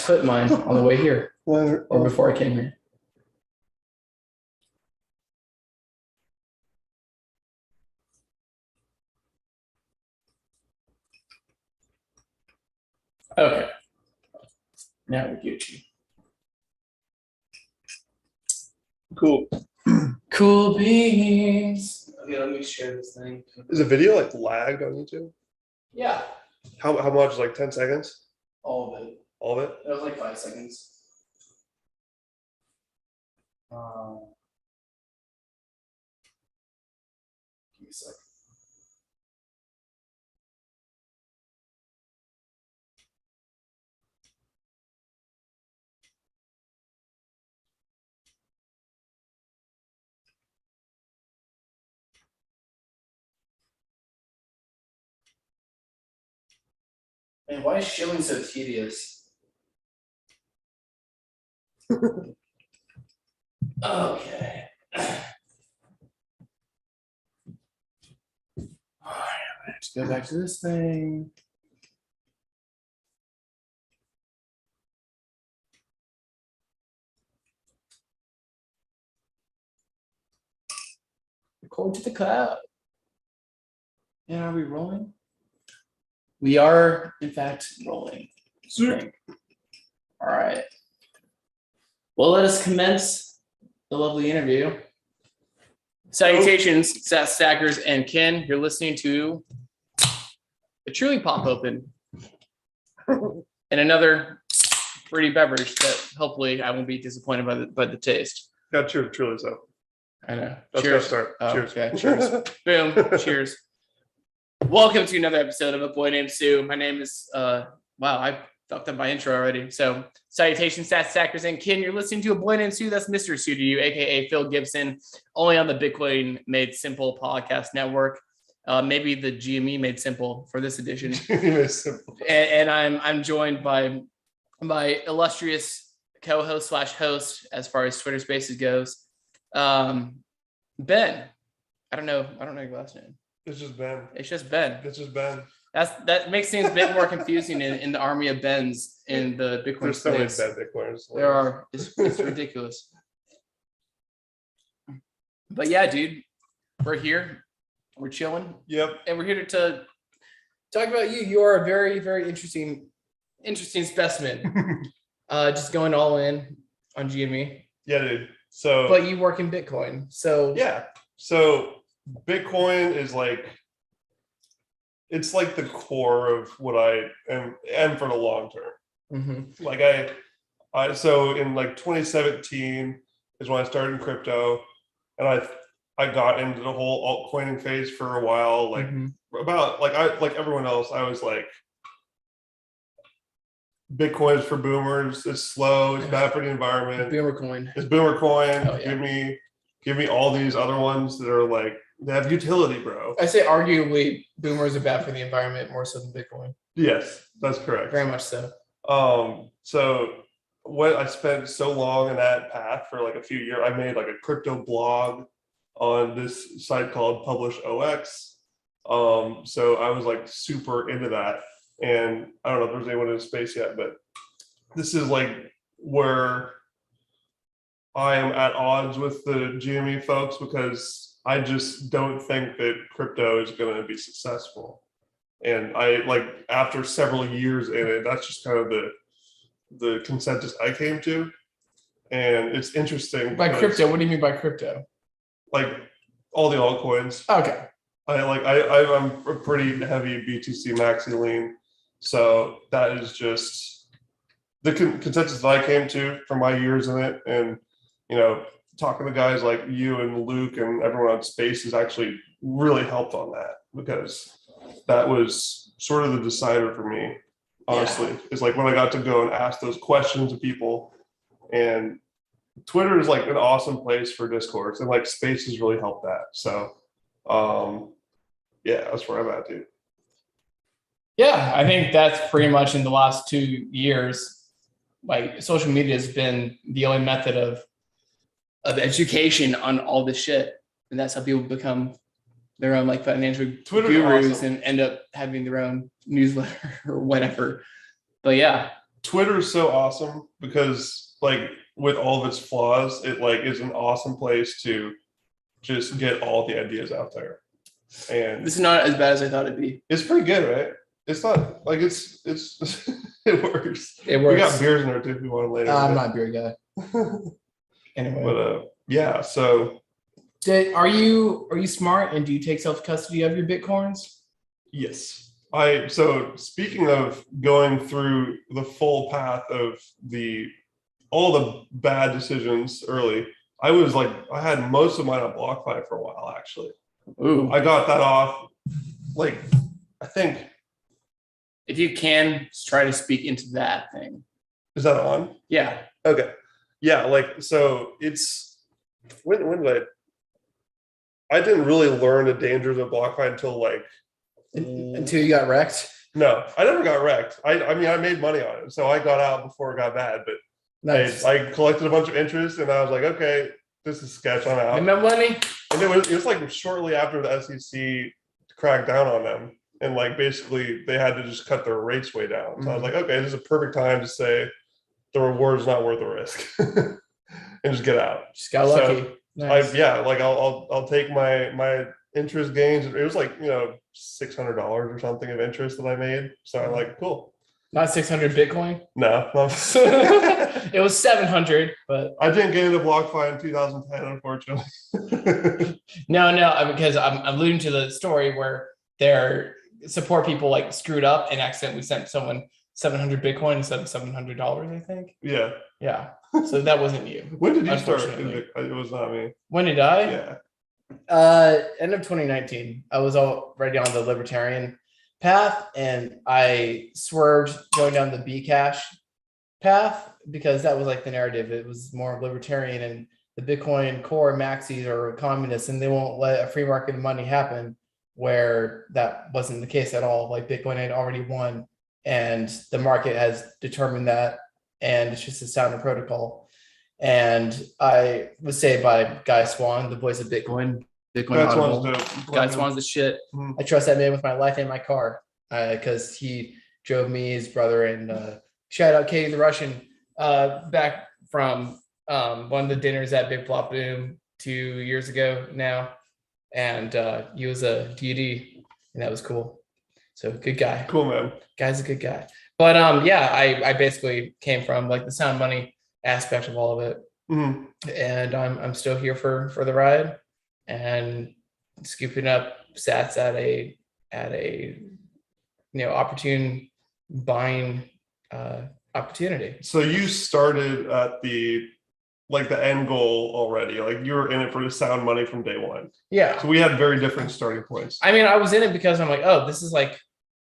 put mine on the way here or before I came here. Okay. Now we're Gucci. Cool. Cool beans. Okay, let me share this thing. Is the video like lagged on YouTube? Yeah. How much? Like 10 seconds? All of it. All of it? That was like 5 seconds. Give me a sec. Man, why is shilling so tedious? Okay. All right, let's go back to this thing. Record to the cloud. And are we rolling? We are, in fact, rolling. Sweet. All right. Well, let us commence the lovely interview. Salutations, Sat Stackers and Ken. You're listening to a truly pop open and another fruity beverage that hopefully I won't be disappointed by the taste. Got cheers, truly so. I know. Let's Cheers. start. Oh, Cheers. Okay, cheers. Boom. Cheers. Welcome to another episode of A Boy Named Sue. My name is, wow, I fucked up my intro already. So, salutations, Sat Stackers and Ken. You're listening to A Boy Named Sue. That's Mr. Sue to you, aka Phil Gibson, only on the Bitcoin Made Simple podcast network. Maybe the GME Made Simple for this edition. Made Simple. And I'm joined by my illustrious co-host / host as far as Twitter Spaces goes, Ben. I don't know your last name. It's just Ben. It's just Ben. It's just Ben. That makes things a bit more confusing in the army of Bens in the Bitcoin There's so many space. Ben Bitcoiners. There are. It's ridiculous. But yeah, dude, we're here. We're chilling. Yep. And we're here to talk about you. You are a very, very interesting specimen. Just going all in on GME. Yeah, dude. So. But you work in Bitcoin. So. Yeah. So Bitcoin is like, it's like the core of what I am for the long term. Mm-hmm. Like I so in like 2017 is when I started in crypto, and I got into the whole altcoining phase for a while. Like about like everyone else, I was like, Bitcoin is for boomers. It's slow. It's bad for the environment. Boomer coin. It's boomer coin. Oh, yeah. Give me all these other ones that are like, they have utility, bro. I say arguably boomers are bad for the environment more so than Bitcoin. Yes, that's correct. Very much so. So what I spent so long in that path for like a few years, I made like a crypto blog on this site called PublishOX. So I was like super into that. And I don't know if there's anyone in the space yet, but this is like where I am at odds with the GME folks, because I just don't think that crypto is going to be successful. And I like, after several years in it, that's just kind of the consensus I came to. And it's interesting. By crypto, what do you mean by crypto? Like all the altcoins. Okay. I'm a pretty heavy BTC maxi lean. So that is just the consensus that I came to from my years in it. And, you know, talking to guys like you and Luke and everyone on Space has actually really helped on that, because that was sort of the decider for me, honestly. Yeah. It's like when I got to go and ask those questions to people, and Twitter is like an awesome place for discourse, and like Space has really helped that. So yeah, that's where I'm at, dude. Yeah, I think that's pretty much in the last 2 years, like social media has been the only method of education on all this shit. And that's how people become their own like financial gurus and end up having their own newsletter or whatever. But yeah, Twitter is so awesome because like with all of its flaws, it like is an awesome place to just get all the ideas out there. And This is not as bad as I thought it'd be. it's pretty good, right? It's not like it's it works. It works. We got beers in there too if you want to later. I'm not a beer guy. Anyway. But yeah, so are you smart and do you take self-custody of your Bitcoins? yes. So speaking of going through the full path of all the bad decisions early, I had most of mine on BlockFi for a while actually. Ooh. I got that off like I think. If you can try to speak into that thing. Is that on? Yeah. Okay. Yeah, like so it's when did I didn't really learn the dangers of BlockFi until like until you got wrecked. No, I never got wrecked. I mean I made money on it. So I got out before it got bad, but nice. I collected a bunch of interest and I was like, okay, this is sketch, I'm out. Remember money? And it was like shortly after the SEC cracked down on them. And like basically they had to just cut their rates way down. So I was like, okay, this is a perfect time to say the reward is not worth the risk. And just get out. Just got lucky. So nice. I'll take my interest gains. It was like, $600 or something of interest that I made. So I'm like, cool. Not 600 Bitcoin. No. It was 700, but I didn't get into BlockFi in 2010, unfortunately. No, because I'm alluding to the story where their support people like screwed up and accidentally sent someone 700 Bitcoin instead of $700, I think. Yeah. Yeah. So that wasn't you. When did you start? It was not me. When did I? Yeah. End of 2019. I was already on the libertarian path and I swerved going down the Bcash path because that was like the narrative. It was more libertarian and the Bitcoin core maxis are communists and they won't let a free market of money happen, where that wasn't the case at all. Like Bitcoin had already won and the market has determined that, and it's just a sound protocol. And I was saved by Guy Swan, the voice of Bitcoin. Guy Swan's the shit. I trust that man with my life and my car because he drove me, his brother, and shout out Katie the Russian back from one of the dinners at Big Flop Boom 2 years ago now. And he was a deity and that was cool. So good guy. Cool, man. Guy's a good guy. But yeah, I basically came from like the sound money aspect of all of it. And I'm still here for the ride and scooping up sats at a opportune buying opportunity. So you started at the end goal already. Like you were in it for the sound money from day one. Yeah. So we had very different starting points. I mean, I was in it because I'm like, oh, this is like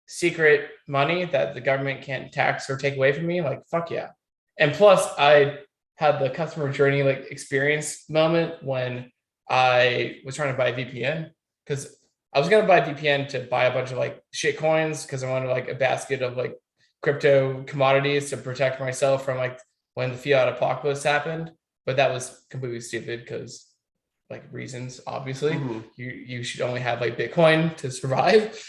secret money that the government can't tax or take away from me. Like, fuck yeah. And plus I had the customer journey like experience moment when I was trying to buy a VPN because I was going to buy a VPN to buy a bunch of like shit coins because I wanted like a basket of like crypto commodities to protect myself from like when the fiat apocalypse happened. But that was completely stupid because like reasons, obviously. You should only have like Bitcoin to survive.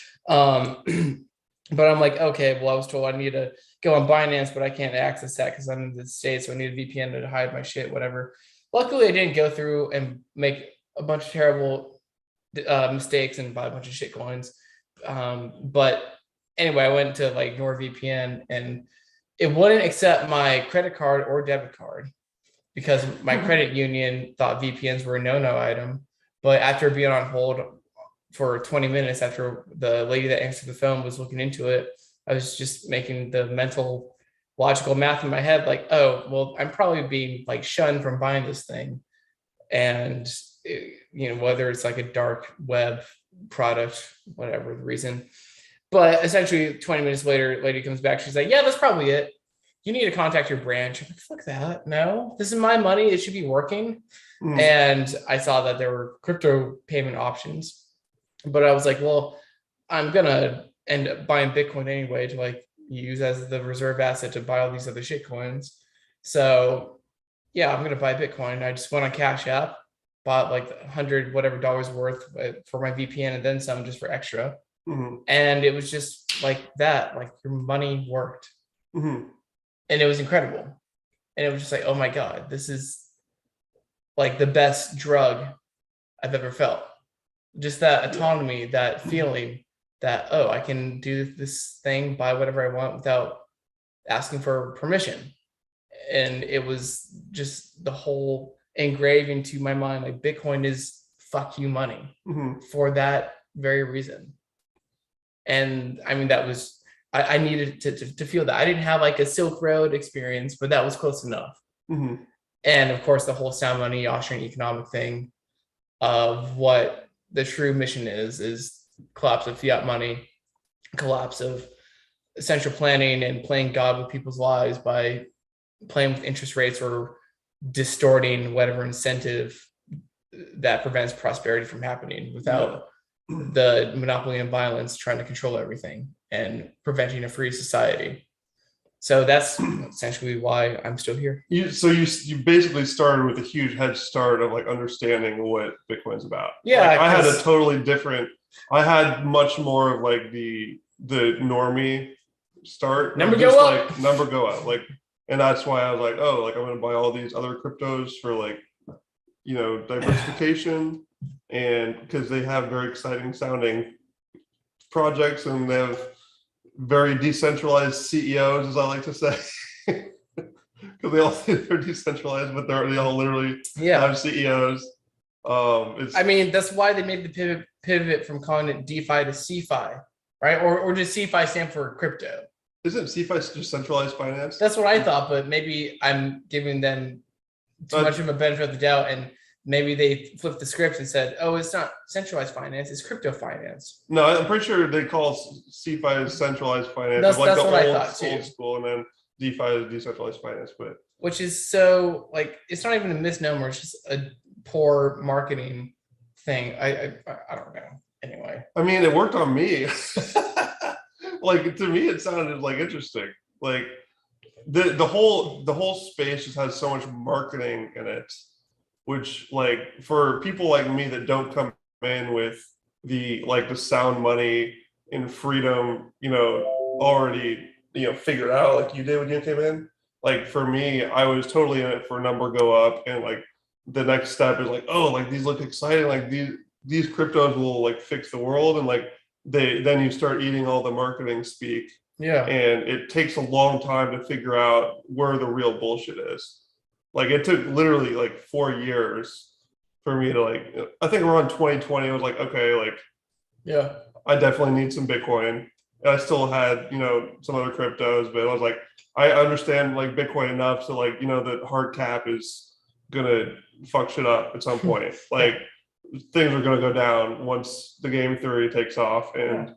But I'm like, okay, well, I was told I need to go on Binance, but I can't access that because I'm in the States, so I need a VPN to hide my shit, whatever. Luckily, I didn't go through and make a bunch of terrible mistakes and buy a bunch of shit coins. But anyway, I went to like NordVPN and it wouldn't accept my credit card or debit card because my credit union thought VPNs were a no-no item. But after being on hold for 20 minutes after the lady that answered the phone was looking into it, I was just making the mental logical math in my head, like, oh, well, I'm probably being like shunned from buying this thing. And, whether it's like a dark web product, whatever the reason. But essentially 20 minutes later, lady comes back. She's like, yeah, that's probably it. You need to contact your branch. I'm like, fuck that. No, this is my money. It should be working. And I saw that there were crypto payment options. But I was like, well, I'm going to end up buying Bitcoin anyway to like use as the reserve asset to buy all these other shit coins. So yeah, I'm going to buy Bitcoin. I just went on Cash App, bought like 100 whatever dollars worth for my VPN and then some just for extra. And it was just like that, like your money worked. and it was incredible. And it was just like, oh my God, this is like the best drug I've ever felt. Just that autonomy, that feeling that, oh, I can do this thing, buy whatever I want without asking for permission. And it was just the whole engraved into my mind, like Bitcoin is fuck you money for that very reason. And I mean, that was, I needed to feel that. I didn't have like a Silk Road experience, but that was close enough. And of course, the whole sound money, Austrian economic thing of what the true mission is collapse of fiat money, collapse of central planning and playing God with people's lives by playing with interest rates or distorting whatever incentive that prevents prosperity from happening without the monopoly and violence trying to control everything and preventing a free society. So that's essentially why I'm still here. So you basically started with a huge head start of like understanding what Bitcoin's about. Yeah, like I had a totally different. I had much more of like the normie start. Number go up. Like number go up. Like, and that's why I was like, oh, like I'm gonna buy all these other cryptos for like, you know, diversification, and because they have very exciting sounding projects and they have very decentralized CEOs, as I like to say, because they all think they're decentralized, but they all literally have CEOs. I mean, that's why they made the pivot from calling it DeFi to CeFi, right? Or does CeFi stand for crypto? Isn't CeFi just centralized finance? That's what I thought, but maybe I'm giving them too much of a benefit of the doubt, and maybe they flipped the script and said, oh, it's not centralized finance, it's crypto finance. No, I'm pretty sure they call CeFi centralized finance. That's like what I thought old school, and then DeFi is decentralized finance. But which is so like, it's not even a misnomer, it's just a poor marketing thing. I don't know. Anyway. I mean, it worked on me. Like, to me, it sounded like interesting. Like the whole space just has so much marketing in it, which like for people like me that don't come in with the sound money and freedom, you know, already, you know, figured out like you did when you came in. Like for me, I was totally in it for number go up, and like the next step is like, oh, like these look exciting, like these cryptos will like fix the world, and like then you start eating all the marketing speak. Yeah. And it takes a long time to figure out where the real bullshit is. Like it took literally like 4 years for me to like, I think around 2020, I was like, okay, like, yeah, I definitely need some Bitcoin. And I still had, you know, some other cryptos, but I was like, I understand like Bitcoin enough. So like, you know, the hard cap is gonna fuck shit up at some point. Like things are gonna go down once the game theory takes off. And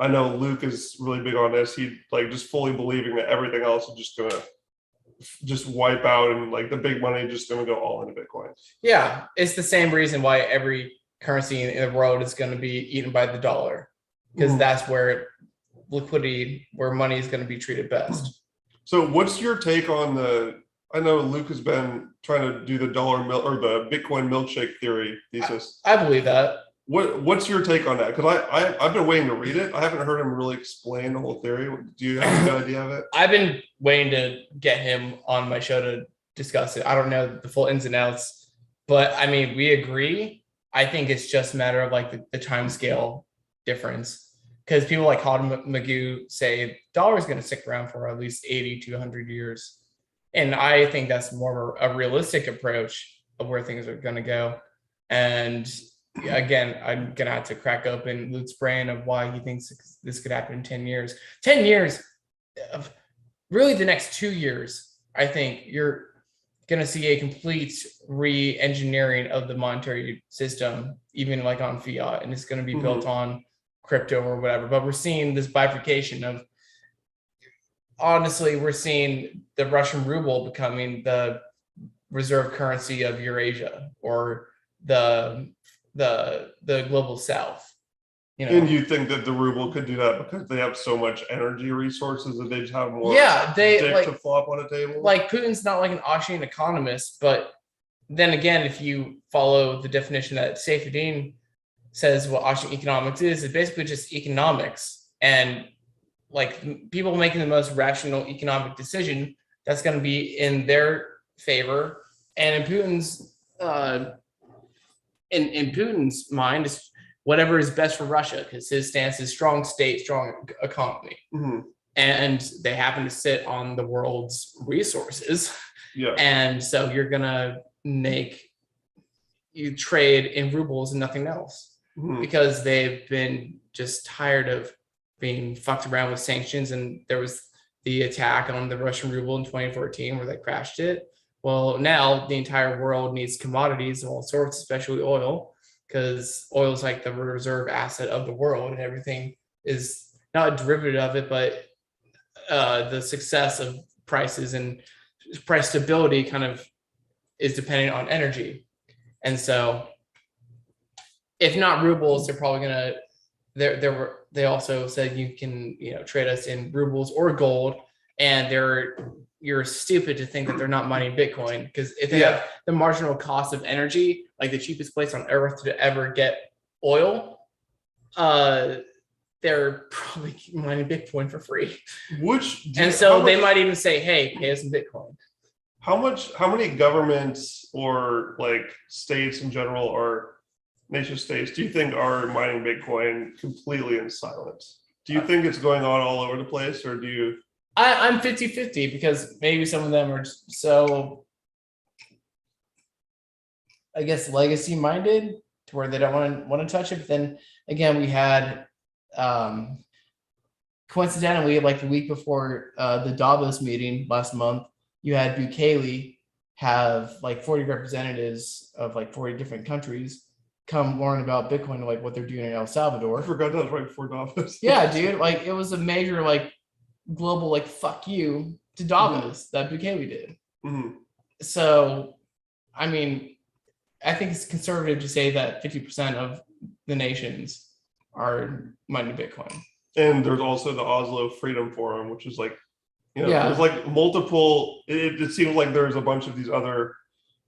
I know Luke is really big on this. He like just fully believing that everything else is just gonna just wipe out, and like the big money just gonna go all into Bitcoin. Yeah, it's the same reason why every currency in the world is going to be eaten by the dollar, because that's where liquidity, where money is going to be treated best. So what's your take on I know Luke has been trying to do the the Bitcoin milkshake thesis. I believe that. What's your take on that? Because I've been waiting to read it. I haven't heard him really explain the whole theory. Do you have any idea of it? I've been waiting to get him on my show to discuss it. I don't know the full ins and outs, but I mean, we agree. I think it's just a matter of like the time scale difference, because people like Todd Magoo say dollar is going to stick around for at least 80 to 100 years. And I think that's more of a realistic approach of where things are going to go. And again, I'm going to have to crack open Luke's brain of why he thinks this could happen in 10 years. 10 years, of really the next 2 years, I think you're going to see a complete re-engineering of the monetary system, even like on fiat, and it's going to be built on crypto or whatever. But we're seeing this bifurcation of, honestly, we're seeing the Russian ruble becoming the reserve currency of Eurasia, or the global south. You know? And you think that the ruble could do that because they have so much energy resources that they just have more they like to flop on a table? Like Putin's not like an Austrian economist, but then again, if you follow the definition that Seyfedin says what Austrian economics is basically just economics. And like people making the most rational economic decision that's going to be in their favor. And in Putin's in Putin's mind is whatever is best for Russia, because his stance is strong state, strong economy. And they happen to sit on the world's resources. And so you're gonna make you trade in rubles and nothing else, because they've been just tired of being fucked around with sanctions. And there was the attack on the Russian ruble in 2014 where they crashed it. Well, now the entire world needs commodities of all sorts, especially oil, because oil is like the reserve asset of the world, and everything is not a derivative of it, but the success of prices and price stability kind of is dependent on energy. And so if not rubles, they're probably gonna they also said you can trade us in rubles or gold, and you're stupid to think that they're not mining Bitcoin, because if they have the marginal cost of energy, like the cheapest place on earth to ever get oil, they're probably mining Bitcoin for free. They might even say, hey, pay us in Bitcoin. How many governments or like states in general, or nation states, do you think are mining Bitcoin completely in silence? Do you think it's going on all over the place, or do you? I'm 50-50, because maybe some of them are so, I guess, legacy minded to where they don't want to touch it. But then again, we had coincidentally, like the week before the Davos meeting last month, you had Bukele have like 40 representatives of like 40 different countries come learn about Bitcoin, like what they're doing in El Salvador. I forgot that was right before Davos. Yeah, dude, like it was a major like global like fuck you to Davos that Bukele did. So, I mean, I think it's conservative to say that 50% of the nations are mining Bitcoin. And there's also the Oslo Freedom Forum, which is like, there's like multiple. It seems like there's a bunch of these other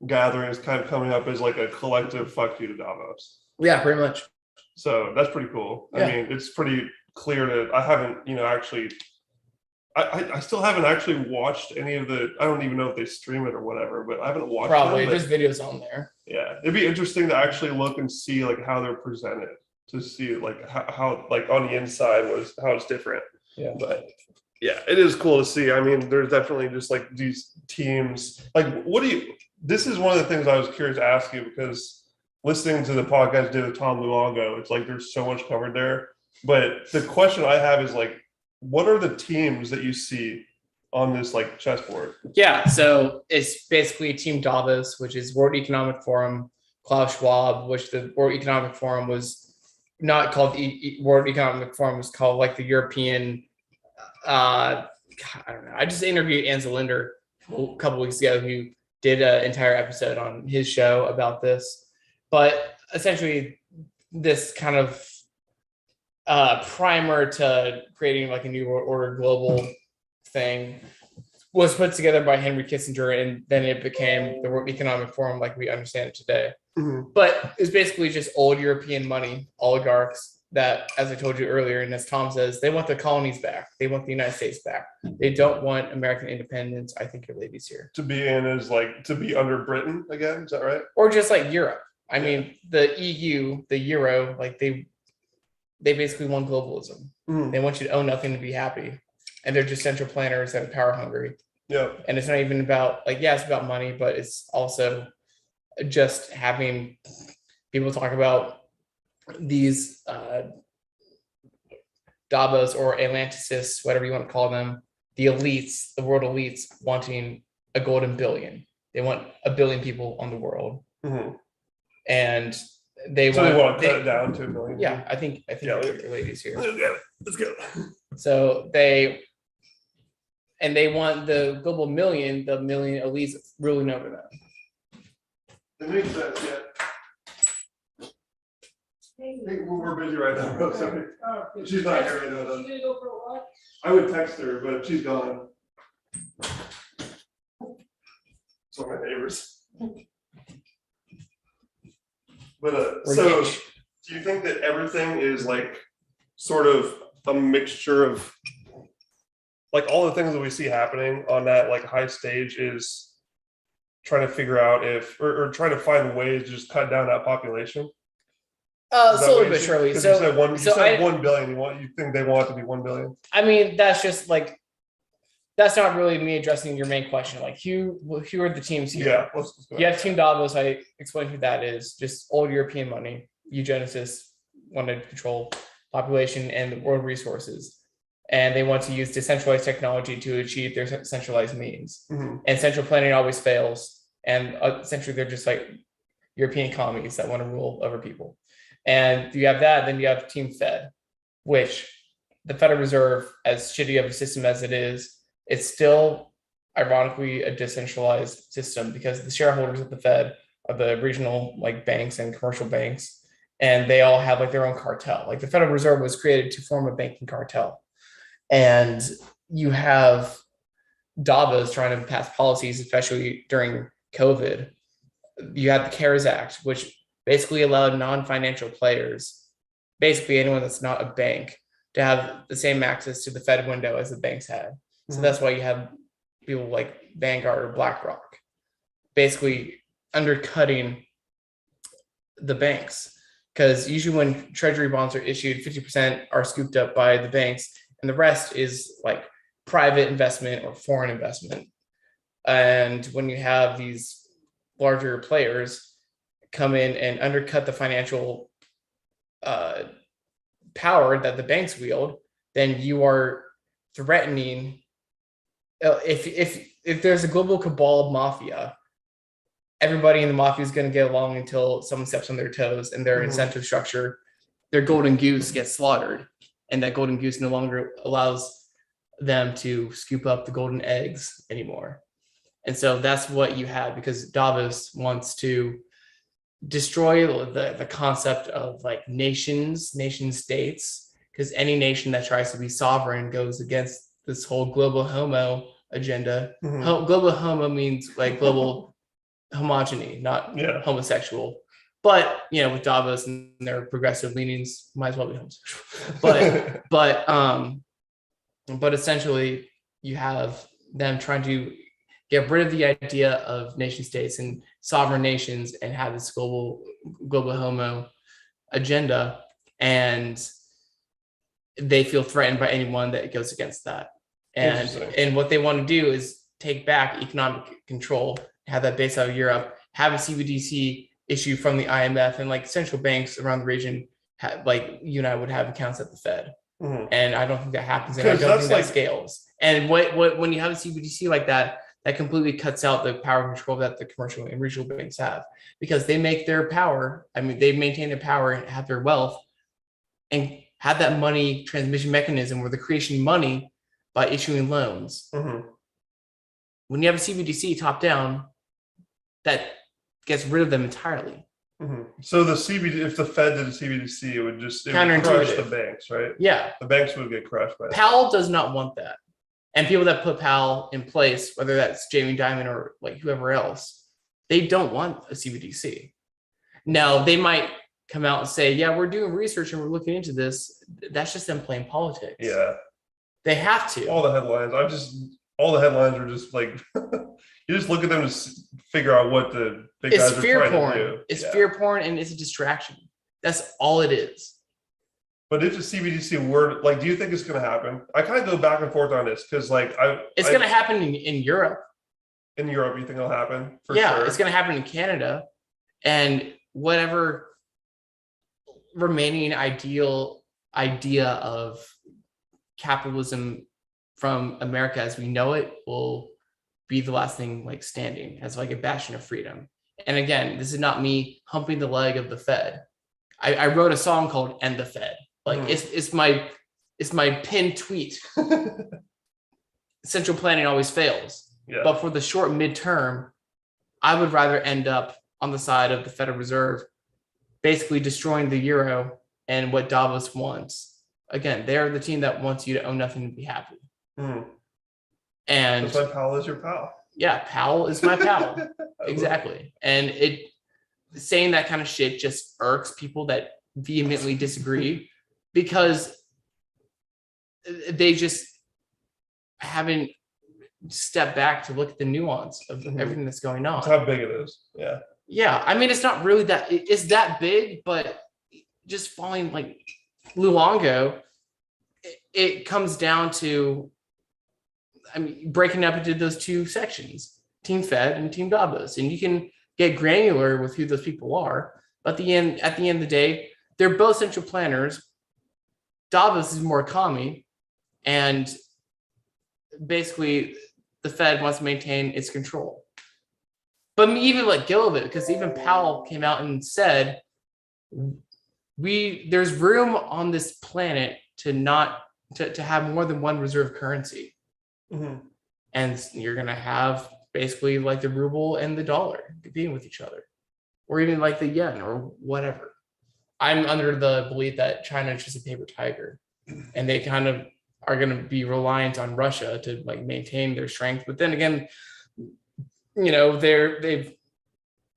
gatherings kind of coming up as like a collective fuck you to Davos. Yeah, pretty much. So that's pretty cool. I mean, it's pretty clear that I haven't, actually. I still haven't actually watched any of the. I don't even know if they stream it or whatever, but I haven't watched. Probably there's videos on there. Yeah, it'd be interesting to actually look and see like how they're presented, to see like how like on the inside how it's different. Yeah, but yeah, it is cool to see. I mean, there's definitely just like these teams. Like, this is one of the things I was curious to ask you, because listening to the podcast I did with Tom Luongo, it's like there's so much covered there. But the question I have is like, what are the teams that you see on this like chessboard? Yeah, so it's basically Team Davos, which is World Economic Forum, Klaus Schwab, which the World Economic Forum was not called World Economic Forum, was called like the European. I don't know. I just interviewed Ansel Linder a couple weeks ago, who did an entire episode on his show about this. But essentially, this kind of primer to creating like a new world order global thing was put together by Henry Kissinger, and then it became the World Economic Forum like we understand it today. But it's basically just old European money oligarchs that, as I told you earlier, and as Tom says, they want the colonies back. They want the United States back. They don't want American independence. I think your lady's here. To be in is like to be under Britain again. Is that right? Or just like Europe. I mean, the EU, the Euro, like they basically want globalism. They want you to own nothing to be happy. And they're just central planners that are power hungry. Yeah. And it's not even about like, it's about money, but it's also just having people talk about these Davos or Atlantis, whatever you want to call them, the elites, the world elites wanting a golden billion. They want 1 billion people on the world. And they want to cut it down to 1 million. Yeah, I think your ladies here. Let's go. So they want the global million, the million elites ruling over them. It makes sense, yeah. Hey, we're busy right now, bro. Sorry. She's not here right now. Though. You gonna go for a walk? I would text her, but she's gone. So my neighbors. But so, do you think that everything is like sort of a mixture of like all the things that we see happening on that like high stage is trying to figure out if or trying to find ways to just cut down that population? Slowly but surely. Because So, you said one, you so said I, 1 billion. You think they want it to be 1 billion? I mean, that's just like, that's not really me addressing your main question. Like, who are the teams here? Yeah. Let's go You have Team Davos. I explained who that is. Just old European money. Eugenicists wanted to control population and world resources, and they want to use decentralized technology to achieve their centralized means. And central planning always fails. And essentially, they're just like European commies that want to rule over people. And you have that. Then you have Team Fed, which the Federal Reserve, as shitty of a system as it is, it's still ironically a decentralized system because the shareholders of the Fed are the regional like banks and commercial banks, and they all have like their own cartel. Like the Federal Reserve was created to form a banking cartel, and you have Davos trying to pass policies, especially during COVID. You had the CARES Act, which basically allowed non-financial players, basically anyone that's not a bank, to have the same access to the Fed window as the banks had. So that's why you have people like Vanguard or BlackRock basically undercutting the banks. Because usually when treasury bonds are issued, 50% are scooped up by the banks, and the rest is like private investment or foreign investment. And when you have these larger players come in and undercut the financial power that the banks wield, then you are threatening. If there's a global cabal of mafia, everybody in the mafia is going to get along until someone steps on their toes, and their incentive structure, their golden goose gets slaughtered, and that golden goose no longer allows them to scoop up the golden eggs anymore. And so that's what you have, because Davos wants to destroy the concept of like nation states, because any nation that tries to be sovereign goes against this whole global homo agenda. Global homo means like global homogeny, not homosexual. But with Davos and their progressive leanings, might as well be homosexual. But essentially, you have them trying to get rid of the idea of nation states and sovereign nations and have this global homo agenda, and they feel threatened by anyone that goes against that. And what they want to do is take back economic control, have that based out of Europe, have a CBDC issue from the IMF, and like central banks around the region, like you and I would have accounts at the Fed. And I don't think that happens, and I don't think that scales. And when you have a CBDC like that, that completely cuts out the power and control that the commercial and regional banks have, because they make their power. I mean, they maintain their power and have their wealth, and have that money transmission mechanism where they're creating money by issuing loans. When you have a CBDC top down, that gets rid of them entirely. So the CBD, if the Fed did a CBDC, it would crush the banks, right? Yeah, the banks would get crushed by that. Powell does not want that, and people that put Powell in place, whether that's Jamie Dimon or like whoever else, they don't want a CBDC. Now they might come out and say, "Yeah, we're doing research and we're looking into this." That's just them playing politics. Yeah, they have to. All the headlines are just like you just look at them to figure out what the big guys are trying to do. It's fear porn, and it's a distraction. That's all it is. But if the CBDC were, like, do you think it's going to happen? I kind of go back and forth on this because, like, it's going to happen in Europe. In Europe, you think it'll happen? For sure. It's going to happen in Canada, and whatever remaining idea of capitalism from America as we know it will be the last thing like standing as like a bastion of freedom. And again, this is not me humping the leg of the Fed. I wrote a song called "End the Fed." Like it's my pinned tweet. Central planning always fails. Yeah. But for the short midterm, I would rather end up on the side of the Federal Reserve, basically destroying the euro and what Davos wants. Again, they're the team that wants you to own nothing and be happy. And that's why Powell is your pal. Yeah, Powell is my pal. Exactly. And saying that kind of shit just irks people that vehemently disagree, because they just haven't stepped back to look at the nuance of everything that's going on. That's how big it is. Yeah. Yeah, I mean, it's not really that it's that big, but just following like Luongo, it comes down to, I mean, breaking up into those two sections, Team Fed and Team Davos, and you can get granular with who those people are. But at the end of the day, they're both central planners. Davos is more commie, and basically the Fed wants to maintain its control. But even like Gilbert, because even Powell came out and said, there's room on this planet to have more than one reserve currency. And you're going to have basically like the ruble and the dollar competing with each other, or even like the yen or whatever. I'm under the belief that China is just a paper tiger, and they kind of are going to be reliant on Russia to like maintain their strength. But then again, you know, they've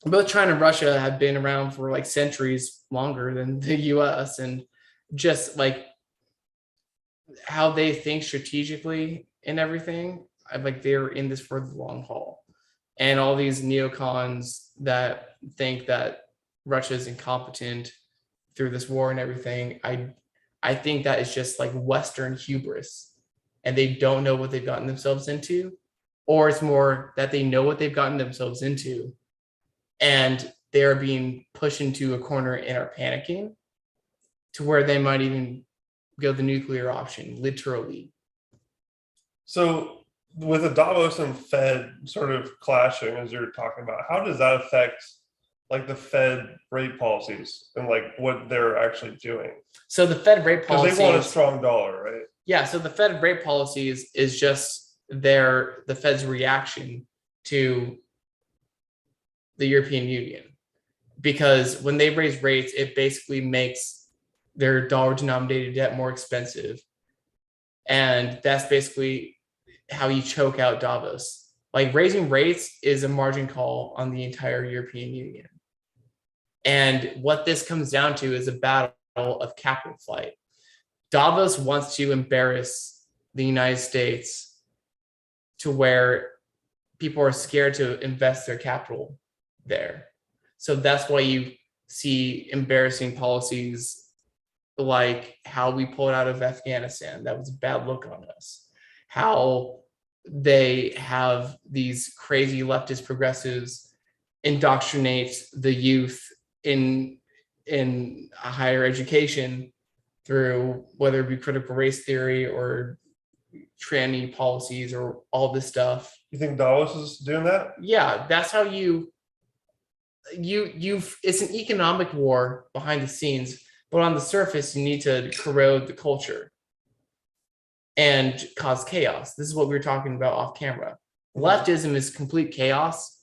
both China and Russia have been around for like centuries longer than the US, and just like how they think strategically and everything, like they're in this for the long haul. And all these neocons that think that Russia is incompetent through this war and everything, I think that is just like Western hubris, and they don't know what they've gotten themselves into, or it's more that they know what they've gotten themselves into, and they're being pushed into a corner and are panicking to where they might even go the nuclear option, literally. So with the Davos and Fed sort of clashing, as you're talking about, how does that affect like the Fed rate policies and like what they're actually doing? So the Fed rate policies, because they want a strong dollar, right? Yeah. So the Fed rate policies is just the Fed's reaction to the European Union, because when they raise rates, it basically makes their dollar denominated debt more expensive. And that's basically how you choke out Davos. Like raising rates is a margin call on the entire European Union. And what this comes down to is a battle of capital flight. Davos wants to embarrass the United States to where people are scared to invest their capital there. So that's why you see embarrassing policies like how we pulled out of Afghanistan. That was a bad look on us. How they have these crazy leftist progressives indoctrinate the youth in higher education through whether it be critical race theory or tranny policies or all this stuff. You think Davos is doing that? Yeah, that's how you it's an economic war behind the scenes, but on the surface you need to corrode the culture and cause chaos. This is what we were talking about off camera. Leftism is complete chaos.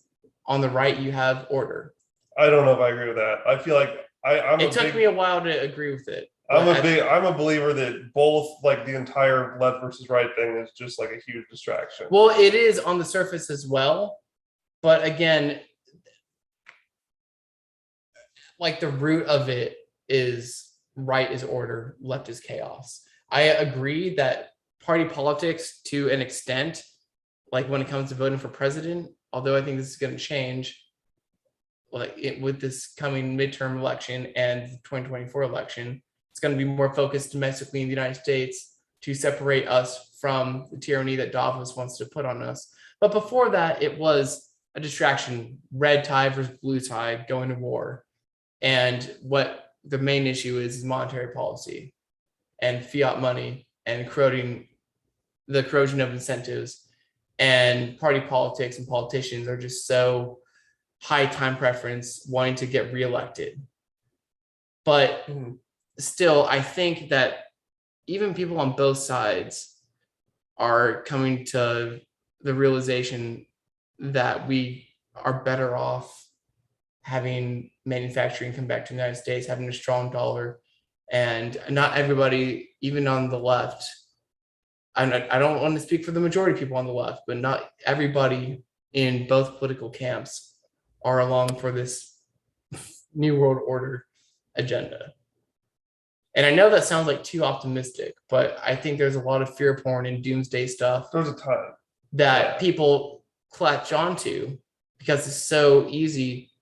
On the right, you have order. I don't know if I agree with that. I feel like it took me a while to agree with it. I'm a believer that both like the entire left versus right thing is just like a huge distraction. Well, it is on the surface as well, but again, like the root of it is right is order, left is chaos. I agree that party politics to an extent, like when it comes to voting for president, although I think this is going to change, like with this coming midterm election and the 2024 election, it's going to be more focused domestically in the United States to separate us from the tyranny that Davos wants to put on us. But before that, it was a distraction, red tide versus blue tide, going to war. And what the main issue is monetary policy and fiat money and the corrosion of incentives. And party politics and politicians are just so high time preference, wanting to get reelected. But still, I think that even people on both sides are coming to the realization that we are better off having manufacturing come back to the United States, having a strong dollar. And not everybody, even on the left, I don't want to speak for the majority of people on the left, but not everybody in both political camps are along for this new world order agenda. And I know that sounds like too optimistic, but I think there's a lot of fear porn and doomsday stuff. There's a ton that people clutch onto because it's so easy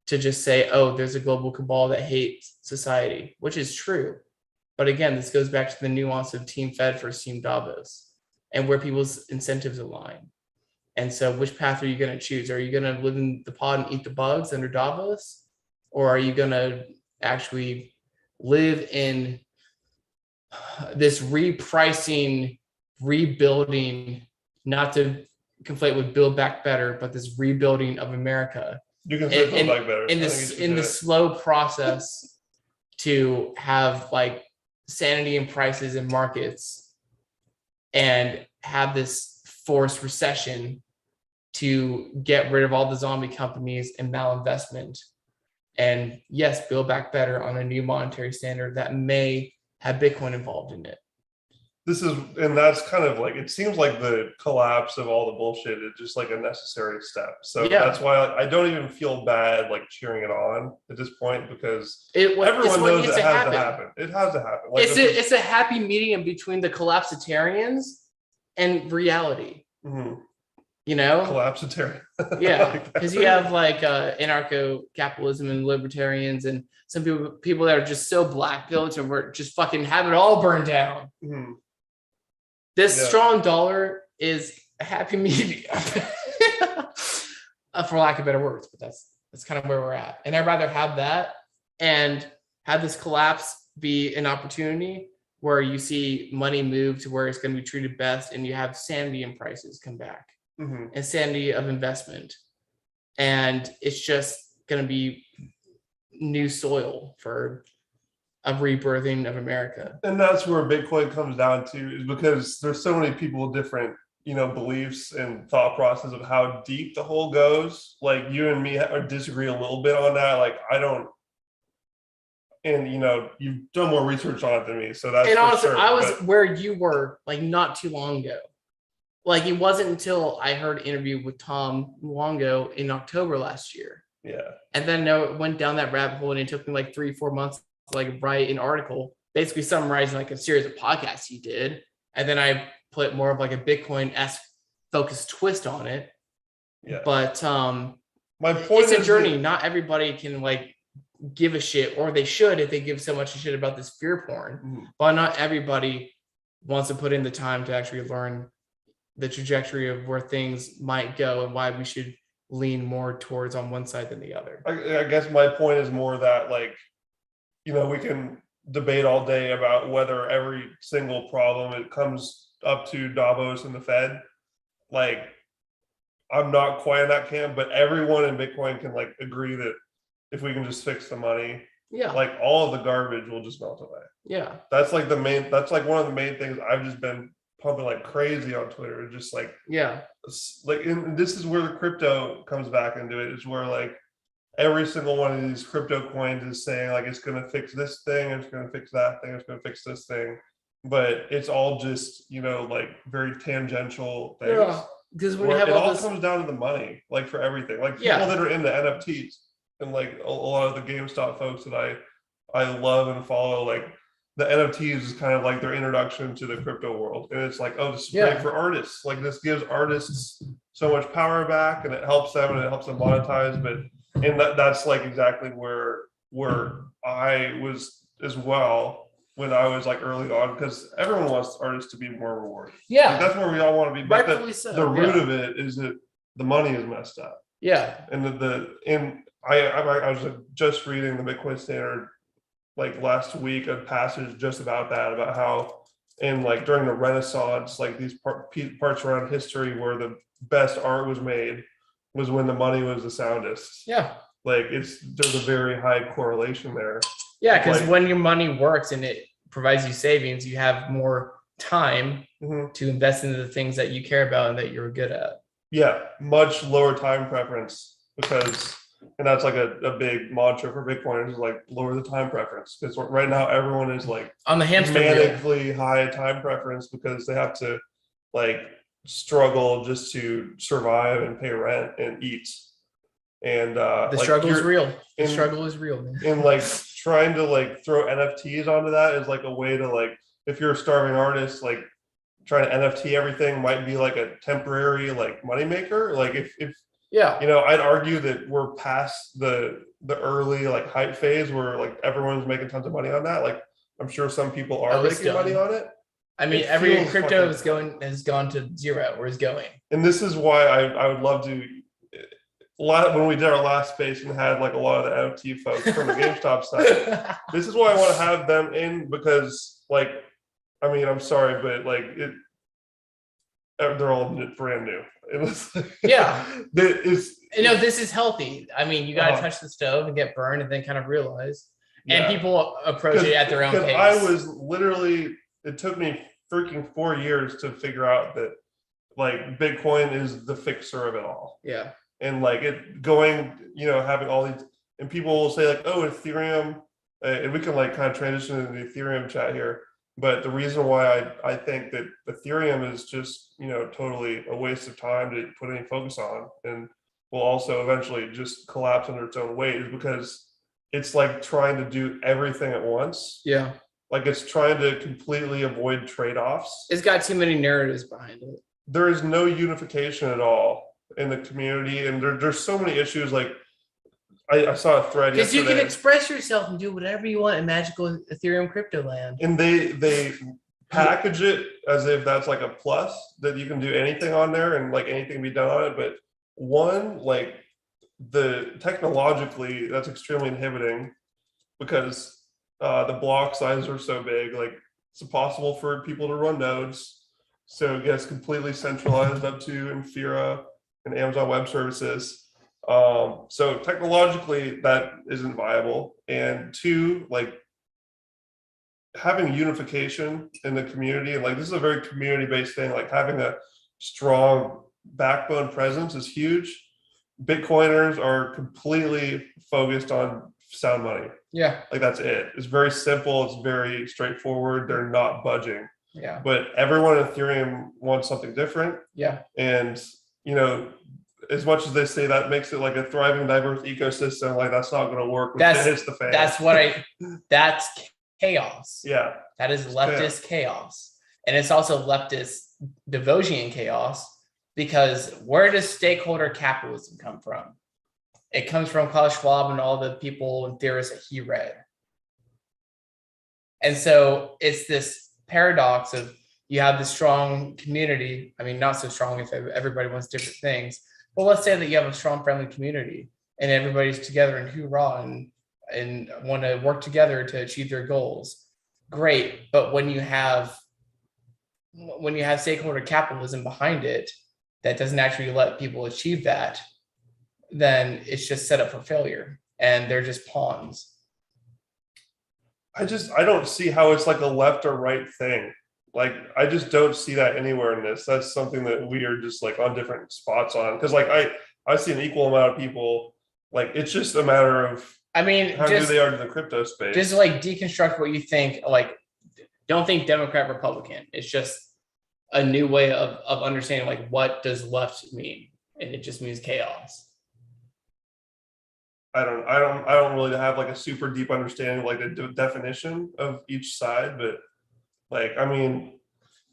to just say, oh, there's a global cabal that hates society, which is true. But again, this goes back to the nuance of Team Fed versus Team Davos and where people's incentives align. And so which path are you going to choose? Are you going to live in the pod and eat the bugs under Davos? Or are you going to actually live in this repricing, rebuilding, not to conflate with Build Back Better, but this rebuilding of America? You can say Build Back Better. In the slow process to have like sanity in prices and markets and have this forced recession to get rid of all the zombie companies and malinvestment. And yes, Build Back Better on a new monetary standard that may have Bitcoin involved in it. And that's kind of like, it seems like the collapse of all the bullshit is just like a necessary step. So that's why I don't even feel bad like cheering it on at this point, because everyone knows it has to happen. It has to happen. Like it's a happy medium between the collapsitarians and reality. Mm-hmm. You know, collapsitarian. Yeah, because you have like anarcho-capitalism and libertarians, and some people that are just so black-pilled and we're just fucking have it all burned down. Mm-hmm. This strong dollar is a happy medium, for lack of better words, but that's kind of where we're at. And I'd rather have that and have this collapse be an opportunity where you see money move to where it's going to be treated best, and you have sanity in prices come back. Mm-hmm. And sanity of investment, and it's just going to be new soil for a rebirthing of America. And that's where Bitcoin comes down to, is because there's so many people with different, beliefs and thought process of how deep the hole goes. Like you and me disagree a little bit on that. Like I don't, and you've done more research on it than me, so that's. And honestly, I was where you were like not too long ago. Like it wasn't until I heard an interview with Tom Luongo in October last year. Yeah. And then it went down that rabbit hole, and it took me like 3-4 months to like write an article, basically summarizing like a series of podcasts he did. And then I put more of like a Bitcoin-esque focused twist on it. Yeah. But my point it's a journey. Not everybody can like give a shit, or they should if they give so much shit about this fear porn. Mm-hmm. But not everybody wants to put in the time to actually learn the trajectory of where things might go and why we should lean more towards on one side than the other. I guess my point is more that like, we can debate all day about whether every single problem it comes up to Davos and the Fed. Like, I'm not quite in that camp, but everyone in Bitcoin can like agree that if we can just fix the money, like all of the garbage will just melt away. Yeah. That's like one of the main things I've just been pumping like crazy on Twitter. Just like, and this is where the crypto comes back into it, is where like every single one of these crypto coins is saying like, it's going to fix this thing, it's going to fix that thing, it's going to fix this thing. But it's all just, like very tangential things. Yeah. Because when you have it all comes down to the money, like for everything, like people that are into NFTs and like a lot of the GameStop folks that I love and follow, like the NFTs is kind of like their introduction to the crypto world. And it's like, oh, this is great for artists. Like this gives artists so much power back, and it helps them monetize. And that's like exactly where I was as well when I was like early on, because everyone wants artists to be more rewarded. Yeah. Like, that's where we all want to be. But the root of it is that the money is messed up. Yeah. And I was just reading the Bitcoin Standard like last week, a passage just about that, about how in like during the Renaissance, like these parts around history where the best art was made was when the money was the soundest. Yeah. Like there's a very high correlation there. Yeah, because when your money works and it provides you savings, you have more time to invest into the things that you care about and that you're good at. Yeah, much lower time preference, and that's like a big mantra for Bitcoin, is like lower the time preference, because right now everyone is like on the hamster wheel. manically high time preference because they have to like struggle just to survive and pay rent and eat. And The like struggle is real. The in- struggle is real, man. and like trying to like throw NFTs onto that is like a way to like, if you're a starving artist, like trying to NFT everything might be like a temporary like moneymaker. Like if Yeah. you know, I'd argue that we're past the early like hype phase where like everyone's making tons of money on that. Like I'm sure some people are Oh, it's making money done. on it. I mean, It every feels crypto fucking- has gone to zero or is going. And this is why I would love to. When we did our last space and had like a lot of the NFT folks from the GameStop stuff, this is why I want to have them in, because like, I mean, I'm sorry, but like they're all brand new. It was like, Yeah. This is healthy. I mean, you got to touch the stove and get burned and then kind of realize. And people approach it at their own pace. I was literally, it took me freaking 4 years to figure out that like Bitcoin is the fixer of it all. Yeah. And like it going, you know, having all these, and people will say like, oh, Ethereum, and we can like kind of transition into the Ethereum chat here. But the reason why I think that Ethereum is just, you know, totally a waste of time to put any focus on, and will also eventually just collapse under its own weight, is because it's like trying to do everything at once. Yeah. Like it's trying to completely avoid trade-offs. It's got too many narratives behind it. There is no unification at all in the community, and there's so many issues. Like I saw a thread because yesterday, you can express yourself and do whatever you want in magical Ethereum crypto land, and they package it as if that's like a plus, that you can do anything on there and like anything be done on it. But one, like the technologically, that's extremely inhibiting, because the block sizes are so big. Like it's impossible for people to run nodes, so it gets completely centralized up to Infura and Amazon Web Services. So technologically that isn't viable. And two, like having unification in the community, and like this is a very community-based thing, like having a strong backbone presence is huge. Bitcoiners are completely focused on sound money. Yeah. Like that's it. It's very simple, it's very straightforward, they're not budging. Yeah. But everyone in Ethereum wants something different. Yeah. And you know, as much as they say that makes it like a thriving, diverse ecosystem, like that's not going to work when it hits the fan. That's chaos. Yeah. That is leftist chaos. And it's also leftist Devosian chaos, because where does stakeholder capitalism come from? It comes from Klaus Schwab and all the people and theorists that he read. And so it's this paradox of, you have this strong community. I mean, not so strong if everybody wants different things. But let's say that you have a strong, friendly community and everybody's together and hoorah and want to work together to achieve their goals. Great. But when you have stakeholder capitalism behind it that doesn't actually let people achieve that, then it's just set up for failure and they're just pawns. I don't see how it's like a left or right thing. Like, I just don't see that anywhere in this. That's something that we are just like on different spots on. Cause like I see an equal amount of people, like it's just a matter of, I mean, how new they are to the crypto space. Just like deconstruct what you think, like don't think Democrat, Republican. It's just a new way of understanding like what does left mean. And it just means chaos. I don't really have like a super deep understanding of like the definition of each side, but like, I mean,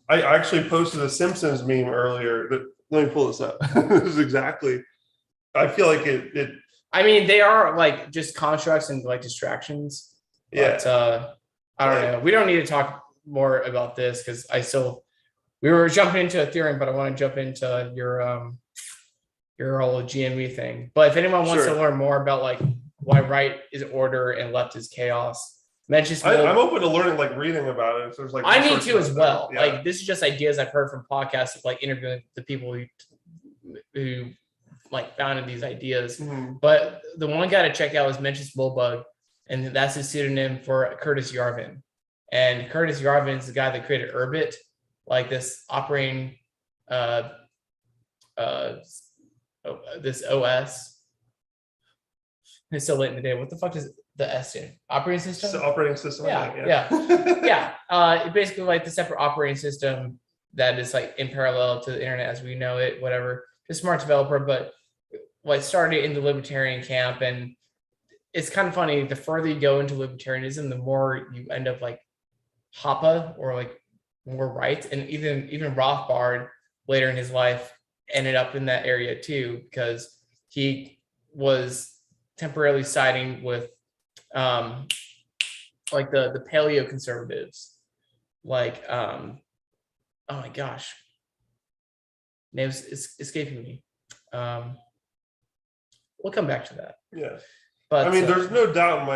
I actually posted a Simpsons meme earlier. That, let me pull this up. This is exactly. I feel like it. I mean, they are like just constructs and like distractions. Yeah. But, I don't know. We don't need to talk more about this because we were jumping into Ethereum, but I want to jump into your whole GME thing. But if anyone wants to learn more about like why right is order and left is chaos, I'm open to learning, like reading about it. If there's like, I need to as well. Yeah. Like this is just ideas I've heard from podcasts of like interviewing the people who like founded these ideas. Mm-hmm. But the one guy to check out is Mencius Moldbug, and that's his pseudonym for Curtis Yarvin. And Curtis Yarvin is the guy that created Urbit, like this operating this OS. It's so late in the day. What the fuck is the S stand? Operating system? So operating system. Yeah. Basically like the separate operating system that is like in parallel to the internet as we know it, whatever. Just smart developer. But like started in the libertarian camp, and it's kind of funny. The further you go into libertarianism, the more you end up like Hoppe or like more right, and even Rothbard later in his life ended up in that area too, because he was temporarily siding with like the paleo conservatives, like oh my gosh, names is escaping me. We'll come back to that. Yeah. But I mean, there's no doubt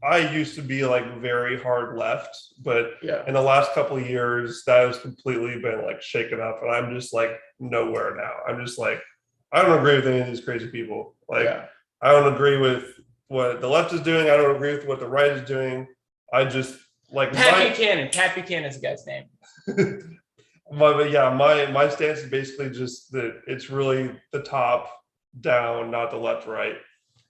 I used to be like very hard left, but yeah, in the last couple of years, that has completely been like shaken up, and I'm just like nowhere now. I'm just like, I don't agree with any of these crazy people. Like, yeah. I don't agree with what the left is doing. I don't agree with what the right is doing. I just like Pat Buchanan is the guy's name. But yeah, my stance is basically just that it's really the top down, not the left right.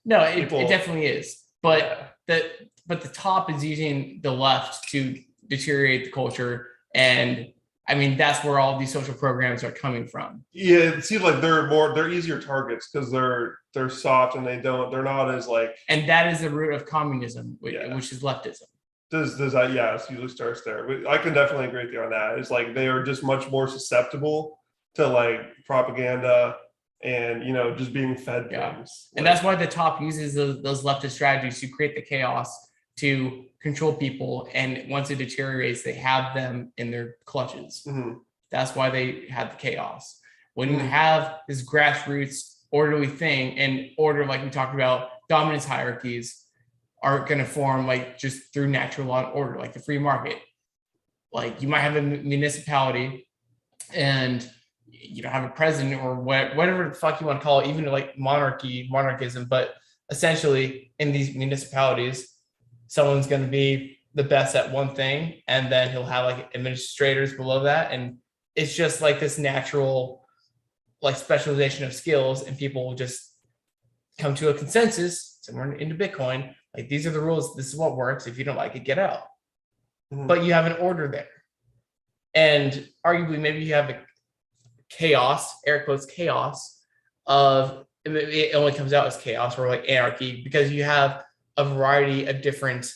No, it definitely is. But yeah. the top is using the left to deteriorate the culture, and I mean that's where all these social programs are coming from. Yeah, it seems like they're easier targets because they're soft and they're not as like. And that is the root of communism, which is leftism. Does that? Yeah, it usually starts there. I can definitely agree with you on that. It's like they are just much more susceptible to like propaganda and just being fed things. And that's why the top uses those leftist strategies to create the chaos, to control people, and once it deteriorates, they have them in their clutches. Mm-hmm. That's why they had the chaos. When you have this grassroots orderly thing, and order, like we talked about, dominance hierarchies are going to form like just through natural law and order, like the free market. Like you might have a municipality and you don't have a president or whatever the fuck you want to call it, even like monarchism, but essentially in these municipalities, someone's going to be the best at one thing, and then he'll have like administrators below that, and it's just like this natural like specialization of skills, and people will just come to a consensus somewhere into Bitcoin, like these are the rules, this is what works, if you don't like it, get out. But you have an order there, and arguably maybe you have a chaos, air quotes chaos, of it only comes out as chaos or like anarchy, because you have a variety of different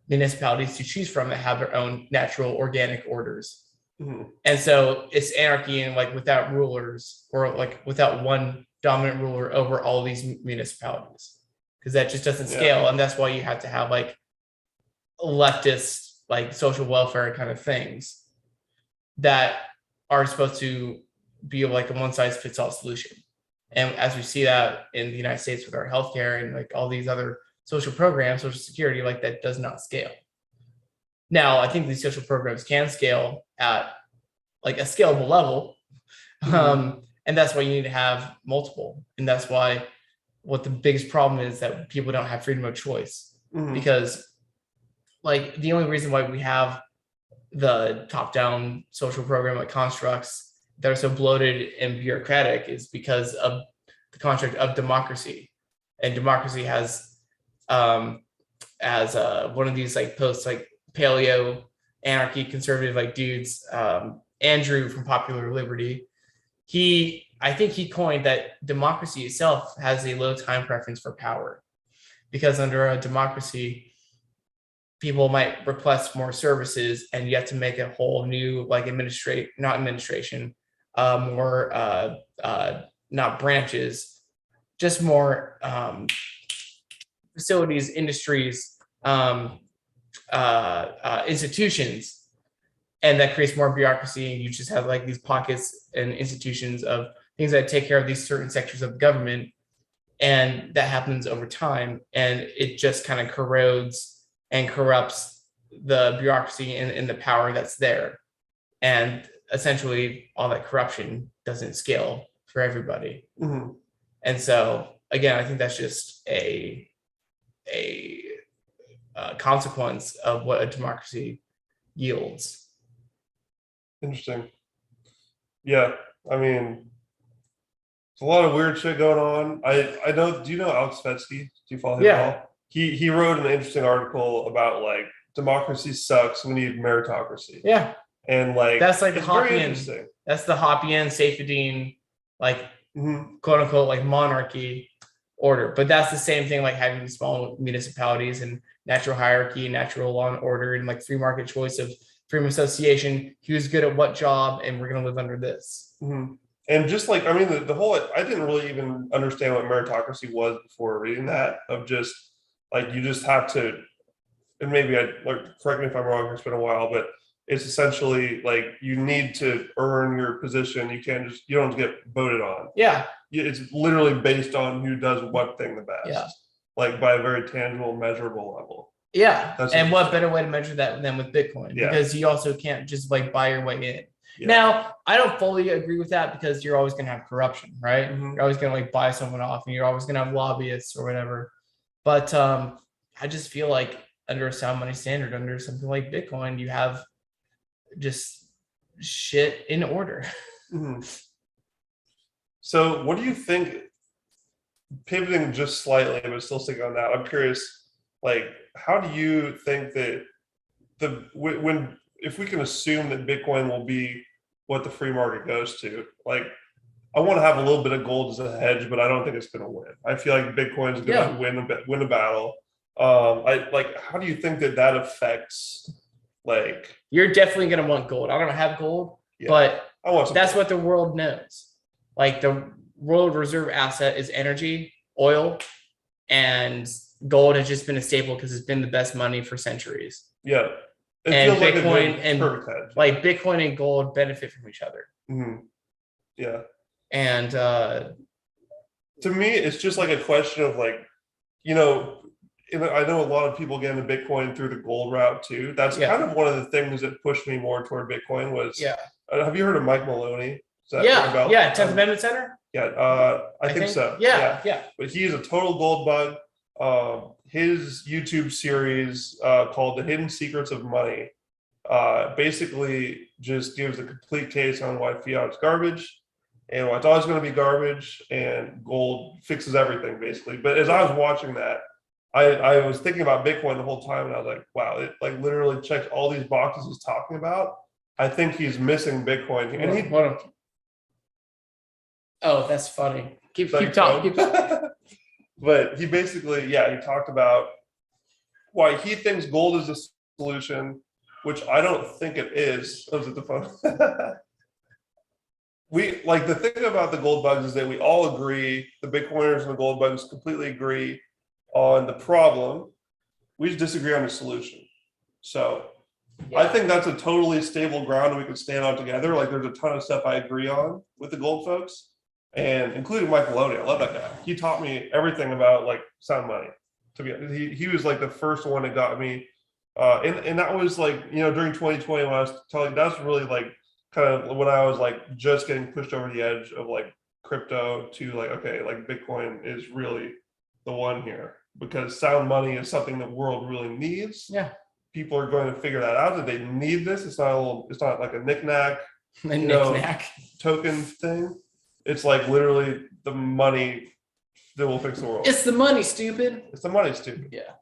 municipalities to choose from that have their own natural organic orders. And so it's anarchy, and like without rulers, or like without one dominant ruler over all these municipalities, because that just doesn't scale. And that's why you have to have like leftist, like social welfare kind of things that are supposed to be like a one size fits all solution. And as we see that in the United States with our healthcare and like all these other social programs, social security, like that does not scale. Now, I think these social programs can scale at like a scalable level. And that's why you need to have multiple. And that's why what the biggest problem is that people don't have freedom of choice. Because like the only reason why we have the top-down social program like constructs that are so bloated and bureaucratic is because of the construct of democracy. And democracy has as one of these like posts like paleo anarchy conservative like dudes, Andrew from Popular Liberty, I think he coined that democracy itself has a low time preference for power, because under a democracy people might request more services, and you have to make a whole new like more not branches, just more facilities, industries, institutions, and that creates more bureaucracy. And you just have like these pockets and institutions of things that take care of these certain sectors of the government, and that happens over time, and it just kind of corrodes and corrupts the bureaucracy and the power that's there. And essentially all that corruption doesn't scale for everybody. And so again, I think that's just a consequence of what a democracy yields. Interesting. Yeah, I mean, there's a lot of weird shit going on. I know. Do you know Alex Svetsky? Do you follow him at all? He wrote an interesting article about like democracy sucks. We need meritocracy. Yeah, and like that's like the Hoppian. That's the Hoppian Safedine like quote unquote like monarchy order. But that's the same thing like having small municipalities and natural hierarchy, natural law and order, and like free market choice of freedom of association. Who's good at what job, and we're gonna live under this. And just like, I mean, the whole, I didn't really even understand what meritocracy was before reading that, of just like, you just have to, and maybe correct me if I'm wrong, it's been a while, but it's essentially like you need to earn your position. You don't get voted on. Yeah. It's literally based on who does what thing the best. Yeah. Like by a very tangible, measurable level. Yeah. And what better way to measure that than with Bitcoin? Yeah. Because you also can't just like buy your way in. Yeah. Now, I don't fully agree with that because you're always going to have corruption, right? You're always going to like buy someone off, and you're always going to have lobbyists or whatever. But I just feel like under a sound money standard, under something like Bitcoin, you have just shit in order. So what do you think, pivoting just slightly, but still sticking on that, I'm curious, like, how do you think that if we can assume that Bitcoin will be what the free market goes to, like, I want to have a little bit of gold as a hedge, but I don't think it's going to win. I feel like Bitcoin's going to win a battle. How do you think that affects, like? You're definitely going to want gold. I don't have gold, but that's what the world knows. Like the world reserve asset is energy, oil, and gold has just been a staple because it's been the best money for centuries. Yeah. And Bitcoin Bitcoin and gold benefit from each other. Yeah. And to me, it's just like a question of like, I know a lot of people get into Bitcoin through the gold route too. That's kind of one of the things that pushed me more toward Bitcoin was, have you heard of Mike Maloney? Yeah, 10th Amendment Center? Yeah, I think so. Yeah. But he's a total gold bug. His YouTube series called The Hidden Secrets of Money basically just gives a complete case on why fiat is garbage and why it's always going to be garbage, and gold fixes everything basically. But as I was watching that, I was thinking about Bitcoin the whole time, and I was like, wow, it like literally checks all these boxes he's talking about. I think he's missing Bitcoin. And oh, that's funny. Keep talking. But he basically, he talked about why he thinks gold is a solution, which I don't think it is. Oh, is it the phone? The thing about the gold bugs is that we all agree, the Bitcoiners and the gold bugs completely agree on the problem. We just disagree on the solution. So I think that's a totally stable ground we can stand on together. Like there's a ton of stuff I agree on with the gold folks, and including Mike Maloney. I love that guy. He taught me everything about like sound money. To be, he was like the first one that got me, and that was like, during 2020 when I was telling, that's really like kind of when I was like just getting pushed over the edge of like crypto to like, okay, like Bitcoin is really the one here, because sound money is something the world really needs. Yeah. People are going to figure that out, that they need this. It's not like a knick-knack, token thing. It's like literally the money that will fix the world. It's the money, stupid. It's the money, stupid. Yeah.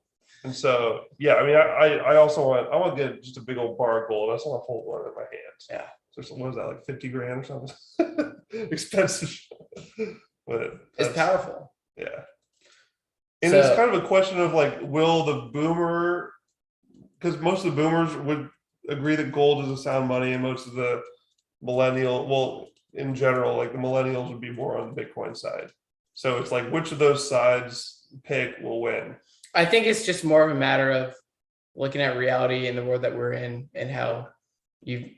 And so, I mean, I also want to get just a big old bar of gold. I just want to hold one in my hands. Yeah. So what was that, like 50 grand or something? Expensive. But it's powerful. Yeah. And it's kind of a question of like, will the boomer, because most of the boomers would agree that gold is a sound money, and most of the in general, like the millennials would be more on the Bitcoin side. So it's like, which of those sides pick will win? I think it's just more of a matter of looking at reality in the world that we're in and how you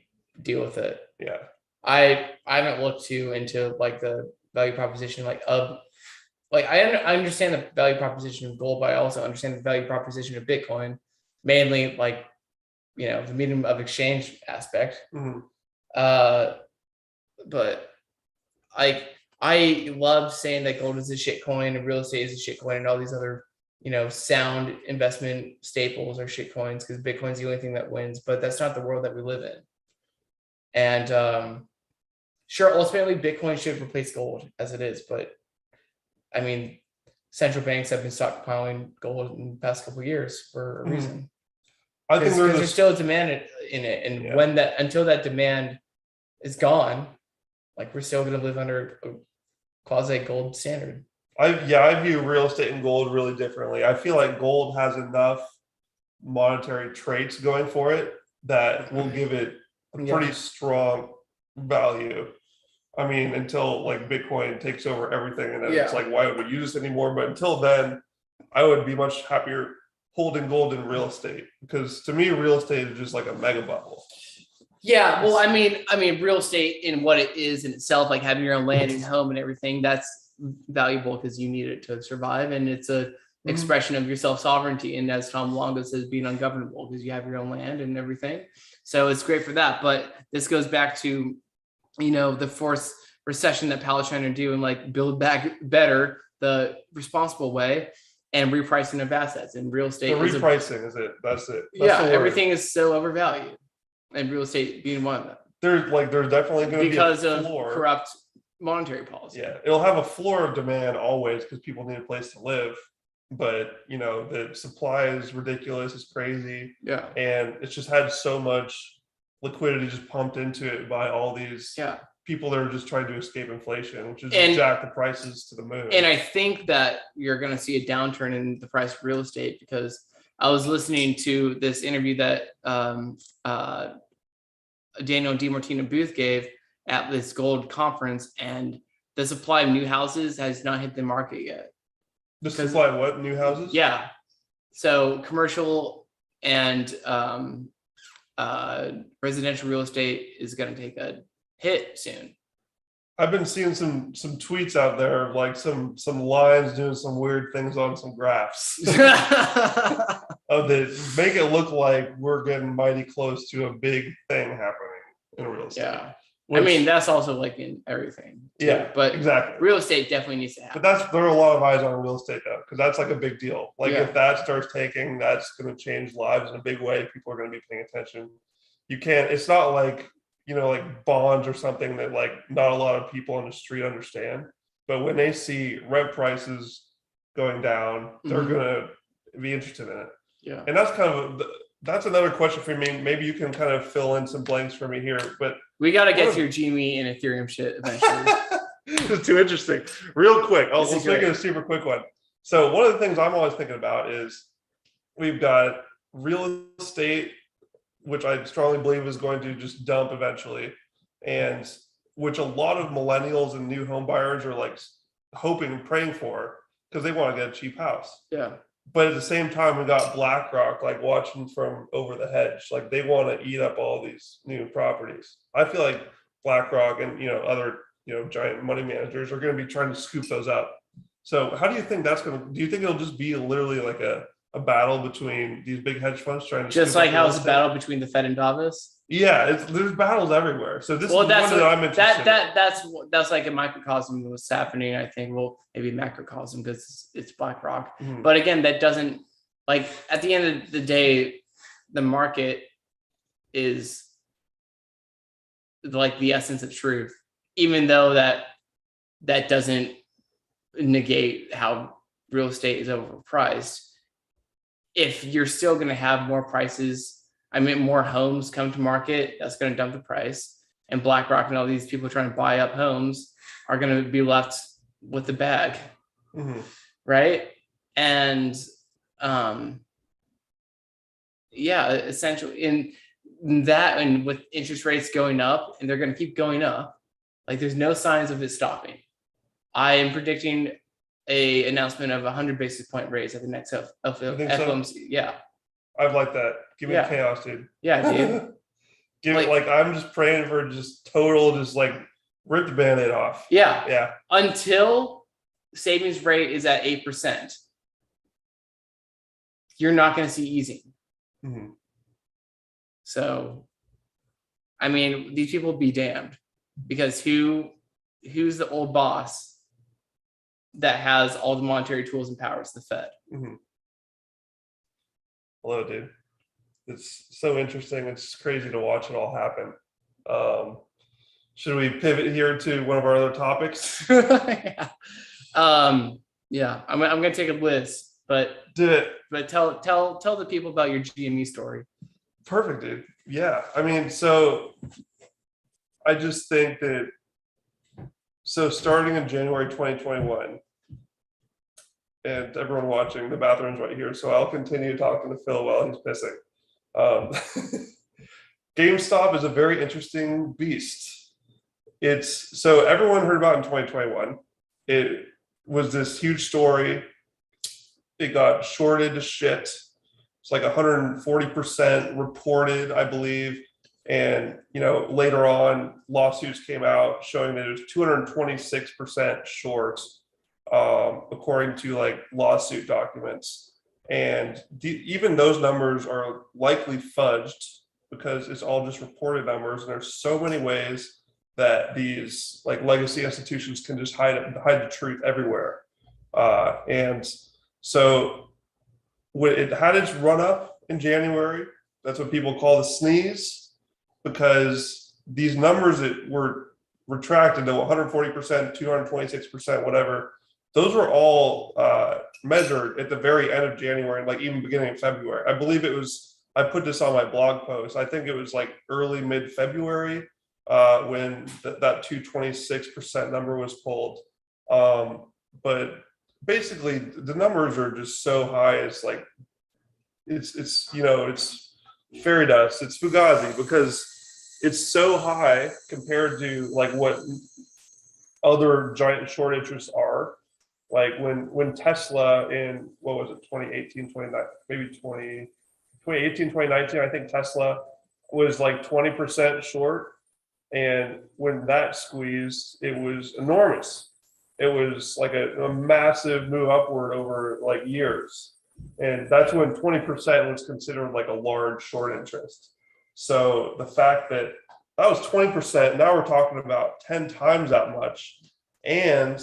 deal with it. Yeah. I haven't looked too into like the value proposition I understand the value proposition of gold, but I also understand the value proposition of Bitcoin, mainly like, the medium of exchange aspect. But I love saying that gold is a shit coin and real estate is a shit coin and all these other, sound investment staples are shit coins because Bitcoin's the only thing that wins, but that's not the world that we live in. And sure, ultimately Bitcoin should replace gold as it is, but I mean, central banks have been stockpiling gold in the past couple of years for a reason. I think there's still a demand in it, and until that demand is gone, like we're still going to live under a quasi gold standard. I view real estate and gold really differently. I feel like gold has enough monetary traits going for it that will give it a pretty strong value. I mean, until like Bitcoin takes over everything, and then it's like, why would we use this anymore? But until then, I would be much happier holding gold in real estate, because to me, real estate is just like a mega bubble. Yeah, well, I mean, real estate in what it is in itself, like having your own land and home and everything, that's valuable because you need it to survive, and it's a expression of your self-sovereignty. And as Tom Longo says, being ungovernable because you have your own land and everything. So it's great for that. But this goes back to, the forced recession that Powell's trying to do and like build back better the responsible way and repricing of assets and real estate. The repricing is it. That's it. Everything is so overvalued, and real estate being one of them. There's definitely going to be because of corrupt monetary policy. Yeah, it'll have a floor of demand always because people need a place to live. But the supply is ridiculous. It's crazy. Yeah, and it's just had so much liquidity just pumped into it by all these people that are just trying to escape inflation, which is jack the prices to the moon. And I think that you're going to see a downturn in the price of real estate, because I was listening to this interview that Daniel DiMartino Booth gave at this gold conference, and the supply of new houses has not hit the market yet. The supply of what? New houses? Yeah. So commercial and residential real estate is going to take a hit soon. I've been seeing some tweets out there of like some lines doing some weird things on some graphs. That make it look like we're getting mighty close to a big thing happening in real estate. Yeah. I mean, that's also like in everything too. Yeah, but exactly. Real estate definitely needs to happen. But there are a lot of eyes on real estate though, because that's like a big deal. Like if that starts taking, that's going to change lives in a big way. People are going to be paying attention. It's not like, like bonds or something that like not a lot of people on the street understand. But when they see rent prices going down, they're going to be interested in it. Yeah. And that's kind of that's another question for me. Maybe you can kind of fill in some blanks for me here, but we got to get to your GME and Ethereum shit eventually. It's too interesting. Real quick, I'll make it a super quick one. So one of the things I'm always thinking about is we've got real estate, which I strongly believe is going to just dump eventually, and which a lot of millennials and new home buyers are like hoping and praying for because they want to get a cheap house. Yeah. But at the same time, we got BlackRock like watching from over the hedge. Like they want to eat up all these new properties. I feel like BlackRock and other giant money managers are going to be trying to scoop those up. So how do you think that's going to? Do you think it'll just be literally like a battle between these big hedge funds trying to just like how it's a battle between the Fed and Davos? Yeah, there's battles everywhere. So this is one that I'm interested in. That's like a microcosm of what's happening. I think, well, maybe macrocosm because it's BlackRock. Mm-hmm. But again, that doesn't, like, at the end of the day, the market is like the essence of truth, even though that doesn't negate how real estate is overpriced. If you're still going to have more prices, more homes come to market, that's going to dump the price. And BlackRock and all these people trying to buy up homes are going to be left with the bag. Mm-hmm. Right. And essentially in that, and with interest rates going up, and they're going to keep going up, like there's no signs of it stopping. I am predicting a announcement of 100 basis point raise at the next FOMC. So? Yeah. I'd like that. Give me chaos, dude. Yeah, dude. I'm just praying for just total, just like rip the Band-Aid off. Yeah. Yeah. Until savings rate is at 8%, you're not going to see easing. Mm-hmm. So, these people be damned, because who's the old boss that has all the monetary tools and powers? The Fed. Mm-hmm. Hello, dude. It's so interesting. It's crazy to watch it all happen. Should we pivot here to one of our other topics? Yeah. I'm gonna take a list, but do it. But tell the people about your GME story. Perfect, dude. Yeah. So I just think that So starting in January 2021, and everyone watching, the bathroom's right here, so I'll continue talking to Phil while he's pissing. GameStop is a very interesting beast. So everyone heard about it in 2021. It was this huge story. It got shorted to shit. It's like 140% reported, I believe. And later on, lawsuits came out showing that it was 226% short, according to like lawsuit documents. And even those numbers are likely fudged because it's all just reported numbers. And there's so many ways that these like legacy institutions can just hide the truth everywhere. And so when it had its run up in January, that's what people call the sneeze, because these numbers that were retracted to 140%, 226%, whatever, those were all measured at the very end of January, like even beginning of February. I believe it was, I put this on my blog post, I think it was like early mid-February when that 226% number was pulled. But basically the numbers are just so high, it's like, it's fairy dust, it's Fugazi, because it's so high compared to like what other giant short interests are. Like when Tesla in, what was it, 2018, 2019, I think Tesla was like 20% short. And when that squeezed, it was enormous. It was like a massive move upward over like years. And that's when 20% was considered like a large short interest. So the fact that was 20%, now we're talking about 10 times that much. And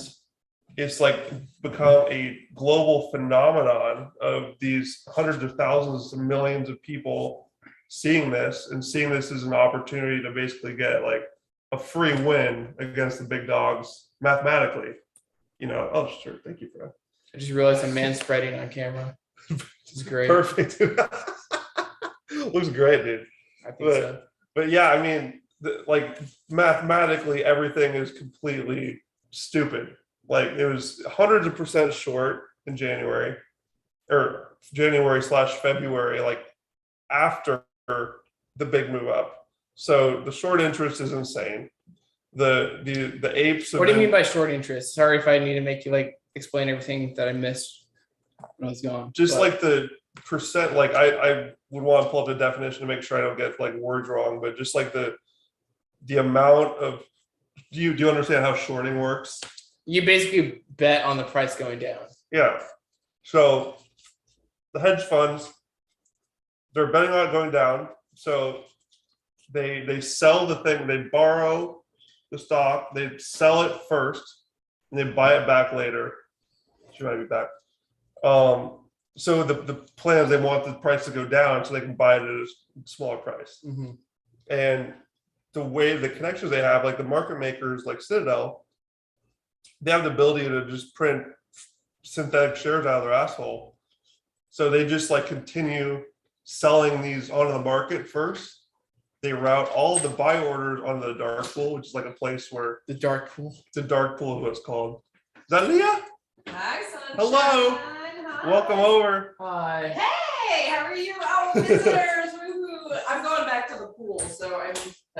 it's like become a global phenomenon of these hundreds of thousands and millions of people seeing this as an opportunity to basically get like a free win against the big dogs mathematically. Oh, sure. Thank you, Fred. I just realized I'm manspreading on camera. This is great. Perfect. Looks great, dude. I think so. But yeah, I mean, like mathematically, everything is completely stupid. Like it was hundreds of percent short in January or January/February, like after the big move up. So the short interest is insane. The apes. What do you mean by short interest? Sorry if I need to make you like explain everything that I missed when I was gone. Just like the percent, like I would want to pull up the definition to make sure I don't get like words wrong, but just like the amount of, do you understand how shorting works? You basically bet on the price going down. Yeah. So the hedge funds, they're betting on it going down. So they sell the thing, they borrow the stock, they sell it first, and they buy it back later. She might be back. So the plan is they want the price to go down so they can buy it at a smaller price. Mm-hmm. And the way the connections they have, like the market makers like Citadel, they have the ability to just print synthetic shares out of their asshole. So they just like continue selling these onto the market first. They route all of the buy orders onto the dark pool, which is like a place where The dark pool. the dark pool is what it's called. Is that Leah? Hi, sunshine. Hello. Hi. Welcome over. Hi. Hey, how are you? Oh, visitors. Woo-hoo. I'm going back to the pool, so I'm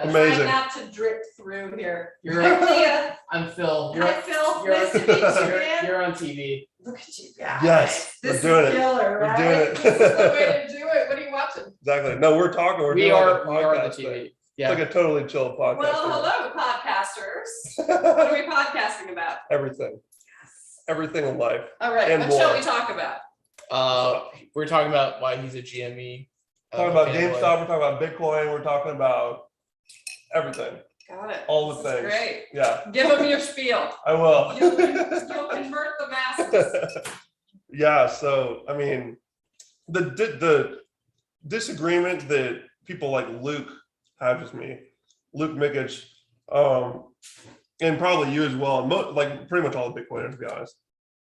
Amazing. trying not to drip through here. You're Hi, right. Leah. I'm Phil. Hi, Phil. You're, Nice to meet you, you're, man. you're on TV. Look at you guys. Yes, This we're doing is it. killer, We're right? doing it. This is the way to do it. What are you watching? Exactly. No, we're talking. We're We doing are a we are the podcast TV. thing. Yeah. It's like a totally chill podcast. Well, hello, podcasters. What are we podcasting about? Everything. Everything in life. All right, And what shall more. we talk about? We're talking about why he's a GME. Talking about fanboy. GameStop, we're talking about Bitcoin, we're talking about everything. Got it. All the This is things. Great. Yeah, Give them your spiel. I will. You'll convert the masses. Yeah, so I mean, the disagreement that people like Luke have with me, Luke Mikic, and probably you as well, and like pretty much all the Bitcoiners, to be honest,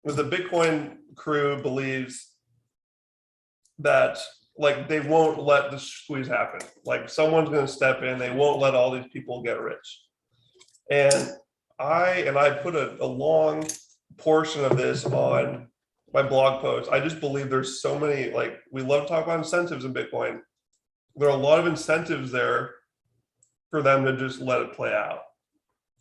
was the Bitcoin crew believes that like they won't let the squeeze happen. Like someone's going to step in, they won't let all these people get rich. And I put a long portion of this on my blog post. I just believe there's so many, like, we love to talk about incentives in Bitcoin. There are a lot of incentives there for them to just let it play out,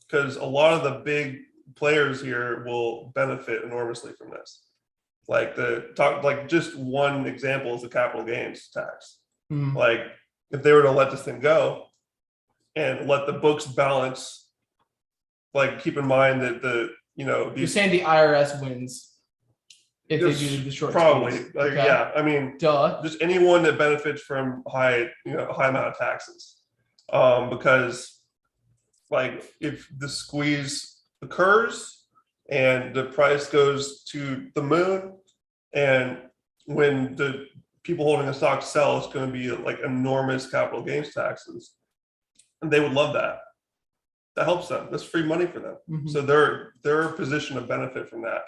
because a lot of the big players here will benefit enormously from this. Like just one example is the capital gains tax. Like, if they were to let this thing go and let the books balance, like, keep in mind that You're saying the IRS wins if they do the short probably squeeze. like, Okay. yeah, I mean, Duh. just anyone that benefits from high amount of taxes, because, like, if the squeeze occurs and the price goes to the moon, and when the people holding a stock sell, it's going to be like enormous capital gains taxes, and they would love that. That helps them. That's free money for them. So they're positioned to benefit from that.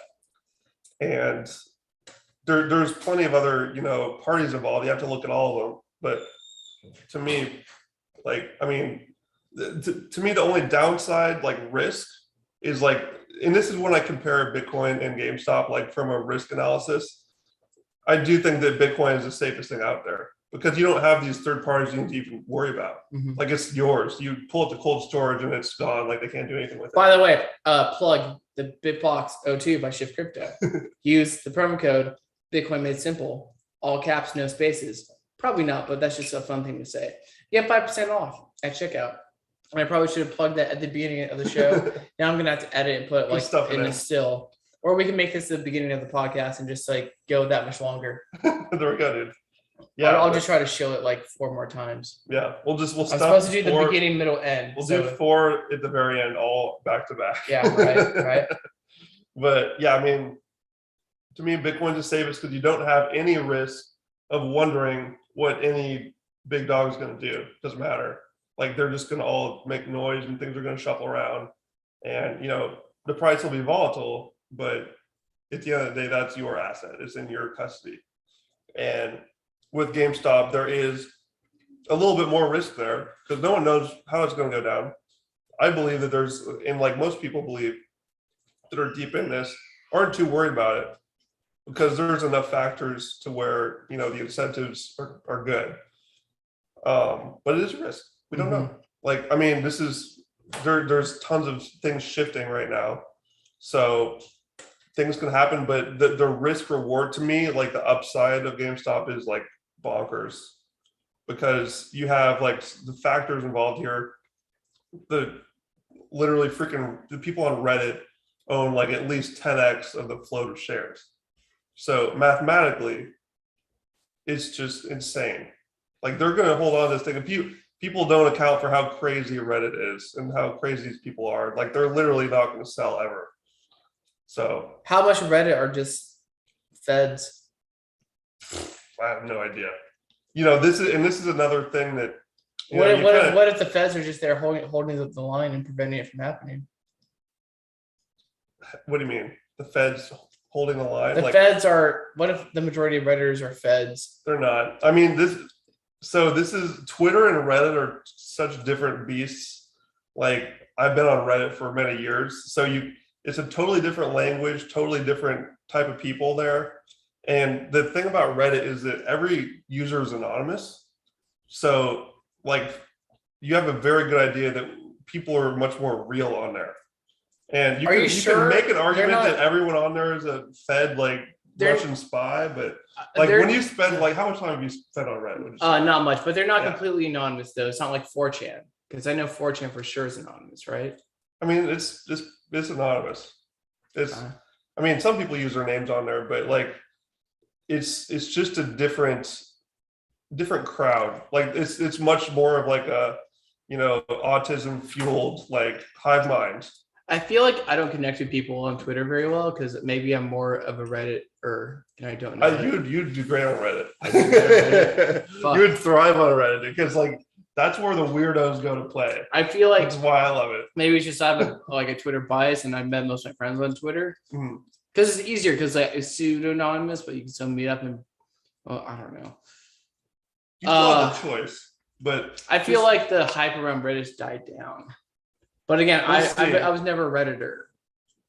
And there's plenty of other parties involved. You have to look at all of them. But to me, like, I mean, to me, the only downside, like, risk is, like, and this is when I compare Bitcoin and GameStop, like, from a risk analysis. I do think that Bitcoin is the safest thing out there, because you don't have these third parties you need to even worry about. Like, it's yours. You pull it to cold storage and it's gone. Like, they can't do anything with it. By the way, plug the Bitbox 02 by Shift Crypto. Use the promo code Bitcoin Made Simple, all caps, no spaces. Probably not, but that's just a fun thing to say. You get 5% off at checkout. And I probably should have plugged that at the beginning of the show. Now I'm gonna have to edit and put it, like, stuff in a still, or we can make this the beginning of the podcast and just, like, go that much longer. There we go, dude. Yeah, I'll just try to show it like 4 more times. Yeah, we'll I'm stop. supposed to do the beginning, middle, end. We'll do 4 at the very end, all back to back. Yeah, right. But yeah, I mean, to me, Bitcoin's the safest because you don't have any risk of wondering what any big dog is going to do. Doesn't matter. Like, they're just going to all make noise and things are going to shuffle around, and the price will be volatile, but at the end of the day, that's your asset. It's in your custody. And with GameStop, there is a little bit more risk there because no one knows how it's going to go down. I believe that there's, and like most people believe that are deep in this, aren't too worried about it because there's enough factors to where the incentives are good. But it is a risk. We don't know. Like, I mean, there's tons of things shifting right now, so things can happen. But the risk reward, to me, like, the upside of GameStop is, like, bonkers, because you have, like, the factors involved here. The people on Reddit own, like, at least 10x of the float of shares. So mathematically, it's just insane. Like, they're going to hold on to this thing. If people don't account for how crazy Reddit is and how crazy these people are, like, they're literally not going to sell ever. So how much Reddit are just feds? I have no idea. This is another thing that. What if the feds are just there holding up the line and preventing it from happening? What do you mean? The feds holding the line? The feds are. What if the majority of Redditors are feds? They're not. I mean, this is Twitter and Reddit are such different beasts. Like, I've been on Reddit for many years, so it's a totally different language, totally different type of people there. And the thing about Reddit is that every user is anonymous. So, like, you have a very good idea that people are much more real on there. And you can make an argument that everyone on there is a fed, like, Russian spy, but like, when you spend, like, how much time have you spent on Reddit? Not much, but they're not completely anonymous though. It's not like 4chan, because I know 4chan for sure is anonymous, right? I mean, it's anonymous. I mean, some people use their names on there, but, like, it's just a different crowd. Like, it's much more of, like, a autism fueled, like, hive mind. I feel like I don't connect with people on Twitter very well because maybe I'm more of a Redditor and I don't know. You'd do great on Reddit. You would thrive on Reddit because, like, that's where the weirdos go to play. I feel like that's why I love it. Maybe it's just I have a Twitter bias, and I've met most of my friends on Twitter because it's easier because, like, it's pseudo-anonymous, but you can still meet up and, well, I don't know. You still have the choice, but I feel like the hype around Reddit died down. But again, We'll see. I was never a Redditor.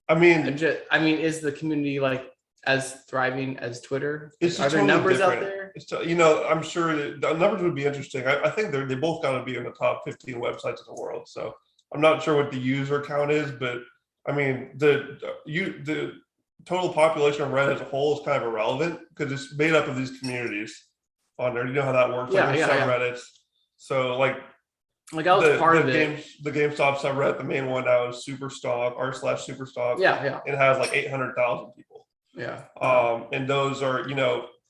I mean, Is the community like as thriving as Twitter? it's Are just there totally numbers different. out there? I'm sure that the numbers would be interesting. I think they both got to be in the top 15 websites in the world. So I'm not sure what the user count is, but I mean the total population of Reddit as a whole is kind of irrelevant because it's made up of these communities on there. You know how that works? Like there's subreddits. So like I was part of it. The GameStop subreddit, the main one now is Superstock, r/Superstock. Yeah. It has like 800,000 people. Yeah. And those are,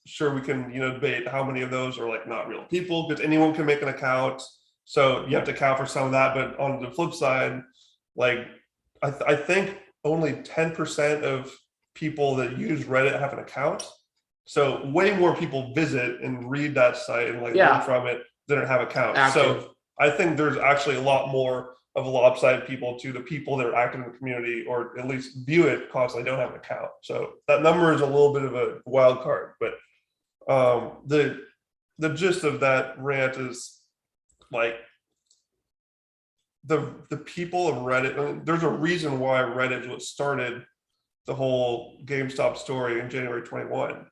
sure we can, debate how many of those are like not real people because anyone can make an account. So you have to account for some of that. But on the flip side, like I think only 10% of people that use Reddit have an account. So way more people visit and read that site and like learn from it than have accounts. Active. So I think there's actually a lot more of lopsided people to the people that are active in the community, or at least view it constantly, don't have an account. So that number is a little bit of a wild card, but the gist of that rant is like the people of Reddit. I mean, there's a reason why Reddit is what started the whole GameStop story in January 21,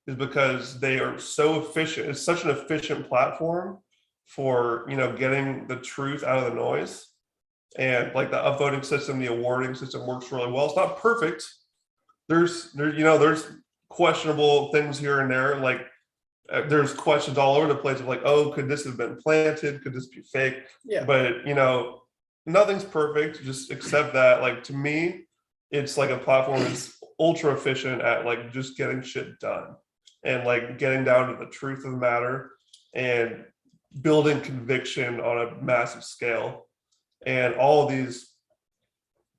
is because they are so efficient. It's such an efficient platform for getting the truth out of the noise. And like the upvoting system, the awarding system works really well. It's not perfect. There's questionable things here and there. Like there's questions all over the place of like, oh, could this have been planted? Could this be fake? Yeah. But nothing's perfect. Just accept that. Like to me, it's like a platform that's ultra efficient at like just getting shit done and like getting down to the truth of the matter and building conviction on a massive scale. And all of these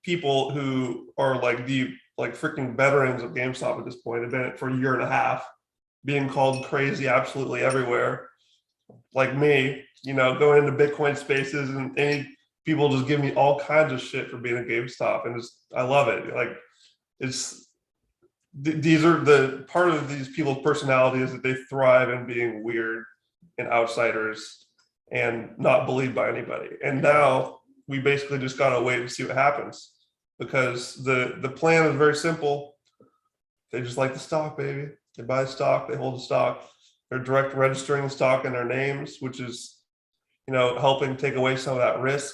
people who are like the freaking veterans of GameStop at this point have been it for a year and a half, being called crazy absolutely everywhere. Like me, going into Bitcoin spaces and any people just give me all kinds of shit for being a GameStop, and I love it. Like these are the part of these people's personalities that they thrive in being weird and outsiders and not believed by anybody. And now we basically just gotta wait and see what happens, because the plan is very simple. They just like the stock, baby. They buy stock, they hold the stock. They're direct registering the stock in their names, which is, helping take away some of that risk.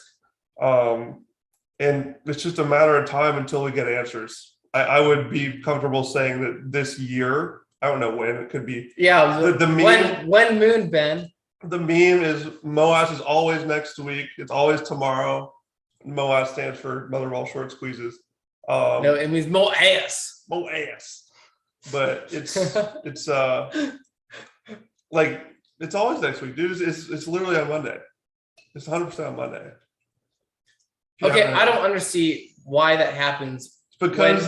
And it's just a matter of time until we get answers. I would be comfortable saying that this year, I don't know when, it could be. Yeah. The meme, when Moon Ben. The meme is MOAS is always next week. It's always tomorrow. MOAS stands for Mother of All Short Squeezes. No, it means MOAS. MOAS. But it's like it's always next week, dude. It's literally on Monday. It's 100% on Monday. Okay, I don't understand why that happens. It's because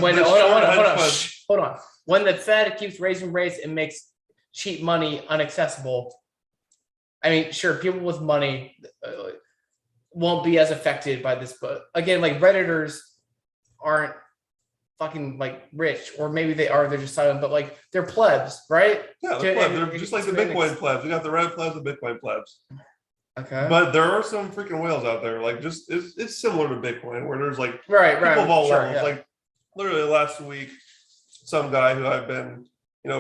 hold on. When the Fed keeps raising rates and makes cheap money inaccessible, I mean, sure, people with money won't be as affected by this, but again, like Redditors aren't fucking like rich, or maybe they are, they're just silent, but like they're plebs, right? Yeah, they're just like the Bitcoin plebs. We got the Reddit plebs and Bitcoin plebs. Okay. But there are some freaking whales out there. Like just it's similar to Bitcoin, where there's like right people of all levels. Yeah. Like literally last week, some guy who I've been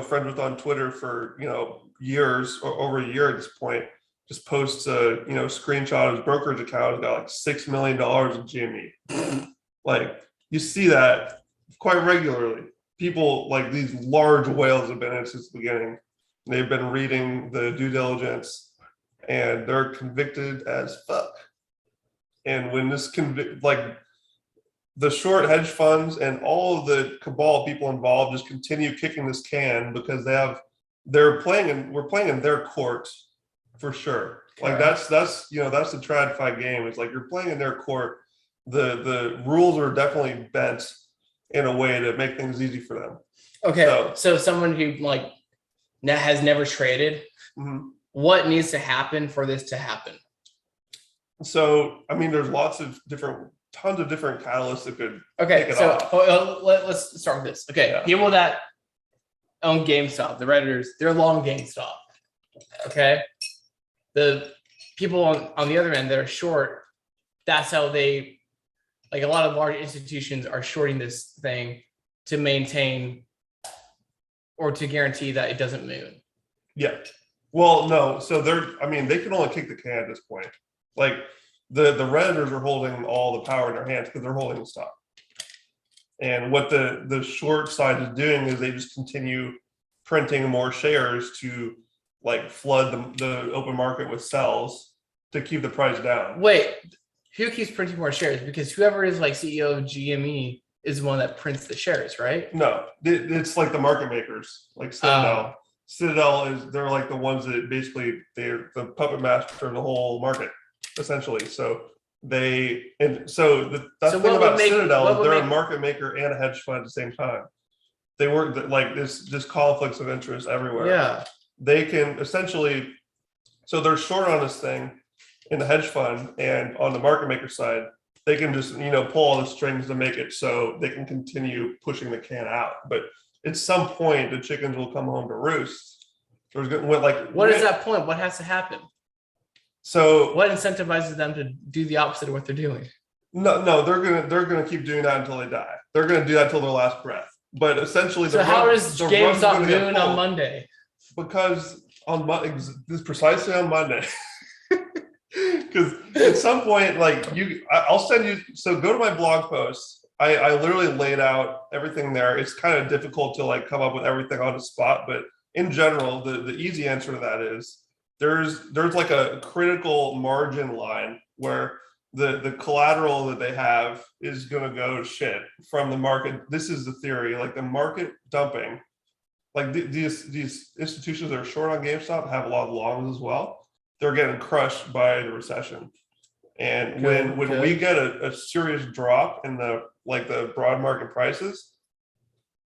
friends with on Twitter for years, or over a year at this point, just posts a screenshot of his brokerage account and got like $6 million in GME. Like you see that quite regularly. People like these large whales have been in it since the beginning. They've been reading the due diligence, and they're convicted as fuck. And when this like the short hedge funds and all of the cabal people involved just continue kicking this can, because we're playing in their court for sure. Like that's the TradFi game. It's like you're playing in their court. The rules are definitely bent in a way to make things easy for them. Okay, so someone who like has never traded, what needs to happen for this to happen? So I mean, there's tons of different catalysts that could take it off. Let's start with this. Okay, people that own GameStop, the Redditors, they're long GameStop. Okay, the people on the other end that are short, that's how they like a lot of large institutions are shorting this thing to maintain or to guarantee that it doesn't move. Yeah. Well, no. So they can only kick the can at this point. Like the Redditors are holding all the power in their hands because they're holding the stock. And what the short side is doing is they just continue printing more shares to like flood the open market with sells to keep the price down. Wait, who keeps printing more shares? Because whoever is like CEO of GME is the one that prints the shares, right? No, it's like the market makers, like Citadel. Citadel they're like the ones that basically they're the puppet master of the whole market, essentially. So the thing about Citadel is they're a market maker and a hedge fund at the same time. They work like this conflicts of interest everywhere. Yeah. They can essentially, so they're short on this thing in the hedge fund, and on the market maker side, they can just pull all the strings to make it so they can continue pushing the can out. But at some point, the chickens will come home to roost. What is that point? What has to happen? So what incentivizes them to do the opposite of what they're doing? No, they're gonna keep doing that until they die. They're gonna do that until their last breath. But essentially, so how does GameStop moon on Monday? Because this precisely on Monday. Because at some point, I'll send you. So go to my blog post. I literally laid out everything there. It's kind of difficult to come up with everything on the spot, but in general, the easy answer to that is there's like a critical margin line where the collateral that they have is going to go to shit from the market. This is the theory, like the market dumping, like these institutions that are short on GameStop have a lot of longs as well. They're getting crushed by the recession. And when we get a serious drop in the broad market prices,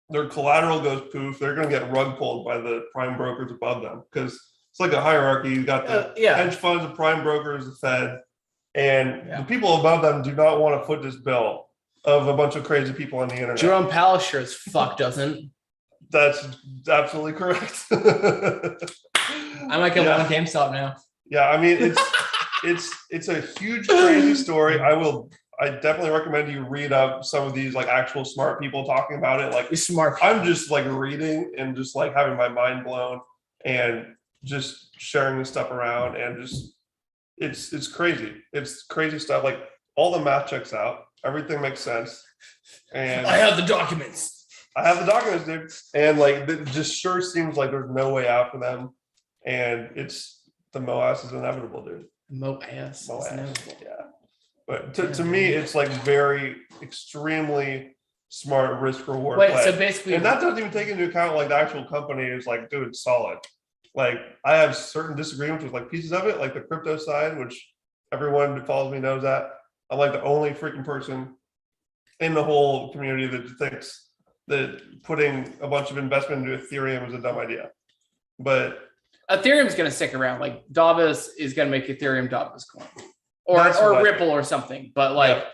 their collateral goes poof. They're going to get rug pulled by the prime brokers above them, because it's like a hierarchy. You got the hedge funds, the prime brokers, the Fed, and the people above them do not want to foot this bill of a bunch of crazy people on the internet. Jerome Powell sure as fuck doesn't. That's absolutely correct. I might get one GameStop now. Yeah, I mean it's a huge crazy story. I definitely recommend you read up some of these actual smart people talking about it. I'm just reading and just having my mind blown and just sharing this stuff around, and just it's crazy. It's crazy stuff. All the math checks out. Everything makes sense. And I have the documents. Dude. And it just sure seems like there's no way out for them. And the MOAS is inevitable, dude. MOAS is inevitable. Yeah. But to me, it's very extremely smart risk reward. Wait, play. So basically, and that doesn't even take into account the actual company is dude, it's solid. I have certain disagreements with pieces of it, like the crypto side, which everyone who follows me knows that. I'm the only freaking person in the whole community that thinks that putting a bunch of investment into Ethereum is a dumb idea. But Ethereum's going to stick around. Davos is going to make Ethereum Davos coin, or Ripple or something. But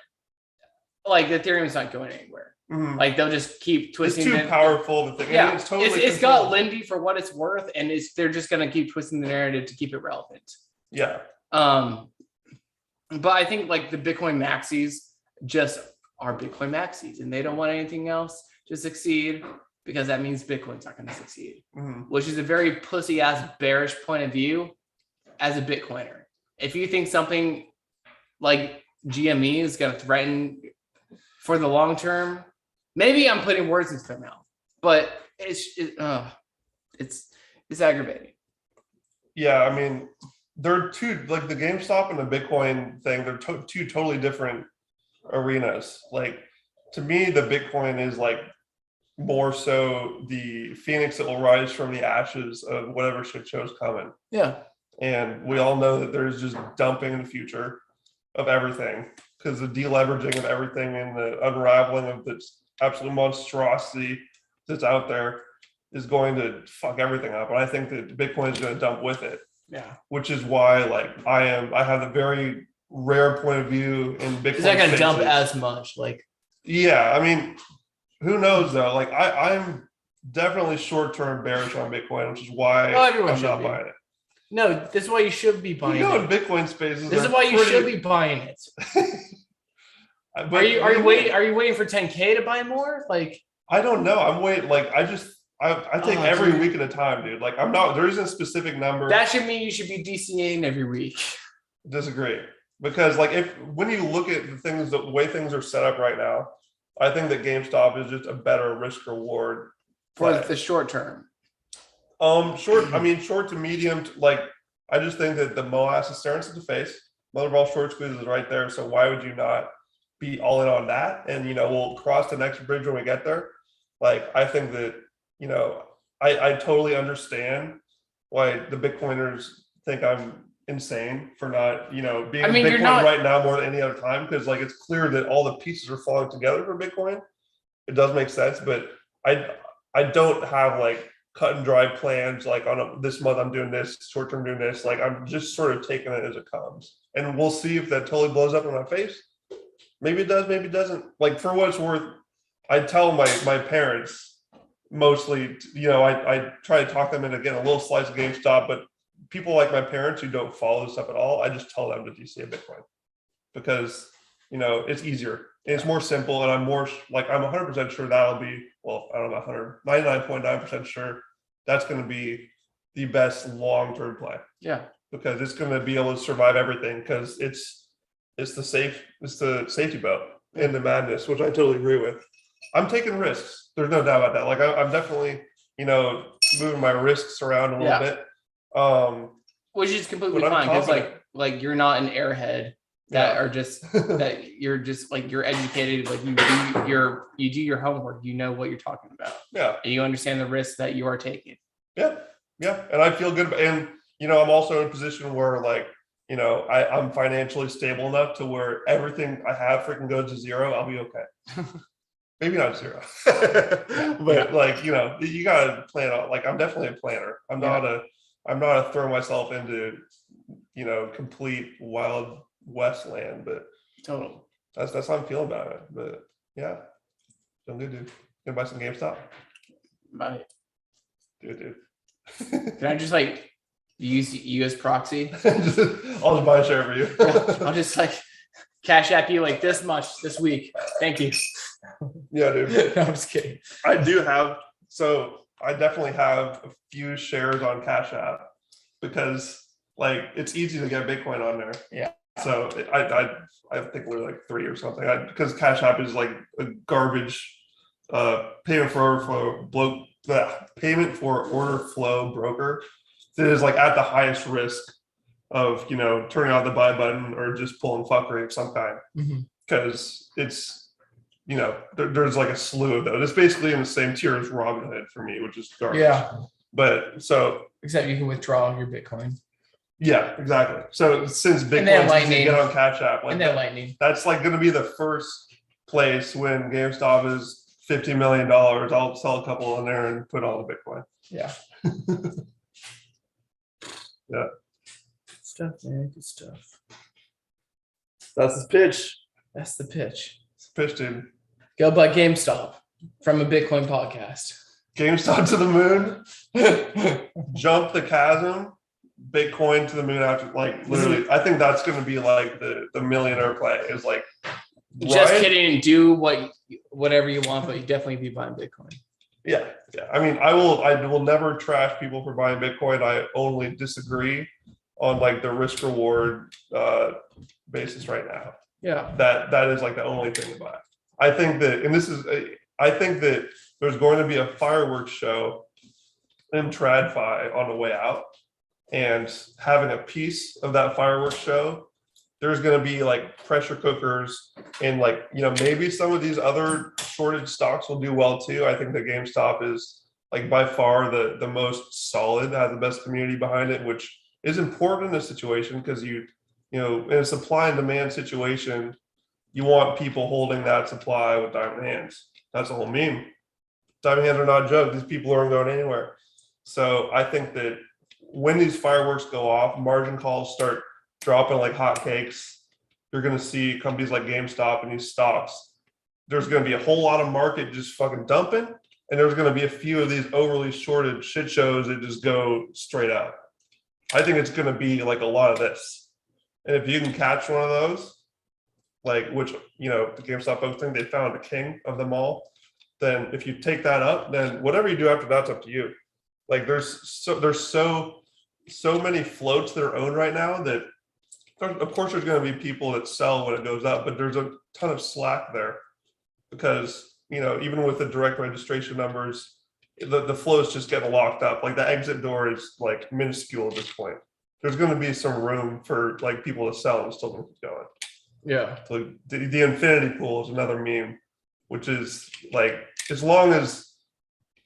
Ethereum's not going anywhere. Mm-hmm. They'll just keep twisting. It's too powerful. Yeah, it's got Lindy for what it's worth, and they're just going to keep twisting the narrative to keep it relevant. Yeah. But I think the Bitcoin maxis just are Bitcoin maxis, and they don't want anything else to succeed, because that means Bitcoin's not going to succeed, which is a very pussy ass bearish point of view as a Bitcoiner. If you think something like GME is going to threaten for the long term, maybe I'm putting words into their mouth, but it's aggravating. Yeah, I mean, they're two, the GameStop and the Bitcoin thing, they're two totally different arenas. To me, the Bitcoin is more so the phoenix that will rise from the ashes of whatever shit show's coming. Yeah. And we all know that there's just dumping in the future of everything, because the deleveraging of everything and the unraveling of this absolute monstrosity that's out there is going to fuck everything up. And I think that Bitcoin is going to dump with it. Yeah. Which is why I have a very rare point of view in Bitcoin. It's not going to dump as much. Yeah, I mean, who knows though? I'm definitely short-term bearish on Bitcoin, which is why I'm not buying it. No, this is why you should be buying in it. Bitcoin spaces. This is why you should be buying it. Are you waiting for 10K to buy more? Like, I don't know. I'm waiting. Like, I take every dude. week at a time, dude. Like, I'm not. There isn't a specific number. That should mean you should be DCAing every week. Disagree, because like when you look at the way things are set up right now, I think that GameStop is just a better risk reward For the short term. Short to medium. Like, I just think that the MOAS is staring us in the face. Mother of all short squeezes is right there. So why would you not be all in on that? And we'll cross the next bridge when we get there. Like, I think that I totally understand why the Bitcoiners think I'm insane for not being in Bitcoin right now more than any other time, because like it's clear that all the pieces are falling together for Bitcoin. It does make sense, but I don't have like cut and dry plans like this month I'm doing this, short term doing this. Like, I'm just sort of taking it as it comes, and we'll see if that totally blows up in my face. Maybe it does, maybe it doesn't. Like, for what it's worth, I tell my parents mostly, I try to talk them into getting a little slice of GameStop, but people like my parents who don't follow this stuff at all, I just tell them to DCA Bitcoin, because it's easier. It's more simple, and I'm more like, I'm 100% sure that'll be, well, I don't know, 99.9% sure that's going to be the best long-term play. Yeah, because it's going to be able to survive everything, because it's the safety boat in the madness, which I totally agree with. I'm taking risks. There's no doubt about that. Like, I'm definitely moving my risks around a little bit. Which is completely fine, because like you're not an airhead that are just that you're just like, you're educated, like you do your homework, you know what you're talking about, and you understand the risks that you are taking. And I feel good, and I'm also in a position where like I'm financially stable enough to where everything I have freaking goes to zero. I'll be okay. Maybe not zero, but like you gotta plan out. Like, I'm definitely a planner. I'm not a throw myself into complete wild west land, but totally, that's how I'm feeling about it. But yeah, feeling good, dude. Gonna buy some GameStop. Bye, dude. Can I just like use you as proxy? I'll just buy a share for you. I'll just like cash app you like this much this week. Thank you. Yeah, dude. No, I'm just kidding. I definitely have a few shares on Cash App, because like it's easy to get Bitcoin on there. Yeah. So I think we're like 3 or something, because Cash App is like a garbage payment for order flow broker that is like at the highest risk of turning on the buy button or just pulling fuckery of some kind, because it's there's like a slew of those. It's basically in the same tier as Robinhood for me, which is garbage. Yeah, but so except you can withdraw your Bitcoin. Yeah, exactly. So since Bitcoin you get on Cash App, like Lightning, that's like going to be the first place when GameStop is $50 million. I'll sell a couple in there and put all the Bitcoin. Yeah. Yeah. Good stuff, man. Good stuff. That's the pitch. That's the pitch. It's the pitch, dude. Go buy GameStop from a Bitcoin podcast. GameStop to the moon. Jump the chasm. Bitcoin to the moon after, like, literally. I think that's going to be like the millionaire play, is like, just kidding, do whatever you want, but you definitely be buying Bitcoin. Yeah. I mean, I will never trash people for buying Bitcoin. I only disagree on like the risk reward basis right now. Yeah. That is like the only thing to buy. I think that, I think that there's going to be a fireworks show in TradFi on the way out, and having a piece of that fireworks show, there's going to be like pressure cookers, and like, maybe some of these other shorted stocks will do well too. I think the GameStop is like by far the most solid, has the best community behind it, which is important in this situation, because in a supply and demand situation, you want people holding that supply with diamond hands. That's the whole meme. Diamond hands are not a joke. These people aren't going anywhere. So I think that when these fireworks go off, margin calls start dropping like hotcakes. You're going to see companies like GameStop and these stocks. There's going to be a whole lot of market just fucking dumping, and there's going to be a few of these overly shorted shit shows that just go straight out. I think it's going to be like a lot of this. And if you can catch one of those, like which the GameStop folks think they found a king of them all. Then if you take that up, then whatever you do after that's up to you. Like there's so many floats that are owned right now that of course there's going to be people that sell when it goes up, but there's a ton of slack there because even with the direct registration numbers, the flow is just getting locked up. Like the exit door is like minuscule at this point. There's going to be some room for like people to sell and still keep going. Yeah. So the infinity pool is another meme, which is like as long as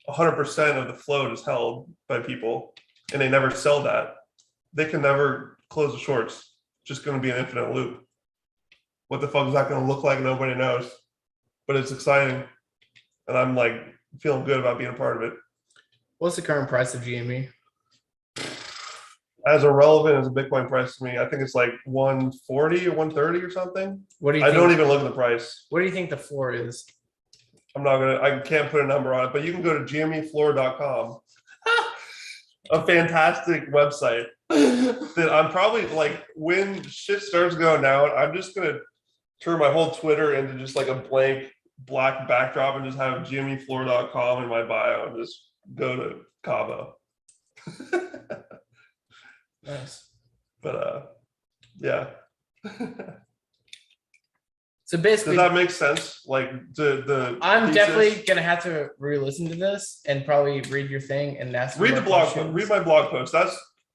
100% of the float is held by people and they never sell that, they can never close the shorts. It's just going to be an infinite loop. What the fuck is that going to look like? Nobody knows, but it's exciting. And I'm like feeling good about being a part of it. What's the current price of GME? As irrelevant as a Bitcoin price to me, I think it's like 140 or 130 or something. What do you I think, don't even look at the price. what do you think the floor is? I can't put a number on it, but you can go to GMEfloor.com. A fantastic website that I'm probably like when shit starts going down, I'm just gonna turn my whole Twitter into just like a blank black backdrop and just have GMEfloor.com in my bio and just go to Cabo. Nice. But yeah. So Does basically, that make sense? Like the I'm thesis? definitely gonna have to re-listen to this and probably read your thing and ask. Read more the blog questions. post. Read my blog post.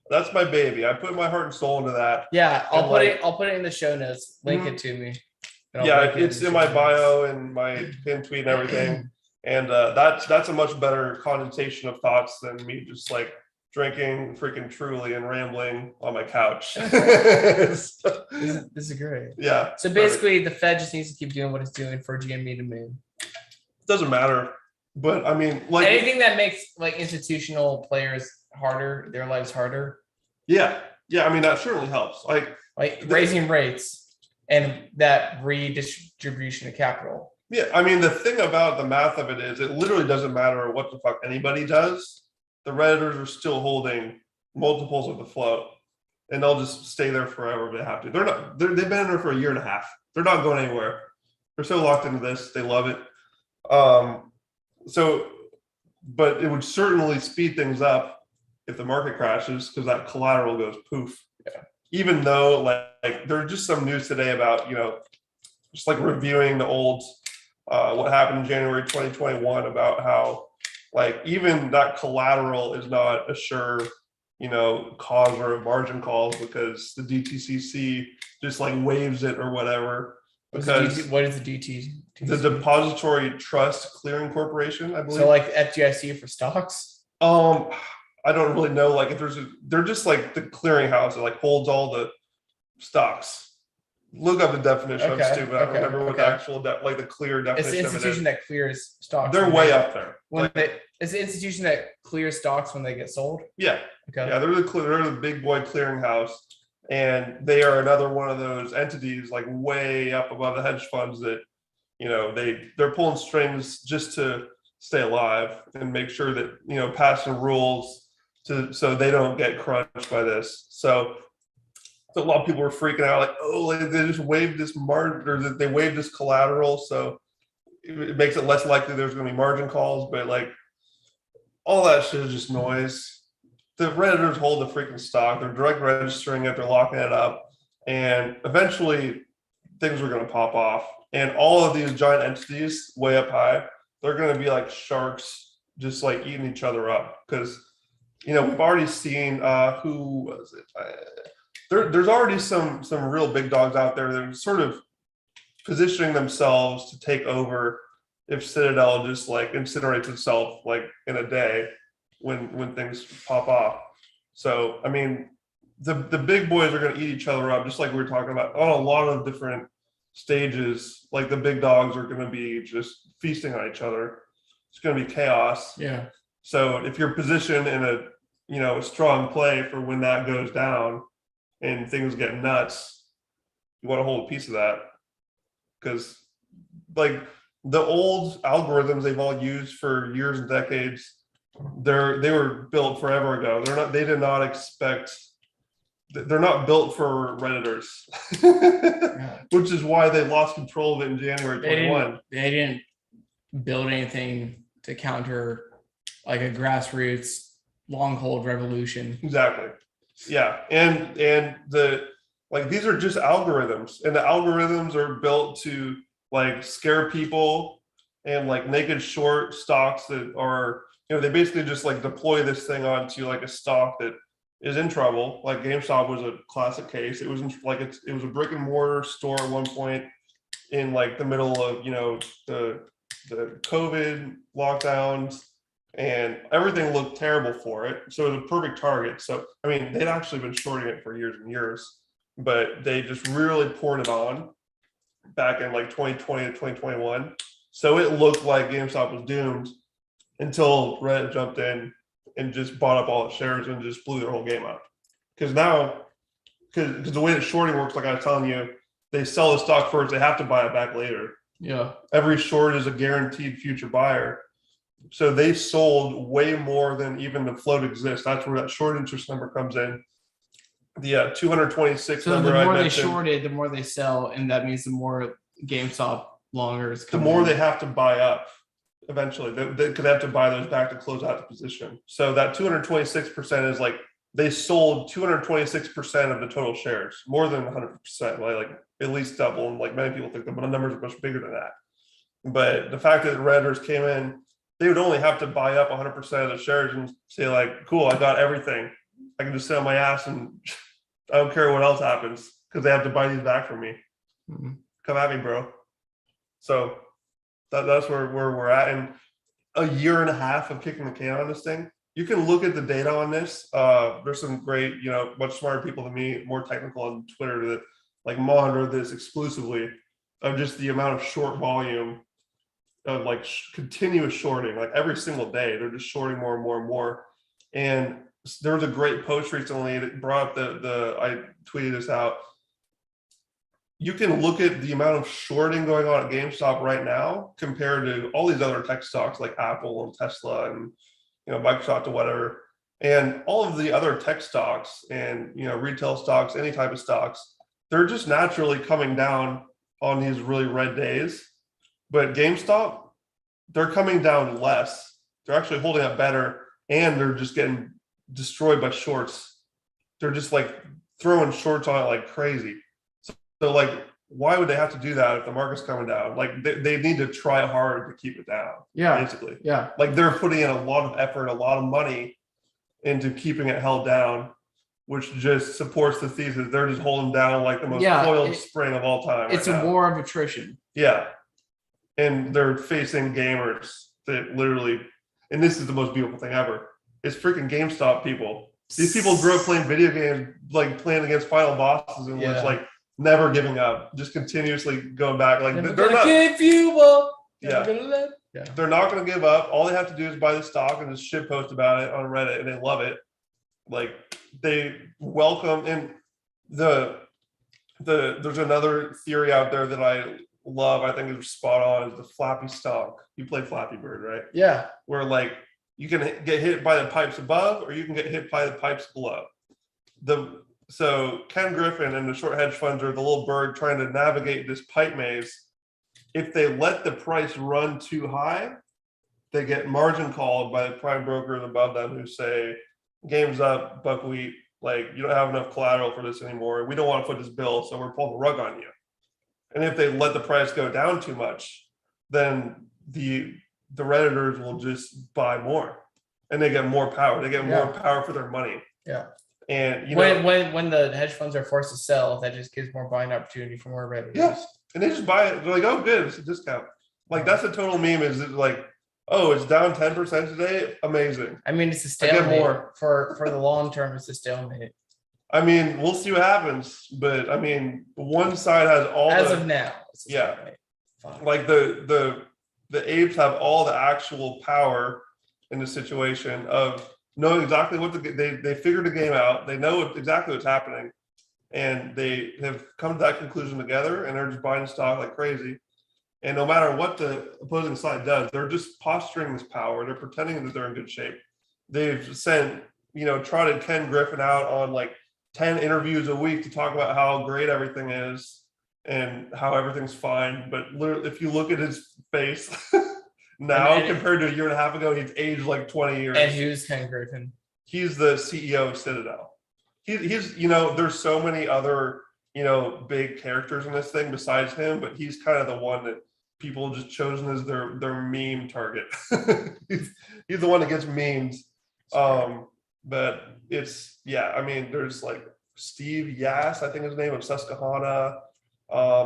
That's my baby. I put my heart and soul into that. Yeah, And I'll put it in the show notes. Link it to me. And I'll Yeah, link it it's the in show my notes. bio and my pin tweet and everything. And that's a much better condensation of thoughts than me just like drinking freaking Truly and rambling on my couch. This is great. Yeah. So basically, the Fed just needs to keep doing what it's doing for GME to move. Doesn't matter. But I mean, like Anything that makes like institutional players harder, their lives harder, yeah. I mean, that certainly helps. Like raising rates and that redistribution of capital. yeah, I mean, the thing about the math of it is it literally doesn't matter what the fuck anybody does. The Redditors are still holding multiples of the float and they'll just stay there forever if they have to. They've been in there for a year and a half. They're not going anywhere. They're so locked into this. They love it. But it would certainly speed things up if the market crashes because that collateral goes poof. Yeah. Even though like there's just some news today about, just like reviewing the old, what happened in January 2021 about how like even that collateral is not a sure, cause or margin calls because the DTCC just like waives it or whatever. Because what is the DT? the Depository Trust Clearing Corporation, I believe. So like FDIC for stocks? I don't really know. Like if they're just like the clearinghouse that like holds all the stocks. Look up the definition. Okay, I'm stupid. I don't okay, remember what the actual like the clear It's definition the of it is. institution that clears stocks. They're way up there. It's the institution that clears stocks when they get sold. Yeah. Okay. Yeah, they're the big boy clearinghouse. And they are another one of those entities like way up above the hedge funds that, they're pulling strings just to stay alive and make sure that, passing rules so they don't get crunched by this. So a lot of people were freaking out like, oh, they just waived this margin or they waived this collateral. So it makes it less likely there's going to be margin calls. But like all that shit is just noise. The Redditors hold the freaking stock. They're direct registering it. They're locking it up. And eventually things are going to pop off. And all of these giant entities way up high, they're going to be like sharks just like eating each other up. Because, we've already seen, who was it? There's already some real big dogs out there that are sort of positioning themselves to take over if Citadel just like incinerates itself like in a day when things pop off. So I mean the big boys are going to eat each other up just like we were talking about on a lot of different stages. Like the big dogs are going to be just feasting on each other. It's going to be chaos. Yeah. So if you're positioned in a strong play for when that goes down and things get nuts, you want to hold a piece of that because like the old algorithms they've all used for years and decades, they were built forever ago. They did not expect they're not built for Redditors, which is why they lost control of it in January 21. They didn't build anything to counter like a grassroots long hold revolution. Exactly. Yeah. And these are just algorithms, and the algorithms are built to like scare people and like naked short stocks that are, they basically just like deploy this thing onto like a stock that is in trouble. Like GameStop was a classic case. It was it was a brick and mortar store at one point in like the middle of the COVID lockdowns, and everything looked terrible for it. So it was a perfect target. So I mean, they'd actually been shorting it for years and years, but they just really poured it on back in like 2020 to 2021. So it looked like GameStop was doomed until Reddit jumped in and just bought up all its shares and just blew their whole game up. Because the way that shorting works, like I was telling you, they sell the stock first, they have to buy it back later. Yeah. Every short is a guaranteed future buyer. So they sold way more than even the float exists. That's where that short interest number comes in. The 226 So number the I more they mentioned, shorted, the more they sell, and that means the more GameStop longers the come more in. they have to buy up eventually. They could have to buy those back to close out the position. So that 226% is like they sold 226% of the total shares, more than 100%, like at least double. And like many people think the numbers are much bigger than that. But the fact that the Redditors came in, they would only have to buy up 100% of the shares and say like, cool, I got everything. I can just sit on my ass and I don't care what else happens because they have to buy these back from me. Mm-hmm. Come at me, bro. So that's where we're at. And a year and a half of kicking the can on this thing. You can look at the data on this. There's some great, much smarter people than me, more technical on Twitter that like monitor this exclusively of just the amount of short volume of like continuous shorting, like every single day, they're just shorting more and more and more. And there was a great post recently that brought up I tweeted this out. You can look at the amount of shorting going on at GameStop right now compared to all these other tech stocks like Apple and Tesla and Microsoft or whatever, and all of the other tech stocks and retail stocks, any type of stocks, they're just naturally coming down on these really red days. But GameStop, they're coming down less. They're actually holding up better, and they're just getting destroyed by shorts. They're just like throwing shorts on it like crazy. So like, why would they have to do that if the market's coming down? Like they need to try hard to keep it down. Yeah. Basically. Yeah. Yeah. Like they're putting in a lot of effort, a lot of money into keeping it held down, which just supports the thesis. They're just holding down like the most coiled spring of all time. It's a war of attrition. Yeah. And they're facing gamers that literally, and this is the most beautiful thing ever, it's freaking GameStop people. These people grew up playing video games, like playing against final bosses and was like never giving up, just continuously going back. Like they're not give you up. Yeah. They're not going to give up. All they have to do is buy the stock and just shit post about it on Reddit, and they love it. Like they welcome. And there's another theory out there that I love. I think is spot on. Is the Flappy stock. You play Flappy Bird, right? Yeah. Where like you can get hit by the pipes above, or you can get hit by the pipes below. So Ken Griffin and the short hedge funds are the little bird trying to navigate this pipe maze. If they let the price run too high, they get margin called by the prime brokers above them who say, game's up, buckwheat, like you don't have enough collateral for this anymore. We don't want to put this bill, so we're pulling the rug on you. And if they let the price go down too much, then the Redditors will just buy more and they get more power. They get more power for their money. Yeah. And when the hedge funds are forced to sell, that just gives more buying opportunity for more Redditors. Yeah. And they just buy it. They're like, oh, good, it's a discount. Like that's a total meme. Is it like, oh, it's down 10% today? Amazing. I mean, it's a stalemate. More for the long term. It's a stalemate. I mean, we'll see what happens, but I mean, one side has all of now. It's a stalemate. Like the apes have all the actual power in the situation of knowing exactly what they figured the game out. They know exactly what's happening. And they have come to that conclusion together, and they're just buying stock like crazy. And no matter what the opposing side does, they're just posturing this power. They're pretending that they're in good shape. They've sent, trotted Ken Griffin out on like 10 interviews a week to talk about how great everything is and how everything's fine. But literally, if you look at his face now And compared to a year and a half ago, he's aged like 20 years. And who's Ken Griffin? He's the CEO of Citadel. He's there's so many other big characters in this thing besides him, but he's kind of the one that people just chosen as their meme target. he's the one that gets memes. But it's there's like Steve Yass, I think his name, of Susquehanna,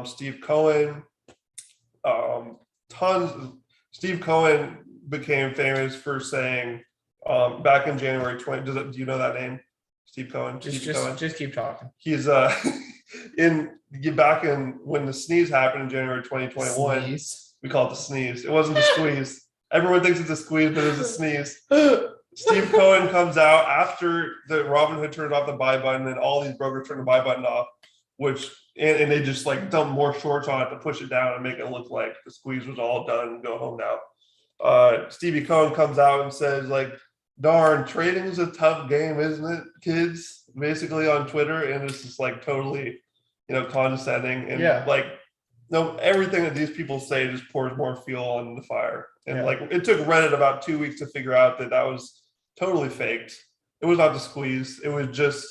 Steve Cohen, tons. Steve Cohen became famous for saying back in January 20. Do you know that name? Steve Cohen. Just keep talking. He's back in when the sneeze happened in January 2021. Sneeze. We call it the sneeze. It wasn't the squeeze. Everyone thinks it's a squeeze, but it was a sneeze. Steve Cohen comes out after the Robinhood turned off the buy button, and all these brokers turned the buy button off, and they just like dump more shorts on it to push it down and make it look like the squeeze was all done and go home now. Stevie Cohen comes out and says like, darn, trading is a tough game, isn't it, kids? Basically on Twitter, and it's just like totally, condescending and everything that these people say just pours more fuel on the fire. And like it took Reddit about 2 weeks to figure out that was totally faked. It was not the squeeze. It was just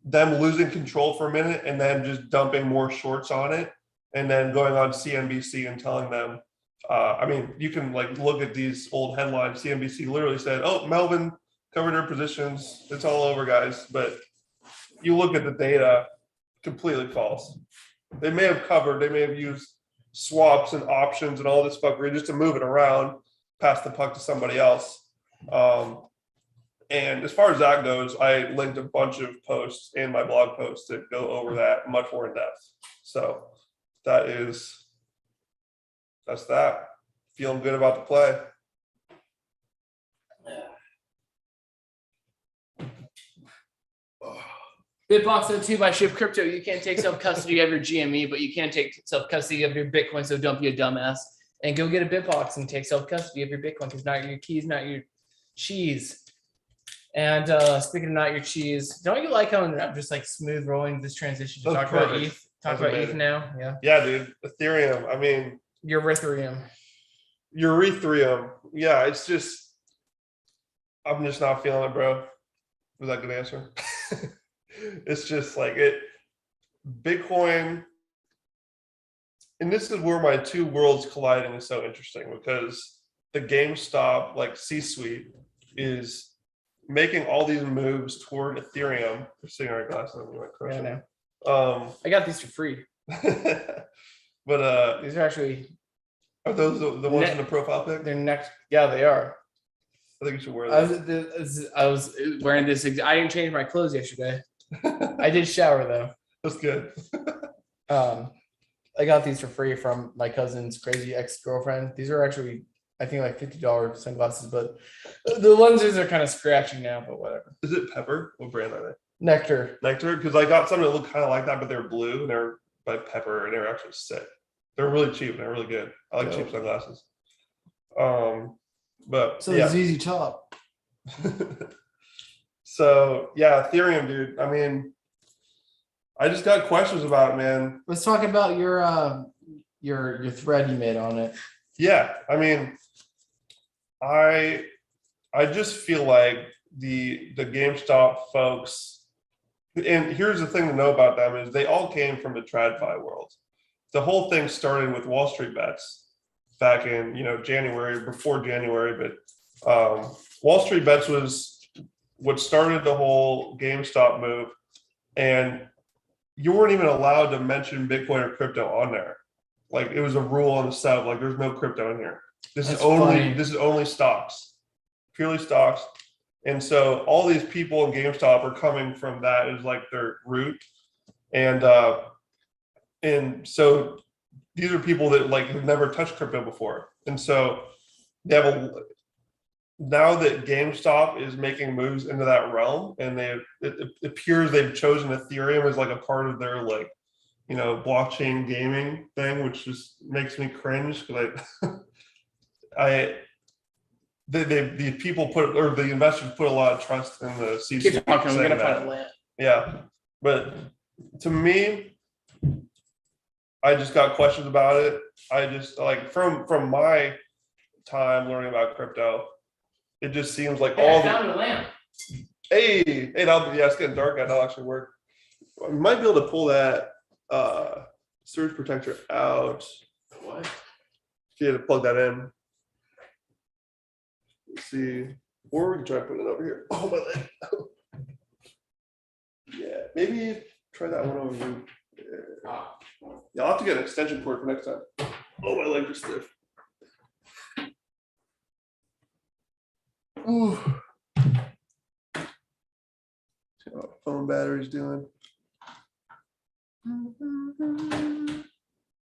them losing control for a minute and then just dumping more shorts on it, and then going on CNBC and telling them. You can like look at these old headlines. CNBC literally said, "Oh, Melvin covered their positions. It's all over, guys." But you look at the data, completely false. They may have used swaps and options and all this fuckery just to move it around, pass the puck to somebody else. And as far as that goes, I linked a bunch of posts in my blog post that go over that much more in depth. So that's that. Feeling good about the play. Bitbox 02 by Shift Crypto. You can't take self-custody of your GME, but you can take self-custody of your Bitcoin. So don't be a dumbass and go get a Bitbox and take self-custody of your Bitcoin, because not your keys, not your cheese. And speaking of not your cheese, don't you like how I'm just like smooth rolling this transition to talk about ETH? Talk about ETH now. Yeah, dude. Ethereum. I mean, Ethereum. Yeah, it's just, I'm just not feeling it, bro. Was that a good answer? It's just like Bitcoin, and this is where my two worlds colliding is so interesting, because the GameStop like C-suite is making all these moves toward Ethereum. We're sitting on our glasses. Yeah, I know. I got these for free. But these are actually. Are those the ones in the profile pic? They're next. Yeah, they are. I think you should wear them. I was wearing this. I didn't change my clothes yesterday. I did shower though. That's good. I got these for free from my cousin's crazy ex-girlfriend. These are actually, I think, like $50 sunglasses, but the lenses are kind of scratching now, but whatever. Is it Pepper? What brand are they? Nectar. Because I got some that look kind of like that, but they're blue and they're by Pepper, and they're actually sick. They're really cheap and they're really good. I like cheap sunglasses. But so it's easy top. So yeah, Ethereum, dude. I mean, I just got questions about it, man. Let's talk about your thread you made on it. Yeah, I mean, I just feel like the GameStop folks, and here's the thing to know about them is they all came from the TradFi world. The whole thing started with Wall Street Bets back in January, before January, but Wall Street Bets was what started the whole GameStop move, and you weren't even allowed to mention Bitcoin or crypto on there. Like it was a rule on the sub, like there's no crypto in here. This is only stocks, purely stocks. And so all these people in GameStop are coming from that as like their root. And so these are people that like have never touched crypto before. And so they have now that GameStop is making moves into that realm, and it appears they've chosen Ethereum as like a part of their like, blockchain gaming thing, which just makes me cringe because the people the investors put a lot of trust in the CC. Keep talking. We're gonna find a lamp. Yeah. But to me, I just got questions about it. I just like from my time learning about crypto, it just seems like all the a lamp. hey, yeah, it's getting dark out. That'll actually work. I might be able to pull that surge protector out. What? If you had to plug that in. Let's see. Or we can try putting it over here. Oh my leg. Yeah, maybe try that one over here. Yeah, I'll have to get an extension cord for next time. Oh, my legs are stiff. Ooh. See how phone battery's doing.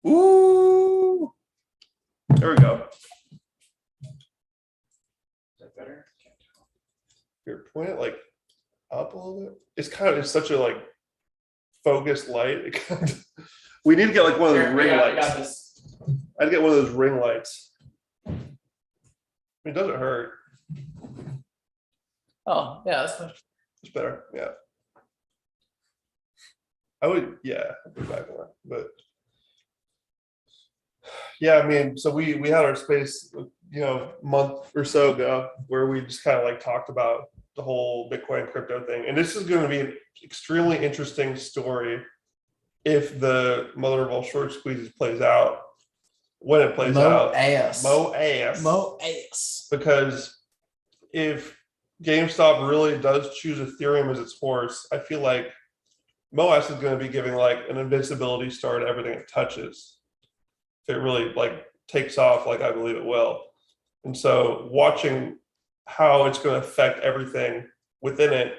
Ooh. There we go. Is that better? Here, point it like up a little bit. It's such a like focused light. We need to get like one of those ring I got lights. this. I'd get one of those ring lights. It doesn't hurt. Oh, yeah, that's fine. It's better. Yeah. I would, yeah, I'd be back on that. But yeah, I mean, so we had our space, month or so ago where we just kind of like talked about the whole Bitcoin crypto thing. And this is going to be an extremely interesting story if the mother of all short squeezes plays out, when it plays out. Mo ass. Because if GameStop really does choose Ethereum as its horse, I feel like MOAS is going to be giving like an invincibility star to everything it touches. If it really like takes off, like I believe it will. And so watching how it's going to affect everything within that,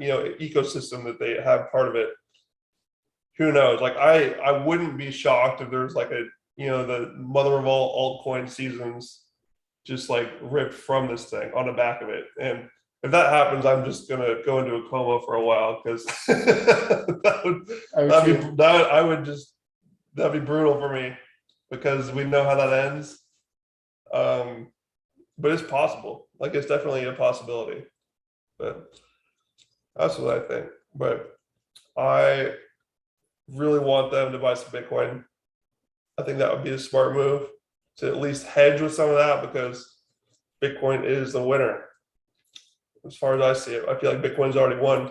ecosystem that they have part of it, who knows? Like I wouldn't be shocked if there's like the mother of all altcoin seasons just like ripped from this thing on the back of it. And if that happens, I'm just gonna go into a coma for a while because that'd be brutal for me because we know how that ends. But it's possible. Like it's definitely a possibility. But that's what I think. But I really want them to buy some Bitcoin. I think that would be a smart move to at least hedge with some of that because Bitcoin is the winner. As far as I see it, I feel like Bitcoin's already won.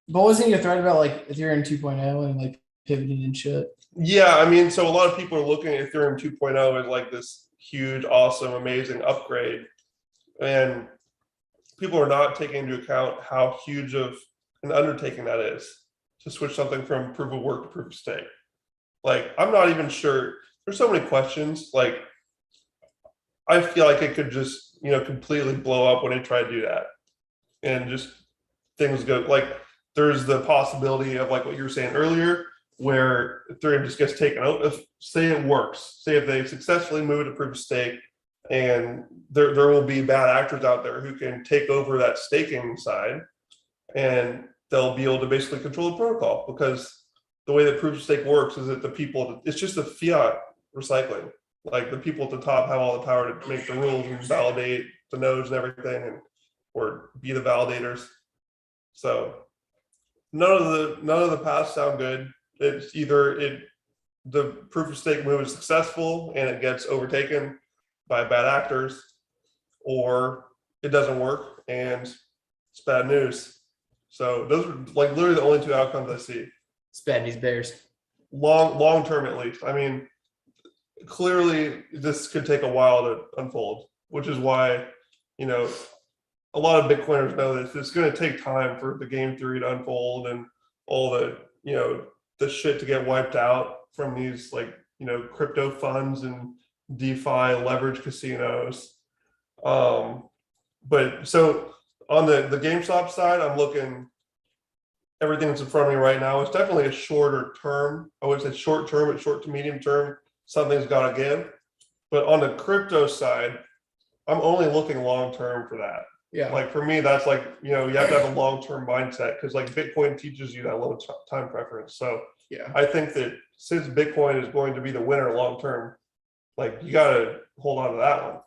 But wasn't your thread about like Ethereum 2.0 and like pivoting and shit? Yeah, I mean, so a lot of people are looking at Ethereum 2.0 as like this huge, awesome, amazing upgrade. And people are not taking into account how huge of an undertaking that is to switch something from proof of work to proof of stake. Like, I'm not even sure. There's so many questions. Like, I feel like it could just, completely blow up when they try to do that. And just things go like there's the possibility of like what you were saying earlier, where Ethereum just gets taken out. If say it works, say if they successfully move to proof of stake, and there will be bad actors out there who can take over that staking side, and they'll be able to basically control the protocol because the way that proof of stake works is that it's just a fiat recycling. Like the people at the top have all the power to make the rules and validate the nodes and everything, or be the validators. So none of the paths sound good. It's either the proof of stake move is successful and it gets overtaken by bad actors, or it doesn't work and it's bad news. So those are like literally the only two outcomes I see. It's bad news bears. Long term at least. I mean, clearly this could take a while to unfold, which is why, a lot of Bitcoiners know that it's going to take time for the game theory to unfold and all the, the shit to get wiped out from these crypto funds and DeFi leverage casinos. But so on the GameStop side, I'm looking, everything that's in front of me right now is definitely a shorter term. I would say short term, but short to medium term, something's got to give. But on the crypto side, I'm only looking long term for that. Yeah. Like for me, that's like, you have to have a long term mindset because like Bitcoin teaches you that low time preference. So Yeah. I think that since Bitcoin is going to be the winner long term, like you got to hold on to that one.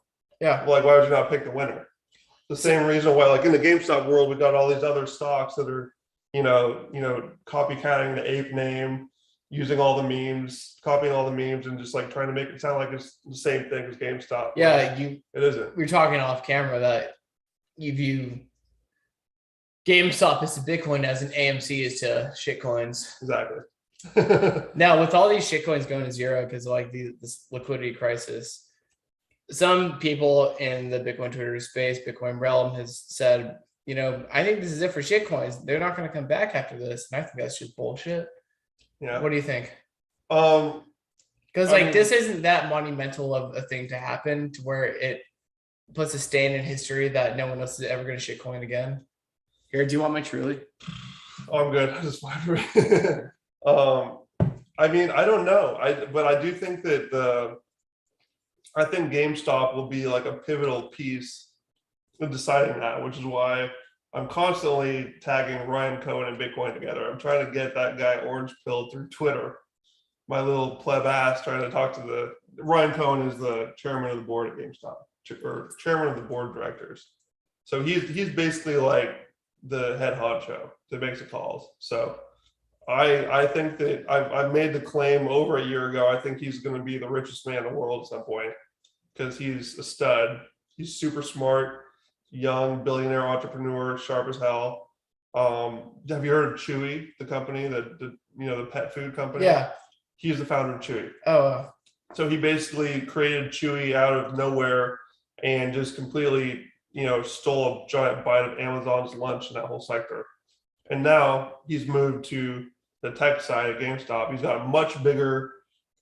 Yeah. Like, why would you not pick the winner? The same reason why, like in the GameStop world, we got all these other stocks that are, copycatting the ape name, using all the memes, copying all the memes, and just like trying to make it sound like it's the same thing as GameStop. Yeah, it isn't. We were talking off camera that you view GameStop as to Bitcoin as an AMC is to shitcoins. Exactly. Now, with all these shitcoins going to zero because like this liquidity crisis, some people in the Bitcoin Twitter space, Bitcoin realm, has said, I think this is it for shitcoins. They're not going to come back after this, and I think that's just bullshit. Yeah. What do you think? Because this isn't that monumental of a thing to happen to where it puts a stain in history that no one else is ever going to shitcoin again. Here, do you want my truly? I'm good. I just I don't know. But I do think that I think GameStop will be like a pivotal piece in deciding that, which is why I'm constantly tagging Ryan Cohen and Bitcoin together. I'm trying to get that guy orange pilled through Twitter. My little pleb ass trying to talk to Ryan Cohen is the chairman of the board at GameStop, or chairman of the board of directors. So he's basically like the head honcho that makes the calls. So I think that I've made the claim over a year ago. I think he's going to be the richest man in the world at some point because he's a stud. He's super smart, young billionaire entrepreneur, sharp as hell. Have you heard of Chewy, the company, the pet food company? Yeah. He's the founder of Chewy. Oh. So he basically created Chewy out of nowhere and just completely, stole a giant bite of Amazon's lunch in that whole sector. And now he's moved to the tech side of GameStop. He's got a much bigger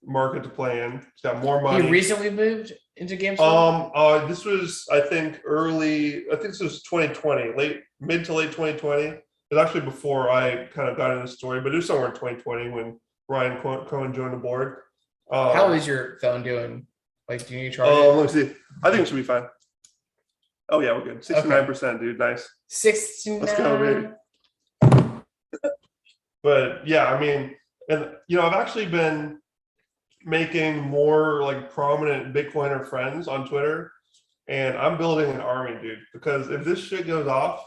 market to play in. He's got more money. He recently moved into GameStop? This was, I think this was 2020, mid to late 2020. It was actually before I kind of got into the story, but it was somewhere in 2020 when Ryan Cohen joined the board. How is your phone doing? Like, do you need to charge it? Let me see. I think it should be fine. Oh yeah, we're good. 69%, dude. Nice. 69. Let's go, baby. But yeah, I've actually been making more like prominent Bitcoiner friends on Twitter, and I'm building an army, dude, because if this shit goes off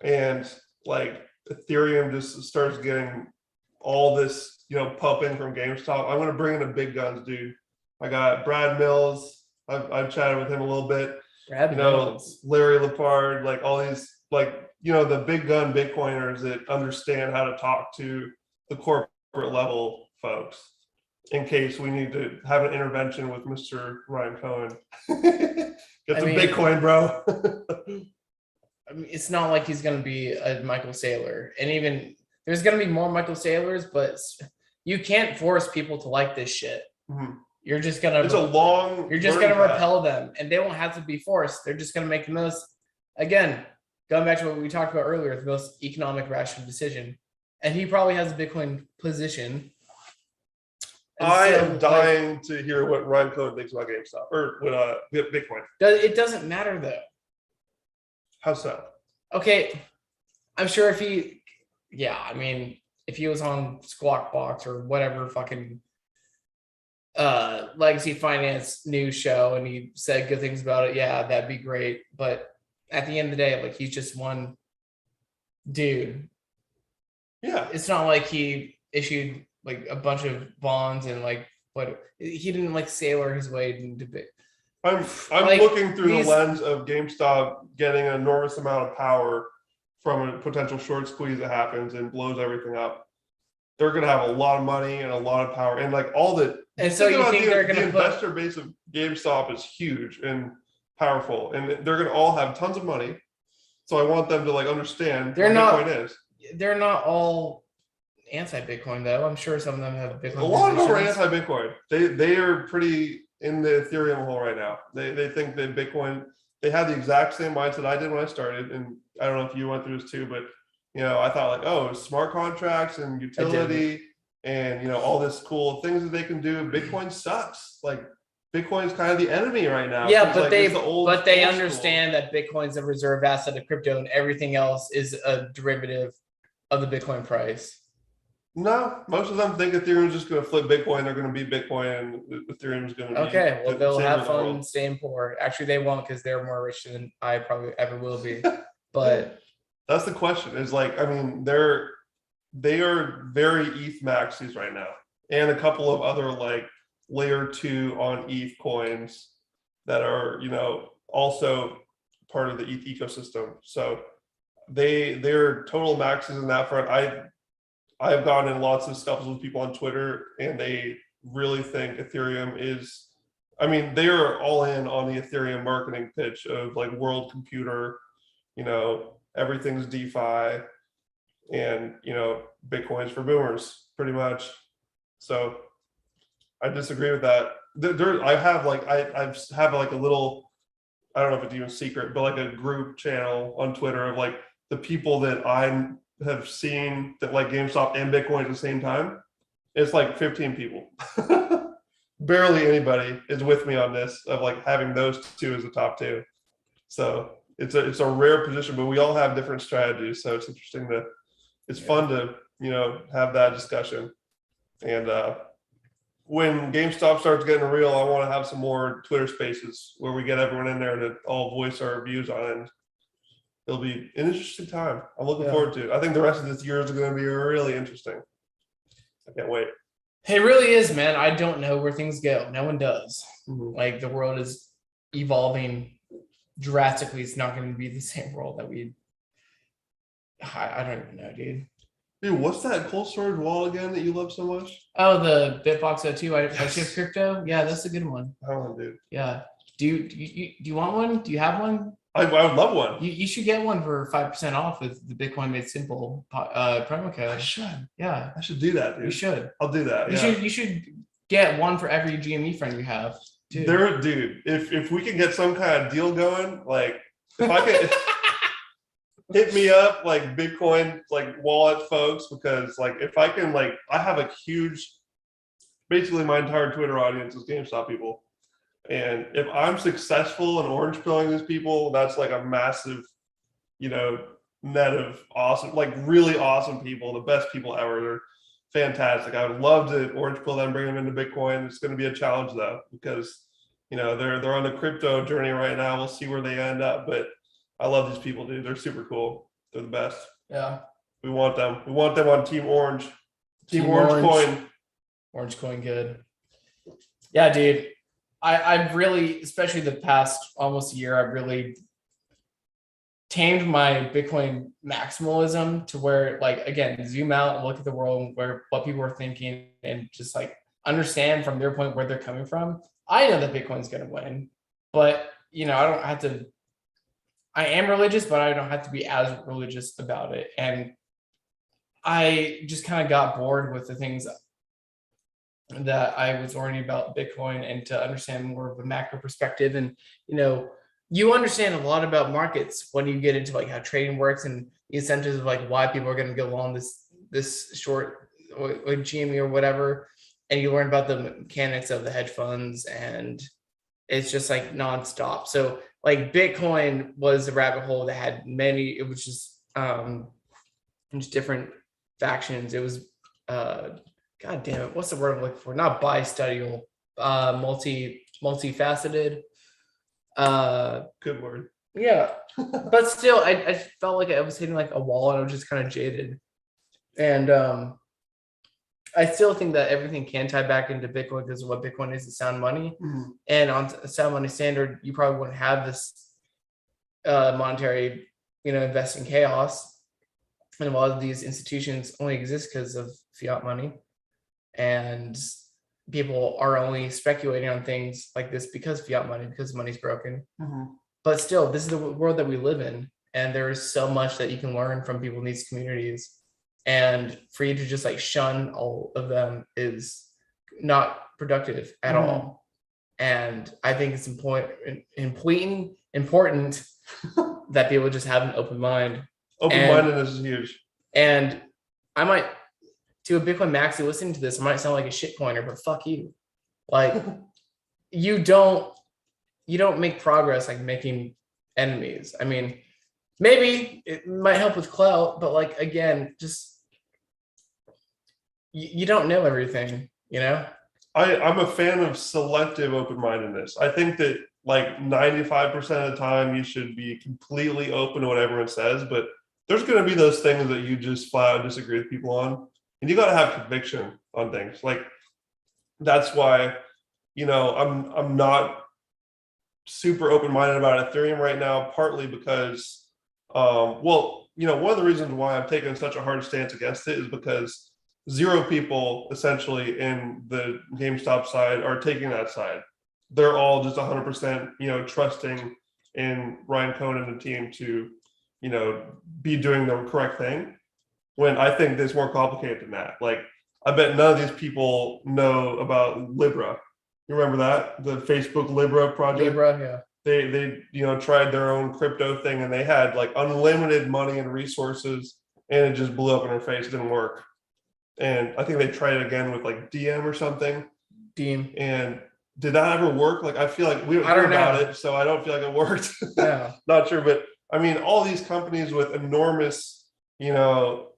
and like Ethereum just starts getting all this, pumping from GameStop, I'm going to bring in the big guns, dude. I got Brad Mills. I've chatted with him a little bit. Brad Mills. Larry Lepard, like all these, the big gun Bitcoiners that understand how to talk to the corporate level folks in case we need to have an intervention with Mr. Ryan Cohen. Get some Bitcoin, bro. It's not like he's going to be a Michael Saylor. And even there's going to be more Michael Saylors, but you can't force people to like this shit. Mm-hmm. You're just going to, you're just going to repel them, and they won't have to be forced. They're just going to make the most, again, going back to what we talked about earlier, the most economic rational decision. And he probably has a Bitcoin position. I am dying to hear what Ryan Cohen thinks about GameStop or what Bitcoin. It doesn't matter though. How so? Okay, I'm sure if he was on Squawk Box or whatever fucking legacy finance news show and he said good things about it, yeah, that'd be great. But at the end of the day, like, he's just one dude. Yeah, it's not like he issued like a bunch of bonds and like what he didn't like sailor his way into bit. I'm like, looking through the lens of GameStop getting an enormous amount of power from a potential short squeeze that happens and blows everything up. They're going to have a lot of money and a lot of power, and like all that. And so you think they're going to investor base of GameStop is huge and powerful, and they're going to all have tons of money. So I want them to like understand what Bitcoin is. They're not all anti-Bitcoin though. I'm sure some of them have Bitcoin. A lot of them are anti-Bitcoin. They are pretty in the Ethereum hole right now. They think that Bitcoin. They had the exact same mindset I did when I started, and I don't know if you went through this too, but I thought like, oh, smart contracts and utility and all this cool things that they can do. Bitcoin sucks. Like Bitcoin is kind of the enemy right now. Yeah, but they understand that Bitcoin's a reserve asset of crypto, and everything else is a derivative of the Bitcoin price. No, most of them think Ethereum's just going to flip Bitcoin. They're going to beat Bitcoin, and Ethereum's going to be Okay, well, they'll savior have of the fun world. staying poor. Actually, they won't because they're more rich than I probably ever will be. But That's the question. Is like, I mean, they are very ETH maxis right now, and a couple of other like layer 2 on ETH coins that are, also part of the ETH ecosystem. So they're total maxes in that front. I've gotten in lots of scuffles with people on Twitter, and they really think Ethereum is. I mean, they are all in on the Ethereum marketing pitch of like world computer, everything's DeFi, and Bitcoin's for boomers, pretty much. So I disagree with that. I have like a little, I don't know if it's even secret, but like a group channel on Twitter of like the people that I have seen that like GameStop and Bitcoin at the same time. It's like 15 people. Barely anybody is with me on this of like having those two as the top two. So it's a rare position, but we all have different strategies. So it's interesting it's fun to, have that discussion. And when GameStop starts getting real, I want to have some more Twitter spaces where we get everyone in there to all voice our views on it. It'll be an interesting time. I'm looking forward to it. I think the rest of this year is going to be really interesting. I can't wait. it really is, man. I don't know where things go. No one does. Mhm. Like the world is evolving drastically. It's not going to be the same world that I don't even know, dude. Dude, what's that cold storage wall again that you love so much? Oh, the Bitbox 02. I Yes. shift crypto. Yeah, that's a good one. Oh, dude. Yeah. Do you want one? Do you have one? I would love one. You should get one for 5% off with the Bitcoin Made Simple promo I code. should. Yeah, I should do that, dude. you should. I'll do that. You should get one for every GME friend you have. Too. Dude, if we can get some kind of deal going, like if I can hit me up like Bitcoin like wallet folks, because like if I can like I have a huge, basically my entire Twitter audience is GameStop people. And if I'm successful in orange pilling these people, that's like a massive, net of awesome, like really awesome people, the best people ever. They're fantastic. I would love to orange pill them, bring them into Bitcoin. It's going to be a challenge though, because they're on the crypto journey right now. We'll see where they end up, but I love these people, dude. They're super cool. They're the best. Yeah. We want them. We want them on Team Orange. Team Orange Coin. Orange Coin, good. Yeah, dude. I've really, especially the past almost a year, I've really tamed my Bitcoin maximalism to where, like, again, zoom out and look at the world and what people are thinking and just like understand from their point where they're coming from. I know that Bitcoin's going to win, but I don't have to. I am religious, but I don't have to be as religious about it. And I just kind of got bored with the things that I was learning about Bitcoin and to understand more of a macro perspective. And, you understand a lot about markets when you get into like how trading works and the incentives of like why people are going to go along this short or GME or whatever. And you learn about the mechanics of the hedge funds, and it's just like nonstop. So like Bitcoin was a rabbit hole that had it was just different factions. It was God damn it, what's the word I'm looking for? Not bi-studial, multifaceted. Good word. Yeah, but still, I felt like I was hitting like a wall, and I was just kind of jaded. And I still think that everything can tie back into Bitcoin because of what Bitcoin is sound money. Mm-hmm. And on a sound money standard, you probably wouldn't have this monetary, investing chaos. And a lot of these institutions only exist because of fiat money. And people are only speculating on things like this because money's broken. Mm-hmm. But still, this is the world that we live in. And there is so much that you can learn from people in these communities. And for you to just like shun all of them is not productive at all. And I think it's important that people just have an open mind. Open-mindedness is huge. And I might, to a Bitcoin maxi listening to this, I might sound like a shit pointer, but fuck you. Like you don't make progress like making enemies. I mean, maybe it might help with clout, but like again, just you don't know everything, you know? I'm a fan of selective open-mindedness. I think that like 95% of the time you should be completely open to what everyone says, but there's going to be those things that you just flat out disagree with people on, and you got to have conviction on things. Like that's why, I'm not super open-minded about Ethereum right now, partly because, one of the reasons why I'm taking such a hard stance against it is because zero people essentially in the GameStop side are taking that side. They're all just 100%, trusting in Ryan Cohen and the team to, be doing the correct thing. When I think it's more complicated than that. Like, I bet none of these people know about Libra. You remember that? The Facebook Libra project? Libra, yeah. They tried their own crypto thing and they had like unlimited money and resources and it just blew up in their face. It didn't work. And I think they tried it again with like DM or something. Dean. And did that ever work? Like, I feel like we don't I hear don't about know. it, so I don't feel like it worked. Yeah. Not sure, but I mean, all these companies with enormous,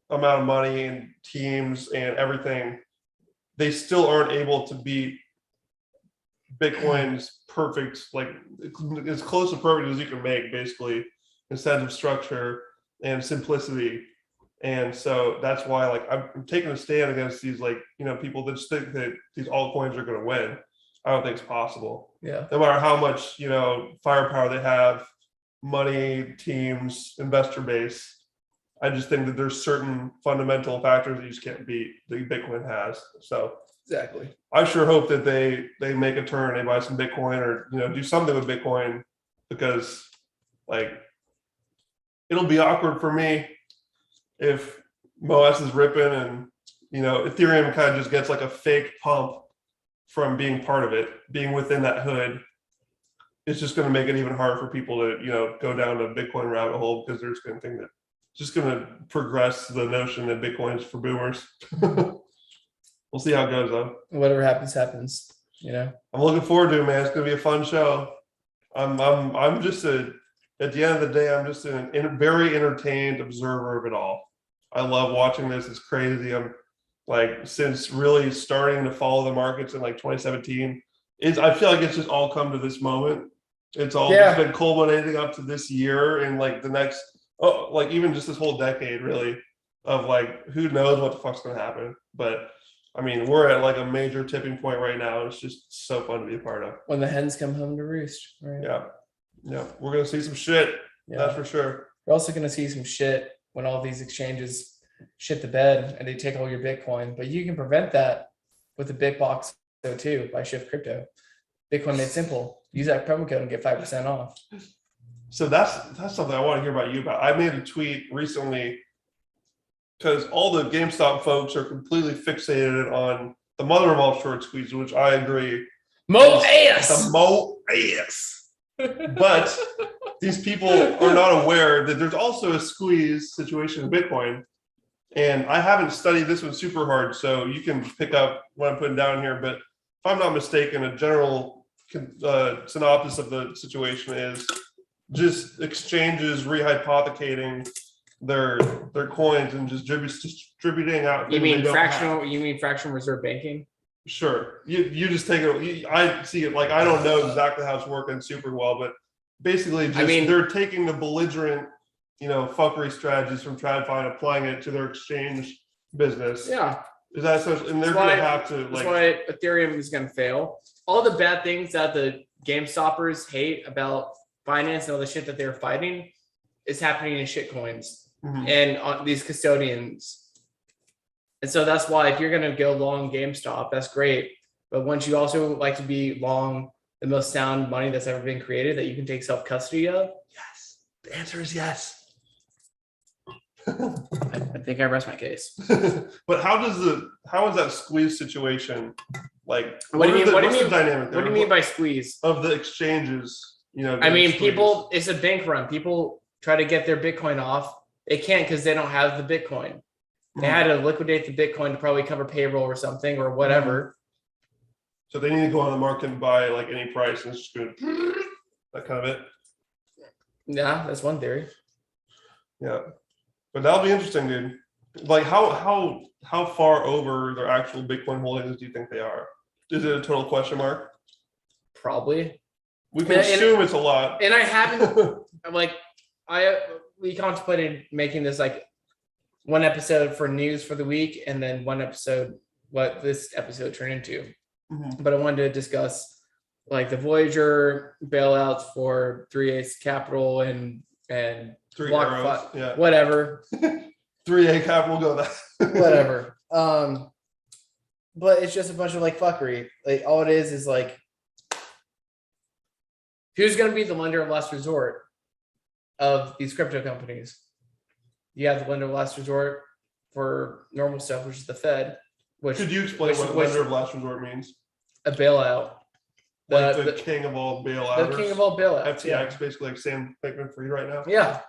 amount of money and teams and everything, they still aren't able to beat Bitcoin's perfect, like as close to perfect as you can make, basically, in sense of structure and simplicity. And so that's why, like, I'm taking a stand against these, like, people that just think that these altcoins are going to win. I don't think it's possible. Yeah. No matter how much, firepower they have, money, teams, investor base, I just think that there's certain fundamental factors that you just can't beat that Bitcoin has. So Exactly. I sure hope that they make a turn, they buy some Bitcoin or, do something with Bitcoin, because like it'll be awkward for me if MOS is ripping and, Ethereum kind of just gets like a fake pump from being part of it, being within that hood. It's just going to make it even harder for people to, go down the Bitcoin rabbit hole, because they're just going to think that just going to progress the notion that Bitcoin is for boomers. We'll see how it goes though. Whatever happens, happens. I'm looking forward to it, man. It's going to be a fun show. I'm just at the end of the day, I'm just a very entertained observer of it all. I love watching this. It's crazy. I'm like, since really starting to follow the markets in like 2017, I feel like it's just all come to this moment. It's all just been culminating up to this year and like the next, like even just this whole decade, really, of like, who knows what the fuck's going to happen. But I mean, we're at like a major tipping point right now. It's just so fun to be a part of. When the hens come home to roost, right? Yeah, we're gonna see some shit. Yeah. That's for sure. We're also gonna see some shit when all these exchanges shit the bed and they take all your Bitcoin. But you can prevent that with the BitBox too by Shift Crypto. Bitcoin made simple. Use that promo code and get 5% off. So that's something I want to hear about you about. I made a tweet recently because all the GameStop folks are completely fixated on the mother of all short squeezes, which I agree. Mo-ass! The Mo-ass. But these people are not aware that there's also a squeeze situation in Bitcoin. And I haven't studied this one super hard, so you can pick up what I'm putting down here. But if I'm not mistaken, a general synopsis of the situation is just exchanges rehypothecating their coins and just distributing out. You mean fractional? You mean fractional reserve banking? Sure. You just take it. I see it like, I don't know exactly how it's working super well, but basically, they're taking the belligerent, fuckery strategies from TradFi and applying it to their exchange business. Yeah. Is that such? And they're going to have to That's why Ethereum is going to fail. All the bad things that the GameStoppers hate about finance and all the shit that they're fighting is happening in shitcoins and on these custodians. And so that's why if you're going to go long GameStop, that's great. But once you also like to be long the most sound money that's ever been created that you can take self-custody of? Yes. The answer is yes. I think I rest my case. But how is that squeeze situation like? What do you mean? What do you mean? Dynamic there? What do you mean by squeeze? Of the exchanges, I mean, people. It's a bank run. People try to get their Bitcoin off. They can't because they don't have the Bitcoin. They had to liquidate the Bitcoin to probably cover payroll or something or whatever. So they need to go on the market and buy like any price, and it's just going to that kind of it. Yeah, that's one theory. Yeah, but that'll be interesting, dude. Like how far over their actual Bitcoin holdings do you think they are? Is it a total question mark? Probably. We can assume it's a lot. And I haven't like we contemplated making this like one episode for news for the week and then one episode what this episode turned into. Mhm. But I wanted to discuss like the Voyager bailouts for 3/8 Capital and Three Block arrows. Fi- Yeah. whatever. 3A capital go that. Whatever. But it's just a bunch of like fuckery. Like all it is like who's going to be the lender of last resort of these crypto companies? You have the lender of last resort for normal stuff, which is the Fed. Which Could you explain what lender of last resort means? a bailout? Like the king of all bailouters. The king of all bailouts. FTX, basically like Sam Bankman-Fried right now. Yeah.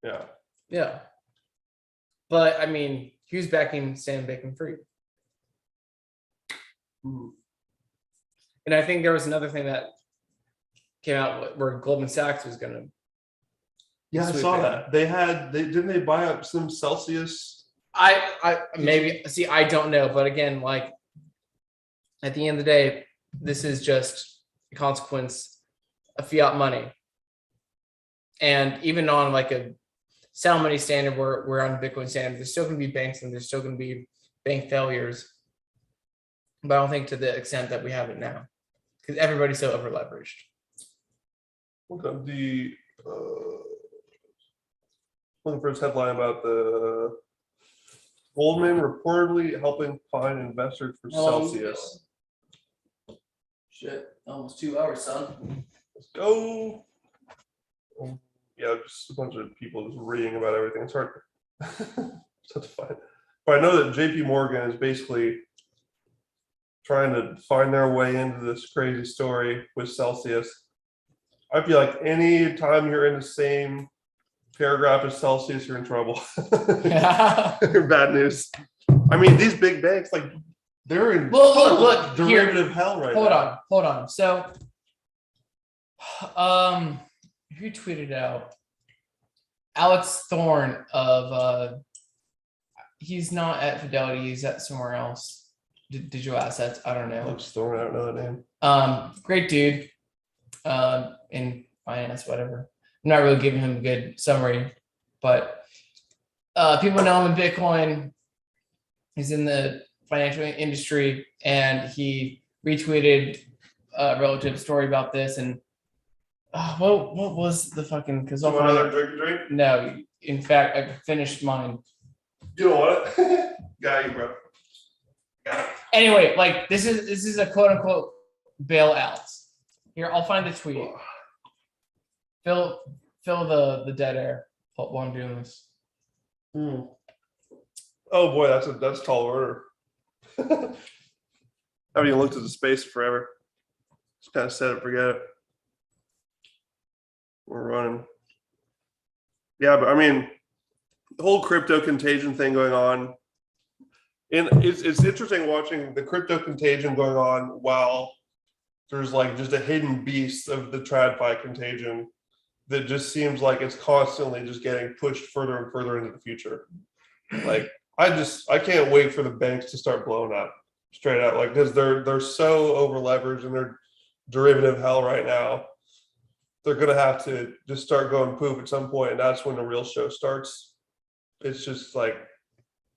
Yeah. Yeah. But I mean, who's backing Sam Bankman-Fried? Mhm. And I think there was another thing that came out where Goldman Sachs was going to. Yeah, I saw that. Didn't they buy up some Celsius? I maybe see. I don't know, but again, like at the end of the day, this is just a consequence of fiat money, and even on like a sound money standard, we're on Bitcoin standard. There's still going to be banks, and there's still going to be bank failures, but I don't think to the extent that we have it now, because everybody's so over leveraged. Look up the looking for his headline about the Goldman reportedly helping find investors for Celsius. Shit, almost 2 hours, son. Let's go. Yeah, just a bunch of people just reading about everything. It's hard, it's hard to find. But I know that JP Morgan is basically trying to find their way into this crazy story with Celsius. I feel like any time you're in the same paragraph as Celsius, you're in trouble. Yeah. Bad news. I mean, these big banks, like they're in Look, here. derivative hell right now. Hold on. So, who tweeted out? Alex Thorne of he's not at Fidelity, he's at somewhere else. Digital assets. I don't know. Alex Thorne, I don't know that name. Great dude. In finance, whatever. I'm not really giving him a good summary, but people know him in Bitcoin. He's in the financial industry, and he retweeted a relative story about this. And what was the fucking? Because You want another drink? No, in fact, I finished mine. You don't want it? Got you, bro. Got it. Anyway, like this is a quote unquote bailout. Here, I'll find the tweet. Fill the dead air while I'm doing this. Oh boy, that's tall order. I haven't even looked at the space forever. Just kind of set it, forget it. We're running. Yeah, but I mean, the whole crypto contagion thing going on. And it's interesting watching the crypto contagion going on while there's like just a hidden beast of the TradFi contagion that just seems like it's constantly just getting pushed further and further into the future. Like I can't wait for the banks to start blowing up straight out, like because they're so over leveraged and they're derivative hell right now. They're gonna have to just start going poof at some point, and that's when the real show starts. It's just like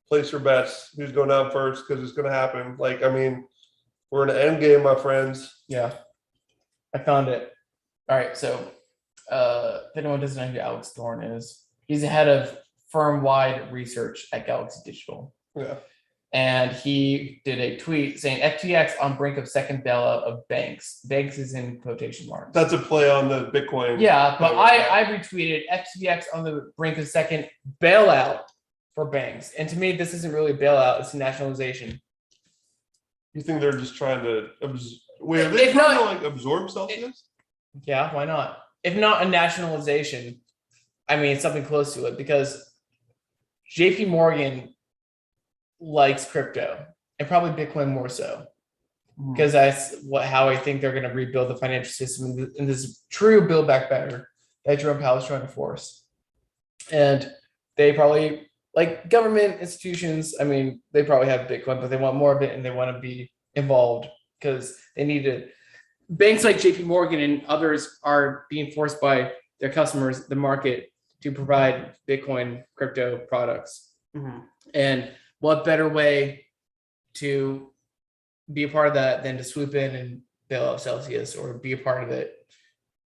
place your bets. Who's going down first? Because it's gonna happen. Like I mean, we're in an end game, my friends. Yeah, I found it. All right, so if anyone doesn't know who Alex Thorne is, he's the head of firm-wide research at Galaxy Digital. Yeah. And he did a tweet saying FTX on brink of second bailout of banks. Banks is in quotation marks. That's a play on the Bitcoin. Yeah, but I retweeted FTX on the brink of second bailout for banks. And to me, this isn't really a bailout, it's a nationalization. You think they're just trying to wait, are they If trying not- to like absorb Celsius? Yeah, why not? If not a nationalization, I mean, something close to it, because JP Morgan likes crypto and probably Bitcoin more so, because that's how I think they're going to rebuild the financial system in this true build back better that Jerome Powell is trying to force. And they probably like government institutions, I mean, they probably have Bitcoin, but they want more of it and they want to be involved because they need to. Banks like JP Morgan and others are being forced by their customers, the market, to provide Bitcoin crypto products. Mhm. And what better way to be a part of that than to swoop in and bail out Celsius or be a part of it?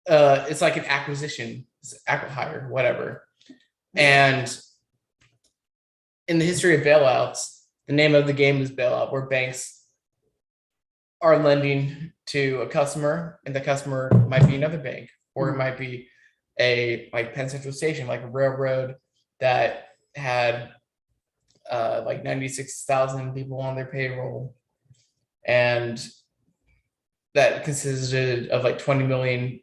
It's like an acquisition, acqui-hire, whatever. And in the history of bailouts, the name of the game is bailout, where banks are lending to a customer, and the customer might be another bank, or it might be a like Penn Central Station, like a railroad that had like 96,000 people on their payroll, and that consisted of like $20 million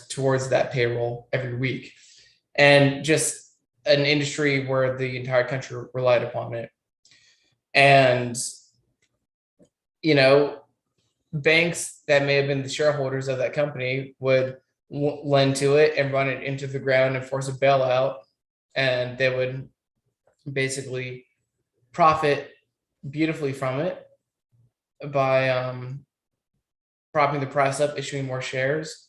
towards that payroll every week, and just an industry where the entire country relied upon it. And banks that may have been the shareholders of that company would lend to it and run it into the ground and force a bailout, and they would basically profit beautifully from it by propping the price up, issuing more shares,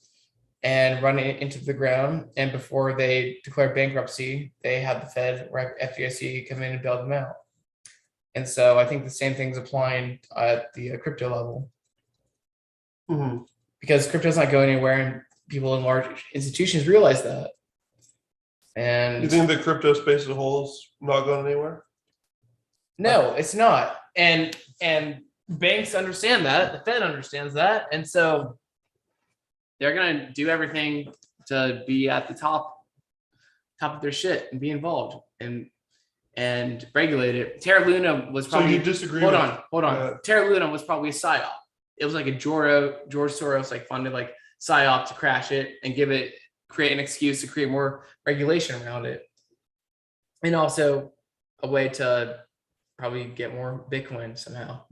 and running it into the ground. And before they declare bankruptcy, they had the Fed or FDIC come in and bail them out. And so I think the same thing's applying at the crypto level, because crypto's not going anywhere, and people in large institutions realize that. And You think the crypto space as a whole is not going anywhere? no, it's not. And banks understand that, the Fed understands that, and so they're gonna do everything to be at the top of their shit and be involved and regulate it. Terra Luna was probably. So you disagree? Hold on. Terra Luna was probably a psyop. It was like a George Soros like funded like psyop to crash it and create an excuse to create more regulation around it, and also a way to probably get more Bitcoin somehow.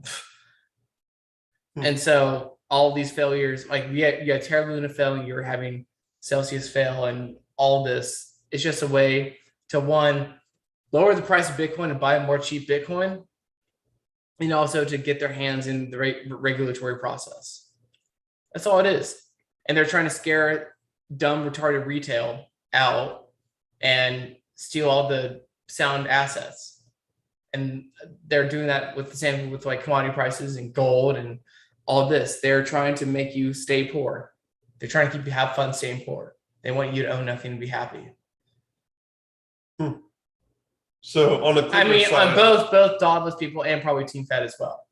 And so all these failures, like you had Terra Luna failing, you're having Celsius fail, and all this, it's just a way to, one, lower the price of Bitcoin and buy more cheap Bitcoin, and also to get their hands in the regulatory process. That's all it is. And they're trying to scare dumb, retarded retail out and steal all the sound assets. And they're doing that with the same with like commodity prices and gold and all this. They're trying to make you stay poor. They're trying to keep you have fun staying poor. They want you to own nothing and be happy. So on the crypto side, on both godless people and probably Team Fed as well.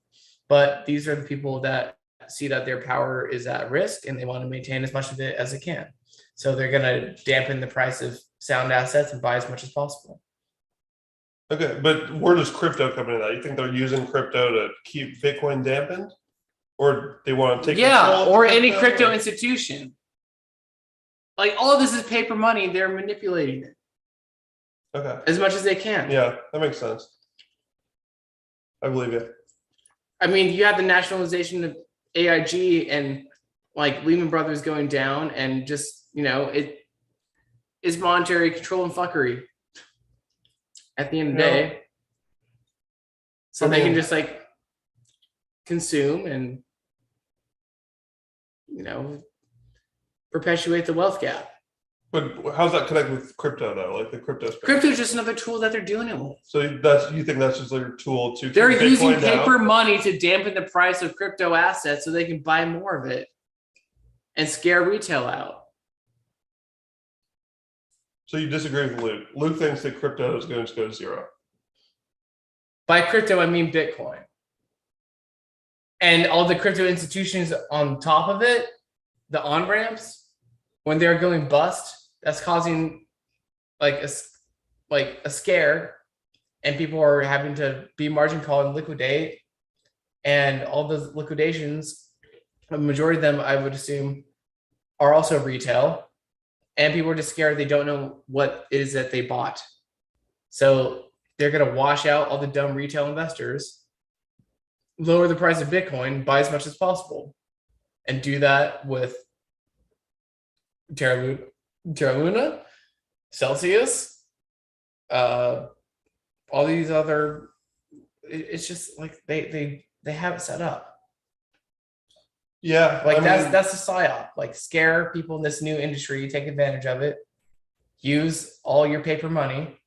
But these are the people that see that their power is at risk and they want to maintain as much of it as they can. So they're going to dampen the price of sound assets and buy as much as possible. okay, but where does crypto come into that? You think they're using crypto to keep Bitcoin dampened, or they want to take control of or any crypto, crypto or- institution. Like all of this is paper money. They're manipulating it Okay, as much as they can. yeah, that makes sense. I believe you. I mean, you have the nationalization of AIG and like Lehman Brothers going down, and just, it is monetary control and fuckery at the end of the Yeah. day. So they can just like consume and, perpetuate the wealth gap. But how's that connect with crypto though? Like the crypto space? Crypto is just another tool that they're doing it with. So you think that's just their tool to They're keep using Bitcoin down? paper money to dampen the price of crypto assets so they can buy more of it and scare retail out. So you disagree with Luke? Luke thinks that crypto is going to go to zero. By crypto, I mean Bitcoin. And all the crypto institutions on top of it, the on-ramps, when they're going bust, that's causing like a scare, and people are having to be margin called and liquidate. And all those liquidations, a majority of them, I would assume, are also retail. And people are just scared. They don't know what it is that they bought. So they're going to wash out all the dumb retail investors, lower the price of Bitcoin, buy as much as possible, and do that with Terra Luna, Celsius, all these other, it's just like they have it set up. Yeah, Like I mean, that's the psyop. Like scare people in this new industry, take advantage of it, use all your paper money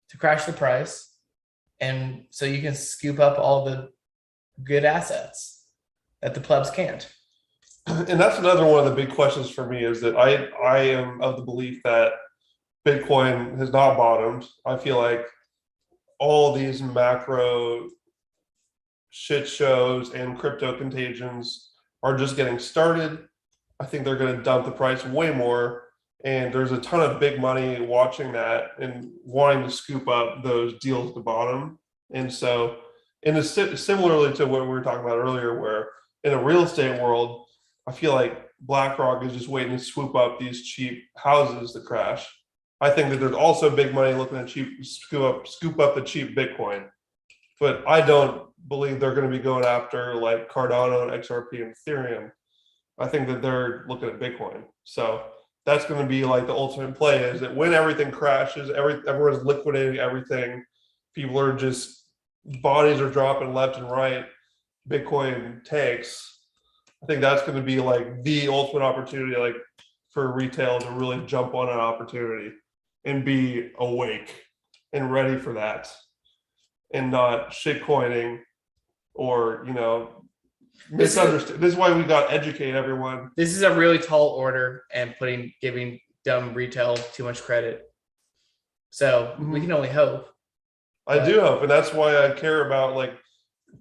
to crash the price, and so you can scoop up all the good assets that the plebs can't. and that's another one of the big questions for me is that I am of the belief that Bitcoin has not bottomed. I feel like all these macro shit shows and crypto contagions are just getting started. I think they're going to dump the price way more. And there's a ton of big money watching that and wanting to scoop up those deals at the bottom. And so, similarly to what we were talking about earlier, where in a real estate world, I feel like BlackRock is just waiting to swoop up these cheap houses that crash. I think that there's also big money looking to scoop up the cheap Bitcoin. But I don't believe they're going to be going after like Cardano and XRP and Ethereum. I think that they're looking at Bitcoin. So that's going to be like the ultimate play is that when everything crashes, everyone's liquidating everything. People are just, bodies are dropping left and right. Bitcoin tanks. I think that's going to be like the ultimate opportunity, like for retail to really jump on an opportunity and be awake and ready for that and not shitcoining or, misunderstand. This is why we got to educate everyone. This is a really tall order and giving dumb retail too much credit. So we can only hope. I do hope, and that's why I care about like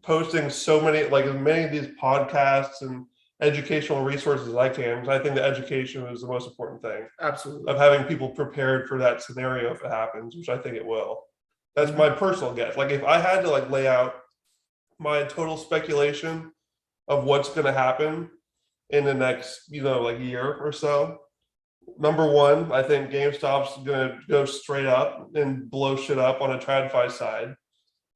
posting so many, like as many of these podcasts and educational resources as I can, because I think the education is the most important thing Absolutely. of having people prepared for that scenario if it happens, which I think it will. That's my personal guess. Like if I had to like lay out my total speculation of what's going to happen in the next, like year or so. Number one, I think GameStop's going to go straight up and blow shit up on a TradFi side.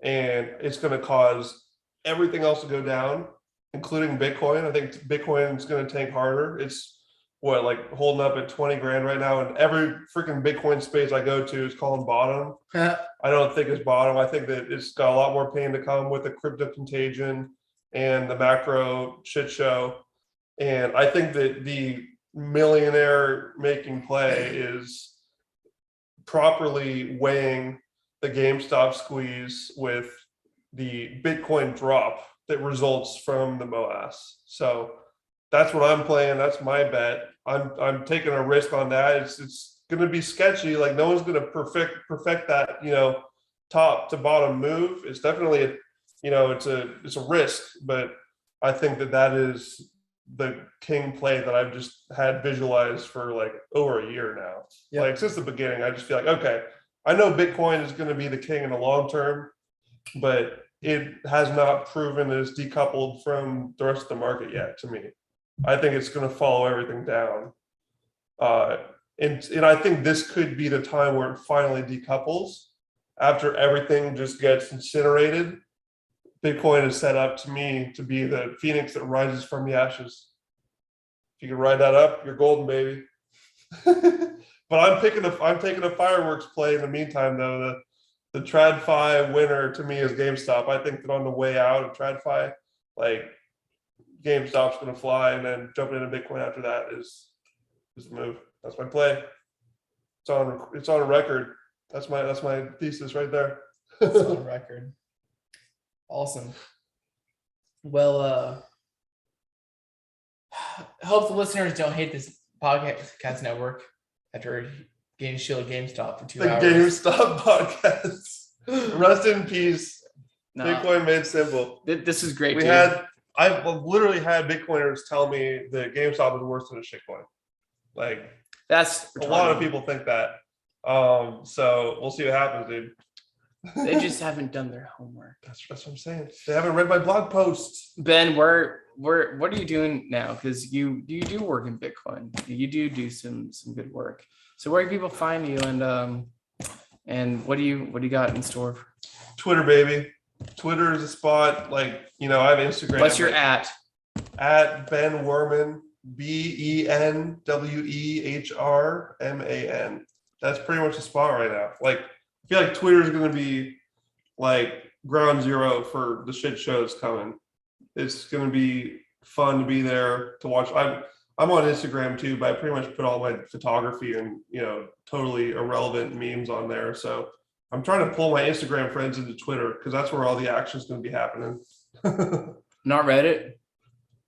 And it's going to cause everything else to go down, including Bitcoin. I think Bitcoin is going to tank harder. It's like holding up at 20 grand right now. And every freaking Bitcoin space I go to is calling bottom. I don't think it's bottom. I think that it's got a lot more pain to come with the crypto contagion and the macro shit show. And I think that the millionaire making play is properly weighing the GameStop squeeze with the Bitcoin drop that results from the MOAS. So that's what I'm playing. That's my bet. I'm taking a risk on that. It's going to be sketchy. Like no one's going to perfect that, top to bottom move. It's definitely it's a risk, but I think that is the king play that I've just had visualized for like over a year now. Yep. Like since the beginning, I just feel like, okay, I know Bitcoin is going to be the king in the long term, but it has not proven that it's decoupled from the rest of the market yet to me. I think it's going to follow everything down. And I think this could be the time where it finally decouples after everything just gets incinerated. Bitcoin is set up to me to be the phoenix that rises from the ashes. If you can ride that up, you're golden, baby. But I'm taking a fireworks play in the meantime, though. The TradFi winner to me is GameStop. I think that on the way out of TradFi, like GameStop's going to fly, and then jumping into Bitcoin after that is the move. That's my play. It's on record. That's my thesis right there. It's on record. Awesome. Well, hope the listeners don't hate this podcast network after getting shielded GameStop for 2 hours. The GameStop podcast. Rest in peace. No. Bitcoin made simple. This is great. I've literally had Bitcoiners tell me that GameStop is worse than a shitcoin. Like that's retarded. A lot of people think that. So we'll see what happens, dude. They just haven't done their homework. That's what I'm saying. They haven't read my blog posts. Ben, what are you doing now? Because you do work in Bitcoin. You do some good work. So where can people find you, and what do you got in store? Twitter, baby. Twitter is a spot. Like I have Instagram. What's your at? At Ben Werman, BenWehrman. That's pretty much the spot right now. Like I feel like Twitter is going to be like ground zero for the shit shows coming. It's going to be fun to be there to watch. I'm on Instagram too, but I pretty much put all my photography and, totally irrelevant memes on there. So I'm trying to pull my Instagram friends into Twitter because that's where all the action is going to be happening. Not Reddit.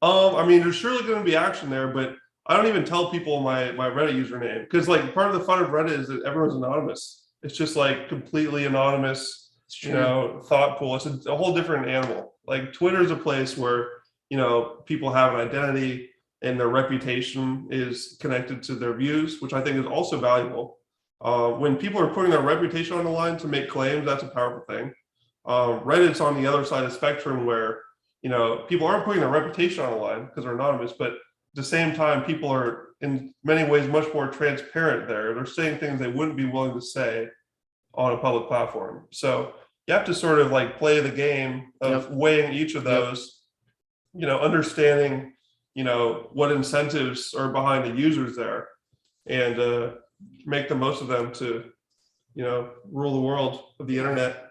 I mean, there's surely going to be action there, but I don't even tell people my Reddit username because like part of the fun of Reddit is that everyone's anonymous. It's just like completely anonymous, thought pool. It's a whole different animal. Like Twitter is a place where, people have an identity and their reputation is connected to their views, which I think is also valuable. When people are putting their reputation on the line to make claims, that's a powerful thing. Reddit's on the other side of the spectrum where, people aren't putting their reputation on the line because they're anonymous, but at the same time, people are in many ways much more transparent there. They're saying things they wouldn't be willing to say on a public platform. So you have to sort of like play the game of weighing each of those, understanding, what incentives are behind the users there and make the most of them to, rule the world of the internet.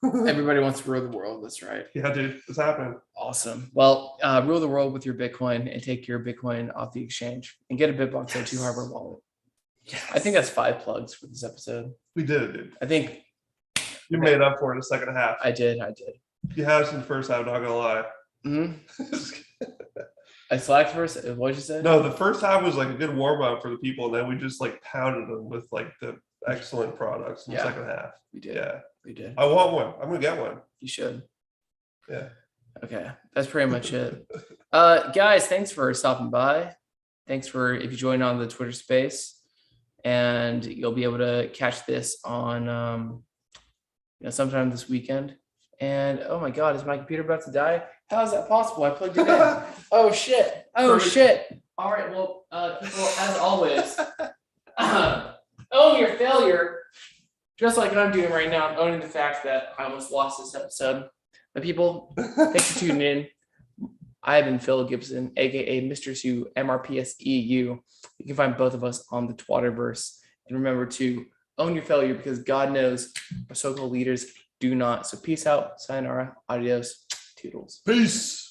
Everybody wants to rule the world. That's right. Yeah, dude, it's happening. Awesome. Well, rule the world with your Bitcoin and take your Bitcoin off the exchange and get a BitBox02 hardware wallet. Yes. I think that's 5 plugs for this episode. We did it, dude. I think you made up for it in the second half. I did. You had us in the first half, not gonna lie. Mm-hmm. I slacked first. What did you say? No, the first half was like a good warm up for the people, and then we just like pounded them with like the excellent products in the second half. We did. Yeah, we did. I want one. I'm gonna get one. You should. Yeah. Okay, that's pretty much it. Guys, thanks for stopping by. Thanks for if you join on the Twitter space, and you'll be able to catch this on sometime this weekend. And oh my God, is my computer about to die? How is that possible? I plugged it in. Oh shit. Shit. All right. Well, people, as always, own your failure. Just like I'm doing right now, I'm owning the fact that I almost lost this episode. But people, thanks for tuning in. I've been Phil Gibson, aka Mr. Sue, MRPSEU. You can find both of us on the Twitterverse. And remember to own your failure because God knows our so-called leaders do not. So peace out, sayonara, adios, toodles. Peace.